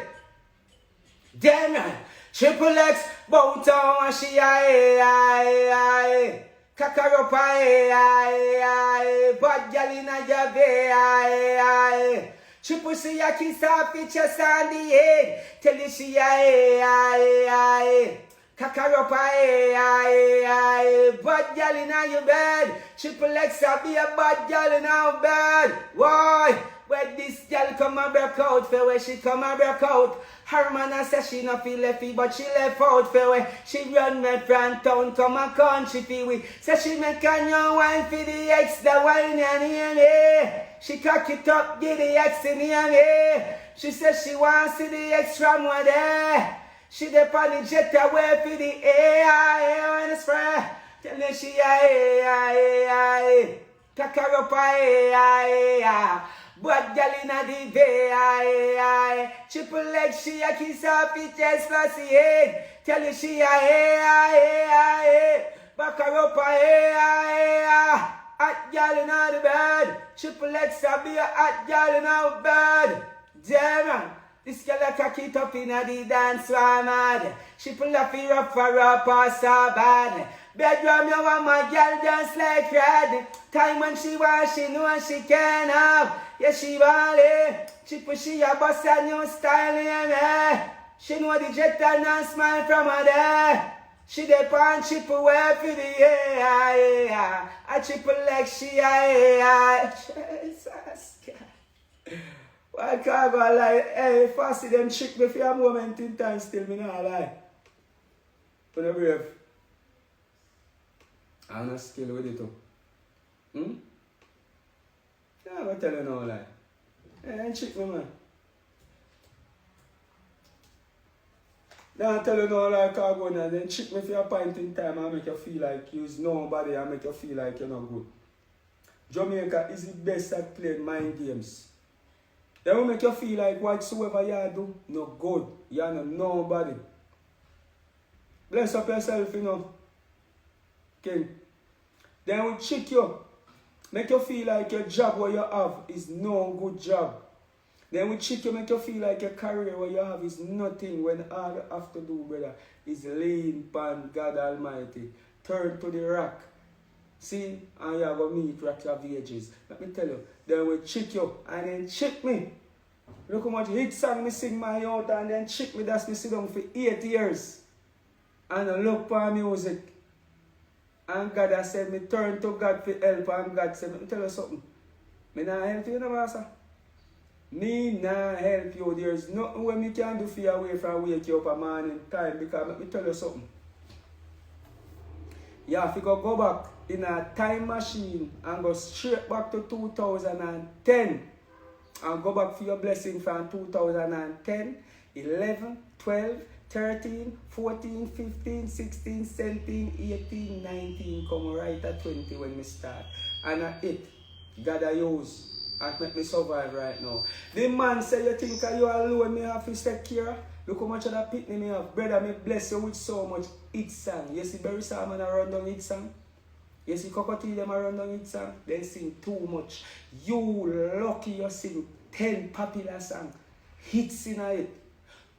Speaker 2: Damn right. Triplex, bout on she aye. Kakaropa aye. Bad gal inna your bay aye. Triple C a kiss her features on the head. Tell you she aye. Kakaropa aye. Bad gal inna your bed. Triple X a be a bad gal in our bed. Why? Where this gal come and break out for where she come and break out. Her man a say she no feel lefty, but she left out for where she run me from town, come a country for we. Say she make a new wine for the ex, the wine and me. She cock it up, give the ex in me. She says she wants see the ex from where there. She dey on the jet away for the air when it's spray. Tell me she Kakaropa but gal inna the bay Triple X she a kiss her feet just plus the head. Tell you she Bakaropa hot gal inna the bed. Triple X a be a hot gal inna bed. Damn man. This girl a cock it up inna the dance floor mad. She pull up her up for up or so bad. Bedroom you want my girl dance like red. Time when she want she know she can have. Yeah she want it. She push she a bust a new style in me. She know the jet and smile from her there. She dey pan chip away for the air. A triple like she Jesus God. Why can't go lie? Hey, Fasty them trick me for a moment in time still, me not lie. But I'm brave. I'm not skill with it too. Yeah, I'm tell you no lie. Hey, trick me man. Now I tell you no lie, Khago now, then trick me for a point in time and make you feel like you're nobody and make you feel like you're not good. Jamaica is the best at playing mind games. They will make you feel like whatsoever you do, no good. You're not nobody. Bless up yourself, you know. Okay. They will trick you. Make you feel like your job what you have is no good job. They will trick you, make you feel like your career what you have is nothing when all you have to do, brother, is lean upon God Almighty. Turn to the rock. See, and you are going to meet rocks of the ages. Let me tell you, they will trick you and then trick me. Look how much hit song me sing my out and then trick me. That's me sit down for 8 years. And I look for music. And God has said me turn to God for help and God said, let me tell you something. Me not help you, no master. Me not help you. There's nothing what me can do for you away from wake you up a morning time because let me tell you something. You have to go back in a time machine and go straight back to 2010 and go back for your blessing from 2010, 11, 12, 13, 14, 15, 16, 17, 18, 19, come right at 20 when we start. And at it, God I use and make me survive right now. The man say you think you alone me have to take care. Look how much of that pitney me have. Brother, me bless you with so much hit song. You see Barry Salmon around down hit song? You see Cockatoo them around down hit song? They sing too much. You lucky you sing 10 popular songs. Hits in it.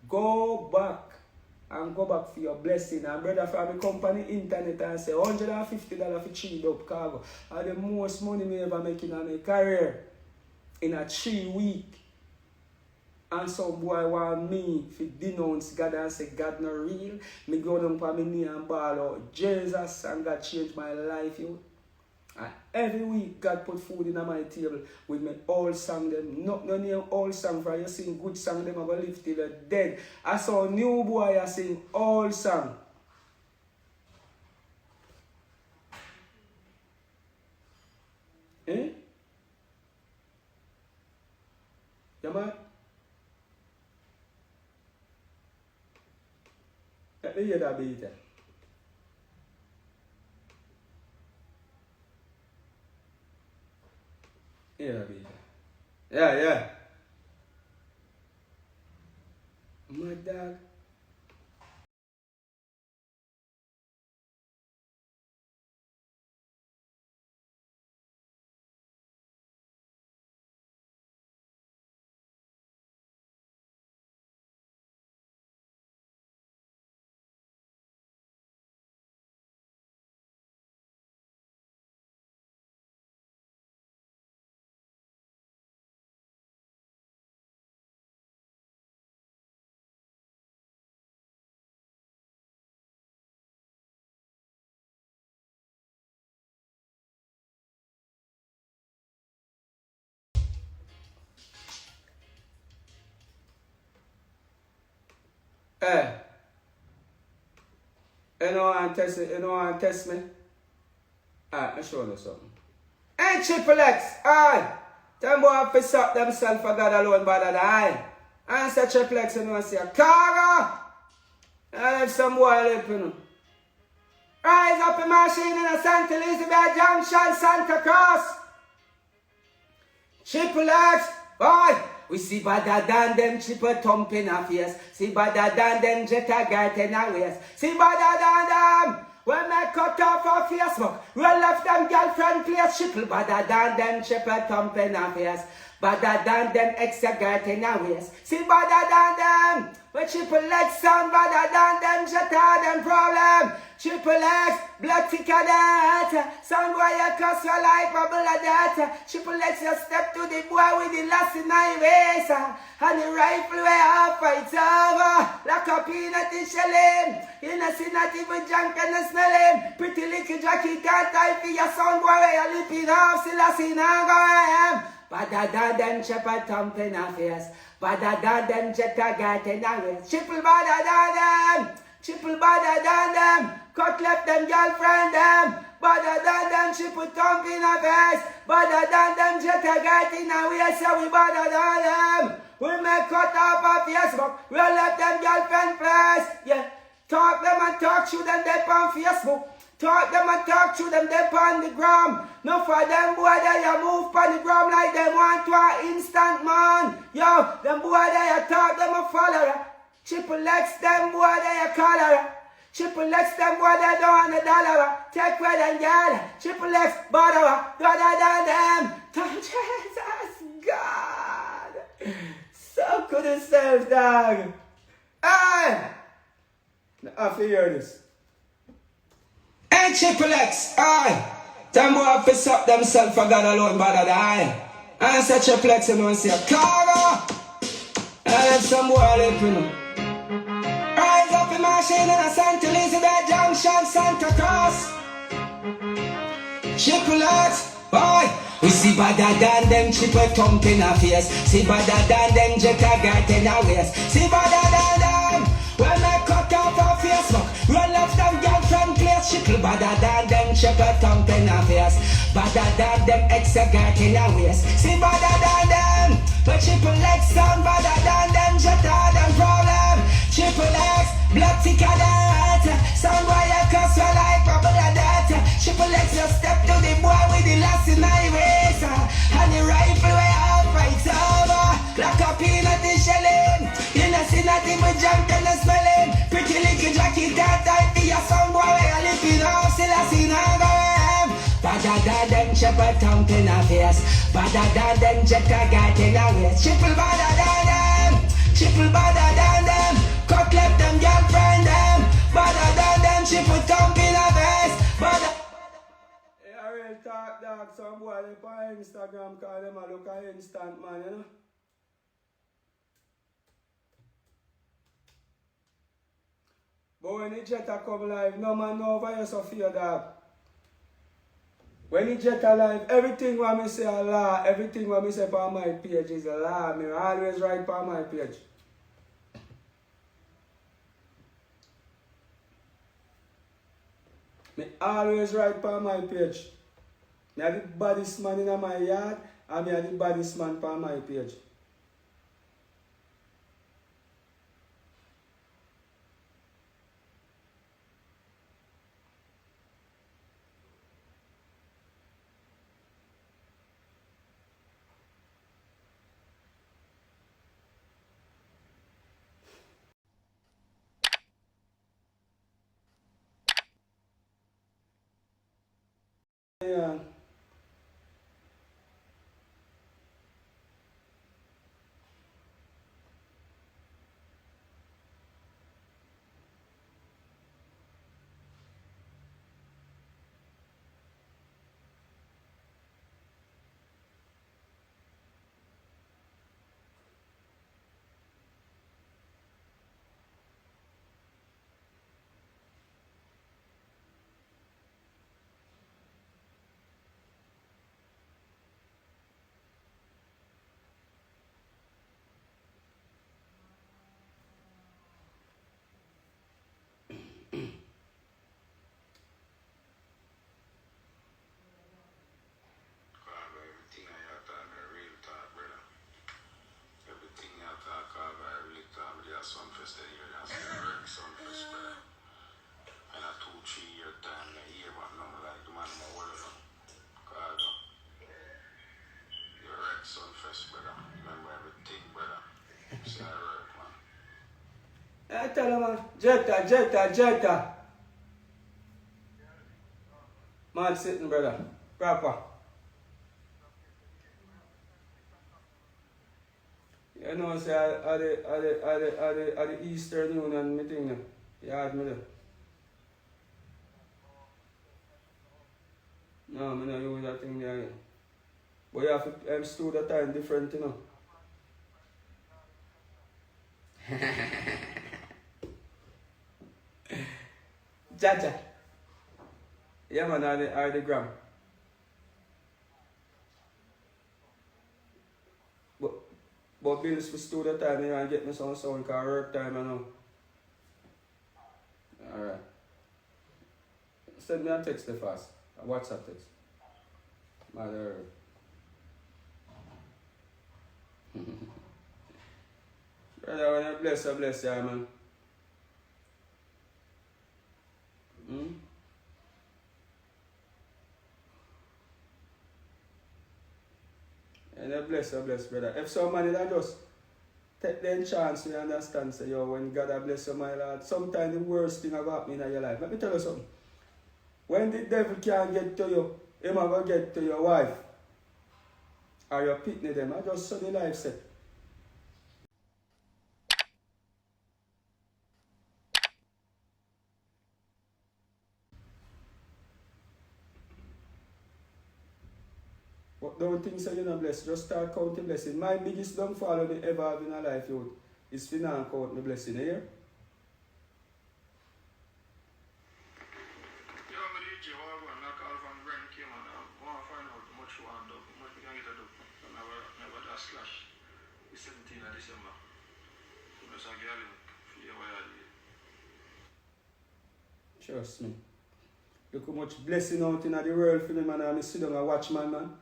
Speaker 2: Go back and go back for your blessing. And brother from the company internet and say $150 for 3 dope Khago. Are the most money me ever make in my career. In a 3 week. And some boy want me to denounce God and say God not real. Me go down for my knee and ball out Jesus and God changed my life. You. And every week God put food in my table with me all song them. Not no name all song for you sing good song them I go live till the dead. I saw a new boy I sing all song. man? Let me hear that beat. Hear that beat. Yeah. My dog. Hey. You know want to test it? You know want to test me? Alright, let me show you something. Hey, Triple X, aye. Them boy have to suck themselves for God alone, but aye. Answer Triple X, you know, say, Khago! And if some boy live, you know. Rise up in machine in a St. Elizabeth Junction, Santa Cruz. Triple X, boy. We see better than them triple thump in our face. See better than them jetta guard in our waist. See better than them. When I cut off our Facebook, roll off them girlfriend place. Triple better than them triple thump in our face. Better than them extra guard in our waist. See better than them. But Triple X sound better than them jetta them problem. Triple X, blood thicker that. Sound boy you cuss your life bubble of that. Triple X you step to the boy with the last in my waist. And the rifle where I fight over. Like a peanut in shelling. You know see not even junk and smell him. Pretty little Jackie can't tie for your sound boy where you lip it off. Still I see now go him. Better than them triple thump in our face. Better than them jetta guard in our waist. Triple better than them. Triple better than them. Cut left them girlfriend them. Better than them triple thump in a face. Better than them jetta guard in a waist. So we better than them. We may cut off our Facebook. We'll let them girlfriend place. Yeah. Talk them and talk to them they on Facebook. Talk them and talk to them they on the gram. No for them boy they you move on the gram like them want to an instant man. Yo, them boy they you talk them a follower. Triple X them boy they you color. Triple X them boy they don't want $1. Take where them girl. Triple X borrower. Than them. Jesus God. So good itself, dog. Hey! Now I have to hear this. Hey, Triple X, aye. Them boy have to suck themselves for God alone, but aye. Answer Triple X and say, Khago! And if some boy live, you know. Rise up in machine in a St. Elizabeth Junction, Santa Cruz. Triple X, boy. We see better than them triple thump in our face. See better than them jetta guard in our waist. See better than them. When I cut off our Facebook, roll off them girlfriend place. Triple better than them triple thump in our face. Better than them extra guard in our waist. See better than them. But Triple X sound better than them jetta them problem. Triple X, blood thicker that. Sound boy you cuss you like bubble of that. Triple X you step to the boy with the last in my waist. And the rifle where I fight over. Like a peanut in shelling. You know see not even junk and smell him. Pretty little Jackie that type for your sound boy where you lip it off. Still I see now go him. Better than them triple thump in our face. Better than them jetta guard in our waist. Triple better than them. Triple better than them. Cut left them girlfriend them. Better than them triple thump in our face. Better. Yeah, real talk dog. Some boy they on Instagram call them a look at instant man, you know. But when the jetta come live, no man know over you so fear dog. When the jetta live, everything what me say a lie, everything what me say on my page is a lie. Me always write on my page. Me always write on my page. Me are the baddest man in my yard and me are the baddest man on my page. I tell him, man, Jetta. Man sitting, brother. Proper. You know, say, at the Eastern Union meeting, you had me there. No, I don't use that thing there. But you have to stood the time different, you know. Jaja. Yeah, man, are the gram. But bills for stood the time, you know, and get me some sound, because work time, I know. Alright. Send me a text there fast. A WhatsApp text. Mother. Brother, when you bless, I bless you, man. And I bless, brother. If somebody that just take them chance, you understand, say, yo, when God I bless you, my Lord, sometimes the worst thing about me in your life. Let me tell you something. When the devil can't get to you, he might go get to your wife. Or your pitney them. I just saw the life set. But don't think so you're not blessed. Just start counting blessing. My biggest downfall I ever have in a life, youth, is to not count my blessing here. Trust me. Look how much blessing out in the world for me, man. I sit down and watch man.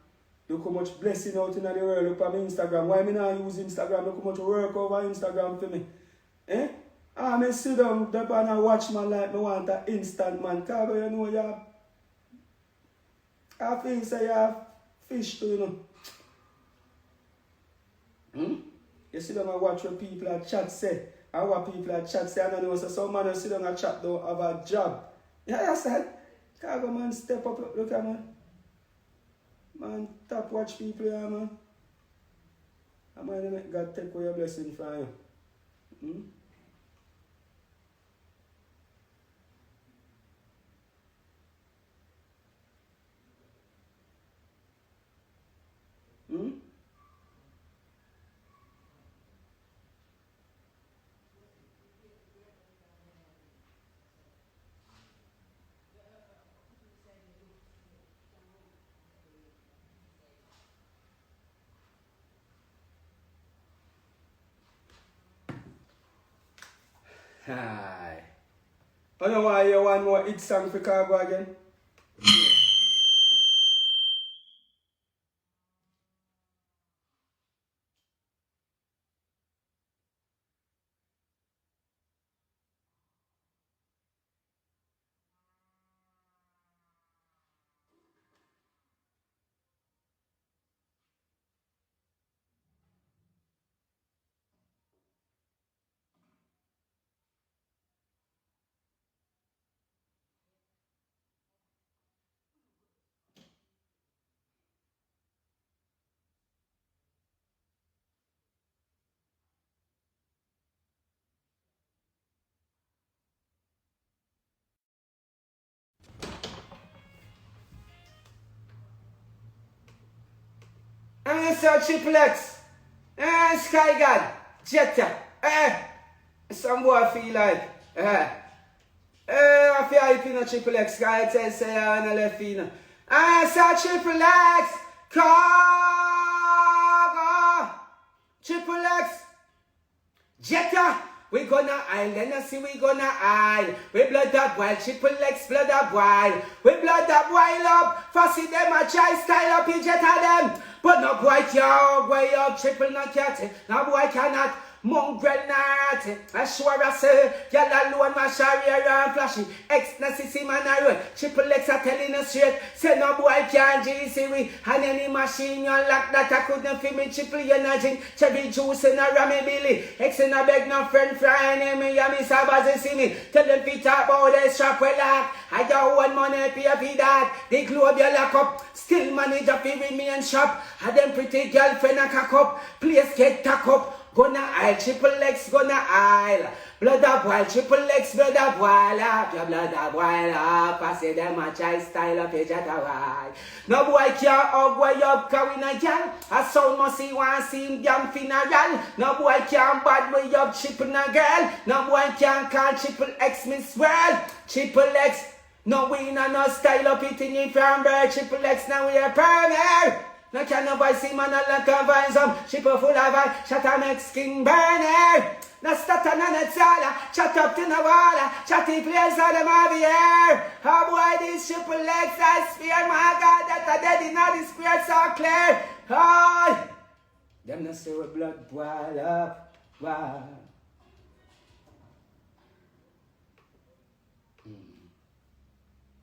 Speaker 2: Look how much blessing out in the world. Look at my Instagram. Why me not use Instagram? Look how much work over Instagram for me. Eh? I sit down and watch man like me want an instant man. Khago, you know, you have things say you have fish too, you know. You sit down and watch what people at chat say. And what people at chat say, and I know so some man sit down and chat don't have a job. You understand? Khago, man, step up, look at man. Man, top watch people here, man. And man, make God take away your blessing from you. Hi. I know why you want more hit song for Khago again. And so Triple X, Sky God, Jetta, some boy feel like, I feel hype in a Triple X, guy tell say on the left in. And so Triple X, Khago, Triple X, Jetta. We gonna aisle, then I see we gonna aisle. We blood up while Triple X blood up while. We blood up while up. Fussy them a try style up, he Jetta them. But no boy yo, way up, Triple not cat. No boy cannot.
Speaker 1: Mongrel naughty, I sure I say, y'all alone my career and flashy. Ex-Nazi man a road, Triple X are telling us straight. Say no boy can't GC we, and any machine you lock that I couldn't feel me. Triple energy, Chevy juice in a Rami Billy. Ex in a beg no friend fry enemy, ya miss a buzz see me. Tell them fit up about the strap well lock. I got one money pay for that. The globe you lock up, still manage up in remain shop. And them pretty girlfriend a cock up, place get tack up. Gonna aisle, Triple X gonna aisle. Blood up while Triple X blood up while up. Your blood up while up. I say them a try style up a jet away. No boy can't hug way up cause we no girl. A sound must see one see him damn funeral. No boy can't bad way up Triple no girl. No boy can't call Triple X Miss World. Triple X, no we no style up it in from bird. Triple X now we a premier. No can nobody see man a lot of vines shipper full of vine, shut a make skin burner. No stutter none it's all, chat up to the wall, chatty players on them over here. How boy these triple legs I spear, my God, that a dead in all the squares so clear. Oh, them no say with blood boil up, wow.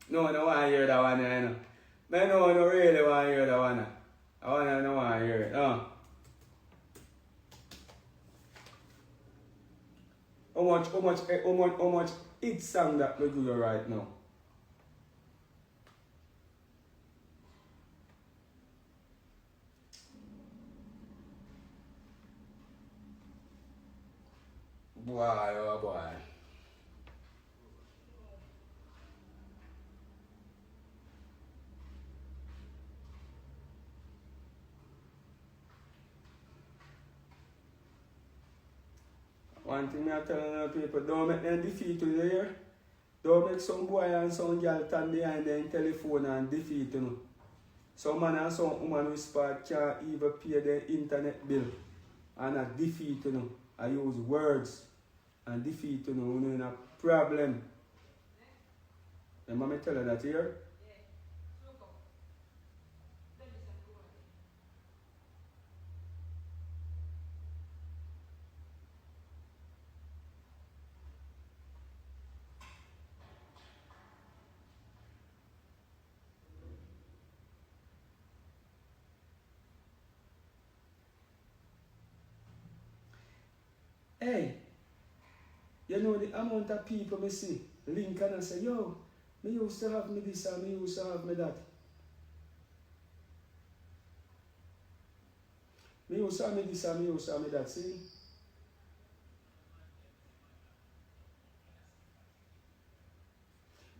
Speaker 1: No, I don't want to hear that one, you know. I don't really want to hear that one. I want to hear it. How much hit song that we do right now? Boy, oh boy. One thing I tell people, don't make them defeat you there. Don't make some boy and some girl stand behind their telephone and defeat you. Some man and some woman whisper can't even pay their internet bill and a defeat you. I use words and defeat you when you're in a problem. Remember me tell you that here? Hey, you know the amount of people me see link and I say, yo, me used to have me this and me used to have me that. Me used to have me this and me used to have me that, see?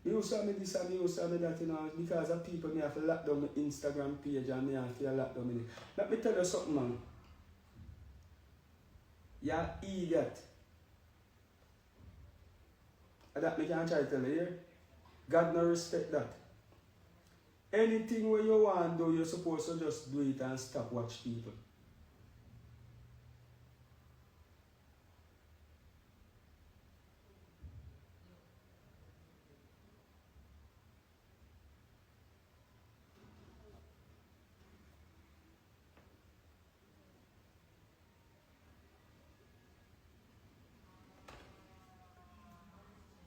Speaker 1: Me used to have me this and me used to have me that, you know, because of people me have to lock down my Instagram page and me have to lock down me. Let me tell you something, man. You're idiot. And that me can try to tell you here. God no respect that. Anything where you want to do, you're supposed to just do it and stop watch people.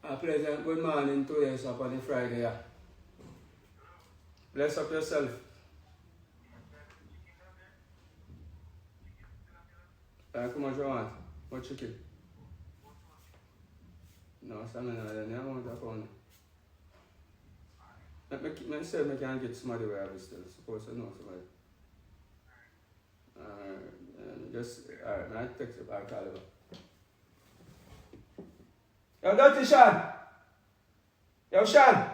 Speaker 1: A pleasant good morning to you upon the Friday. Yeah. Bless up yourself. How much you want? What chicken? No, salmon and then I want that one. I said I can get somebody where I was still supposed to know somebody. Alright, I text you, I'll call you. Yo, Dirty Sean! Yo, Sean!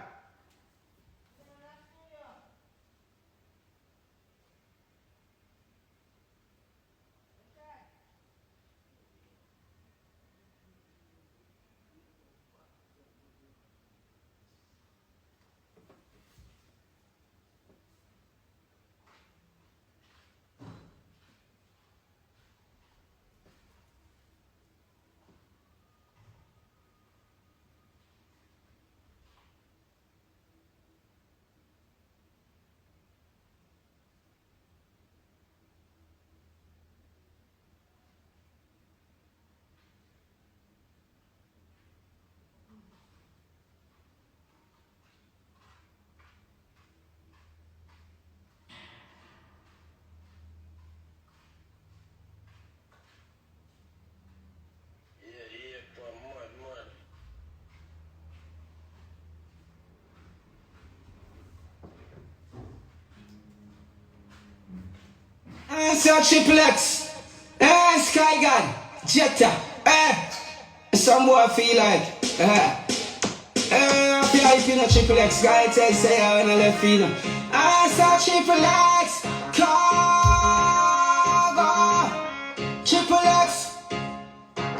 Speaker 1: so triple X. Sky God. Jetta. Some boy feel like. I feel like you know triple X. Guy tell say I wanna left you know. So triple X. Khago. Triple X.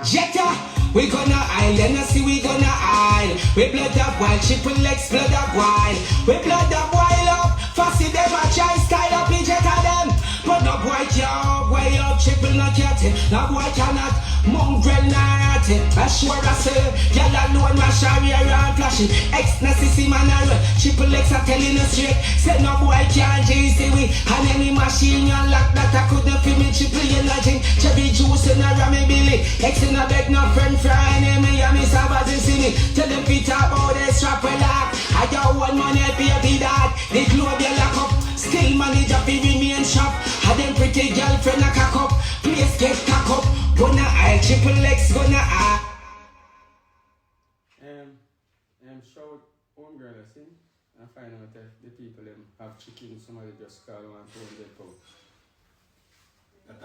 Speaker 1: Jetta. We gonna island, I see we gonna isle. We blood up wild, triple X blood up wild. We blood up wild up, fussy them a try style up in Jetta them. But no boy can't way up, triple not cat. No boy cannot mongrel not. I sure I say, y'all alone my shari around flashing. X na sissy man a run, triple X a telling us straight. Say no boy can't JC we. And any machine you lock that I couldn't feel me triple energy. Chevy juice in a Rami Billy. X in a beg no friend. Friday, me and me Sabbath see me. Tell them Peter about this strap well lock. I got one money, baby that. The globe you lock up. Still manager fi remain shop. Had them pretty girlfriend a cock up. Place get cock up. Gonna I triple X gonna I.
Speaker 2: Shout home girl I see. And find out if the people them have chicken. Somebody just call one £200.
Speaker 7: That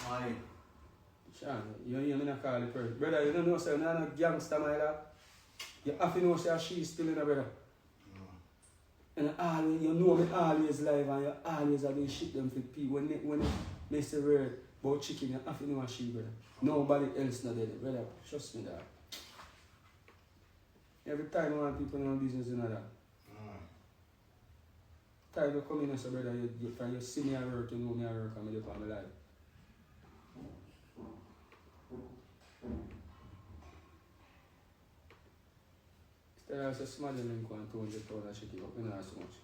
Speaker 7: my
Speaker 2: Sean, you hear me not call the person. Brother, you don't know say you're not a gangster, my lad. You have to know say she's still in a brother. And always, you know me always live and you always have been shit them for people. When they say word about chicken, you have to know she, brother. Nobody else not dead, brother. Trust me that. Every time I want people know business in that. Time you come in and say, brother, you see me at work, you know me at work, and I live on my life. There's a small link on 200,000 shit up in there so much.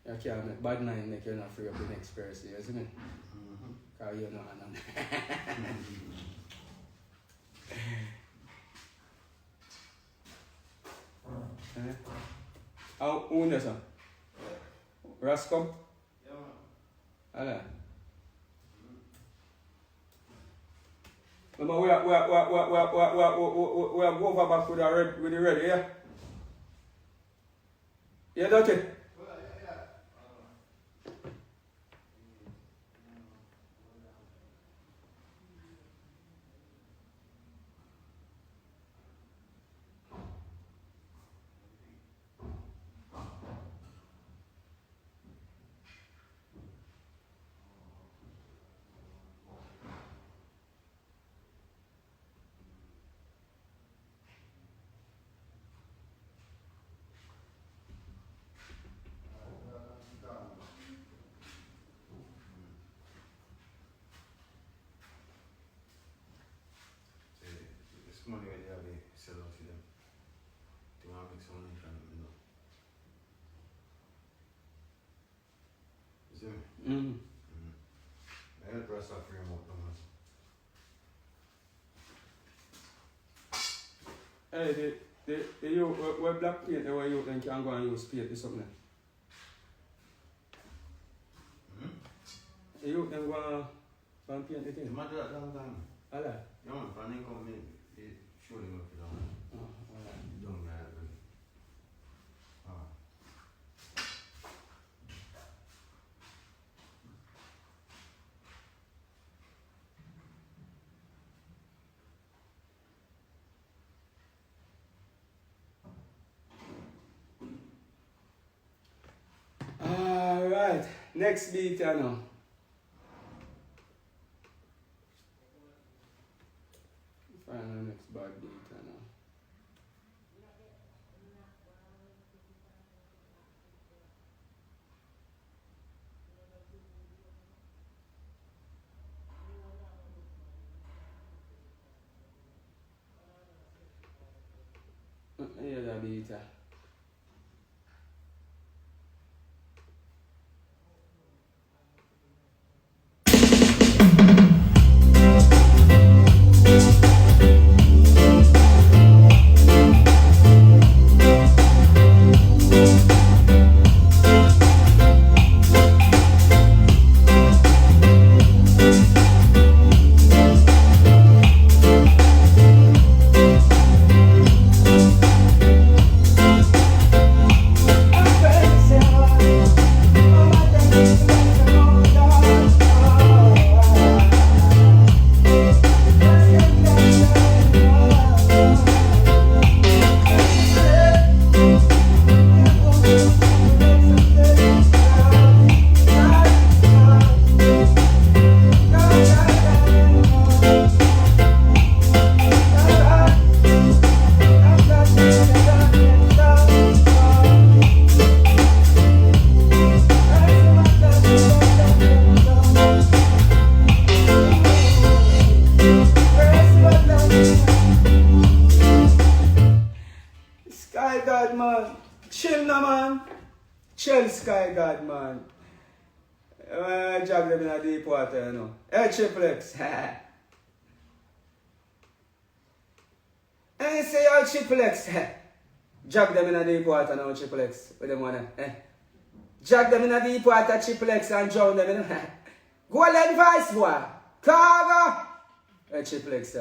Speaker 2: You can't make bad mind make you not free up the next person, isn't it? Because you're not an How old is it? Rascom? Yeah, man. Hello. Remember, we are go over back with the red, yeah? Yeah, don't you?
Speaker 7: money when they have a sell out for them. They want to make some money from them, you know. You see me? I help us off free remote numbers.
Speaker 2: Hey, you where black paint the way you then can go and use paint or something. You then go and paint the thing.
Speaker 7: The matter that long time.
Speaker 2: Hello?
Speaker 7: Yeah man, planning company, they show them up down. Don't matter.
Speaker 2: Alright, next beat now. Find the next bad beat now. Here's a beat. tell Sky God, man. Jog them in a deep water, you know. Hey, Triple X. And you say, oh, Triple X. Jog them in a deep water now, Triple X. With them one, Jog them in a deep water, Triple X, and drown them in. Go and advice, boy. Khago. Hey, Triple X,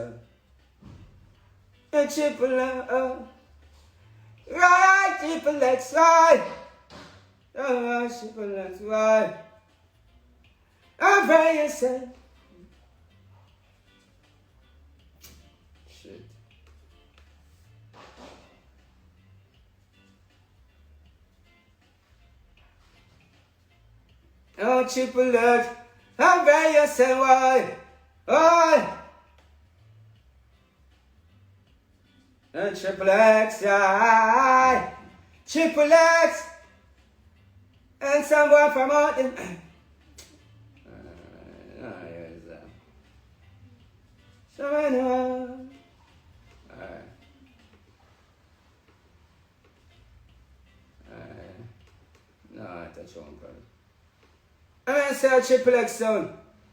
Speaker 2: Hey, Triple X. Right, Triple X, right. Right, Triple X, right. I'm very yourself. Shit. Oh, Triple X, I'm very yourself, why? Why? And Triple X, yeah. Triple X. And someone from out in... here's that. Someone... Alright. No, I touch one, brother. I say Triple X sound.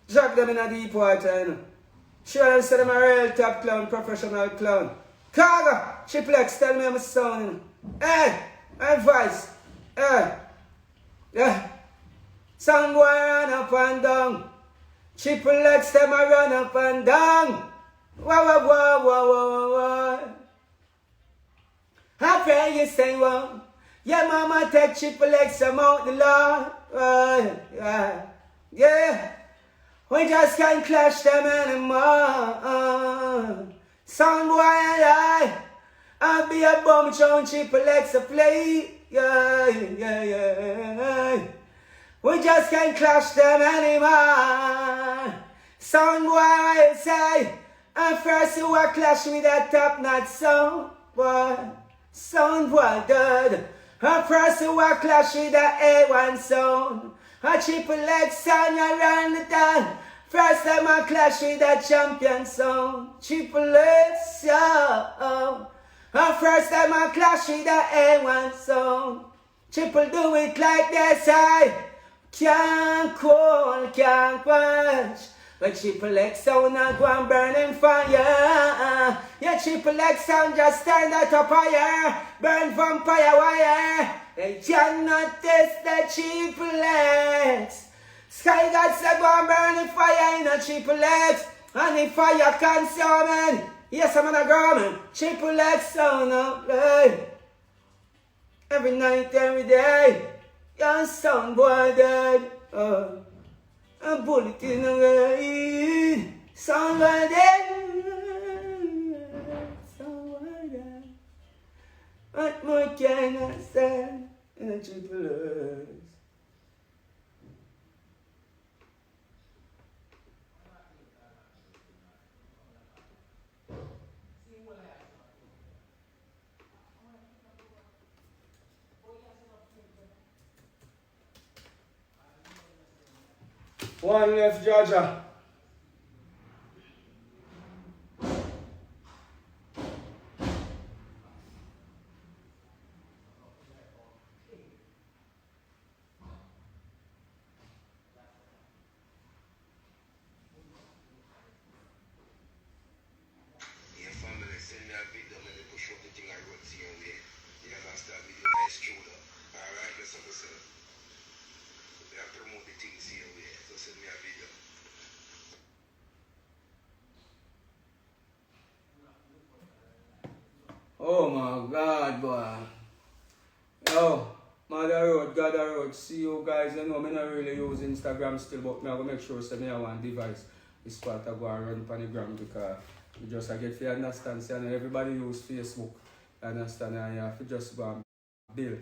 Speaker 2: Drag them in a deep water, you know. Show them say them a real top clown, professional clown. Khago, Triple X, tell me I'm a sound, you know. Hey, my voice. Hey. Yeah. Sound boy run up and down. Triple X, them a run up and down. Wah. I pray you say, well, yeah, mama take Triple X out the Lord. Yeah. We just can't clash them anymore. Sound boy and I'll be a bum on Triple X a play. Yeah. We just can't clash them anymore. Sound boy I say, and first you will clash with that top notch sound boy. Sound boy dead. And first you will clash with that A1 sound. A Triple X sound you run the town. First time I clash with that champion sound. Triple X sound. And first time I clash with that A1 sound. Triple do it like this, I can't call, can't quench. But Triple X sound a go and burning fire. Yeah, Triple X sound just stand at a fire. Burn vampire wire. They cannot test the Triple X. Sky God said go and burn the fire in a Triple X. And the fire consuming. Yes, I'm on a garment. Triple X sound up play. Every night, every day. Your sound boy dead. A bullet in the way. Sound boy dead. Sound boy dead. What more can I say in a Triple X? One left, Georgia.
Speaker 8: Your family send me a video, let me push up the thing I wrote to your way. You can start with your nice shoulder. Alright, that's what I said. You have to promote the things your way, so send me a video.
Speaker 2: Oh my God, boy. Yo, Mother Road, God Road. See you guys. You know, I don't really use Instagram still, but I'm going to make sure that I have one device. This part I go and run on the gram because you just get to understand. See, everybody use Facebook. Understand? And you have to just go and build.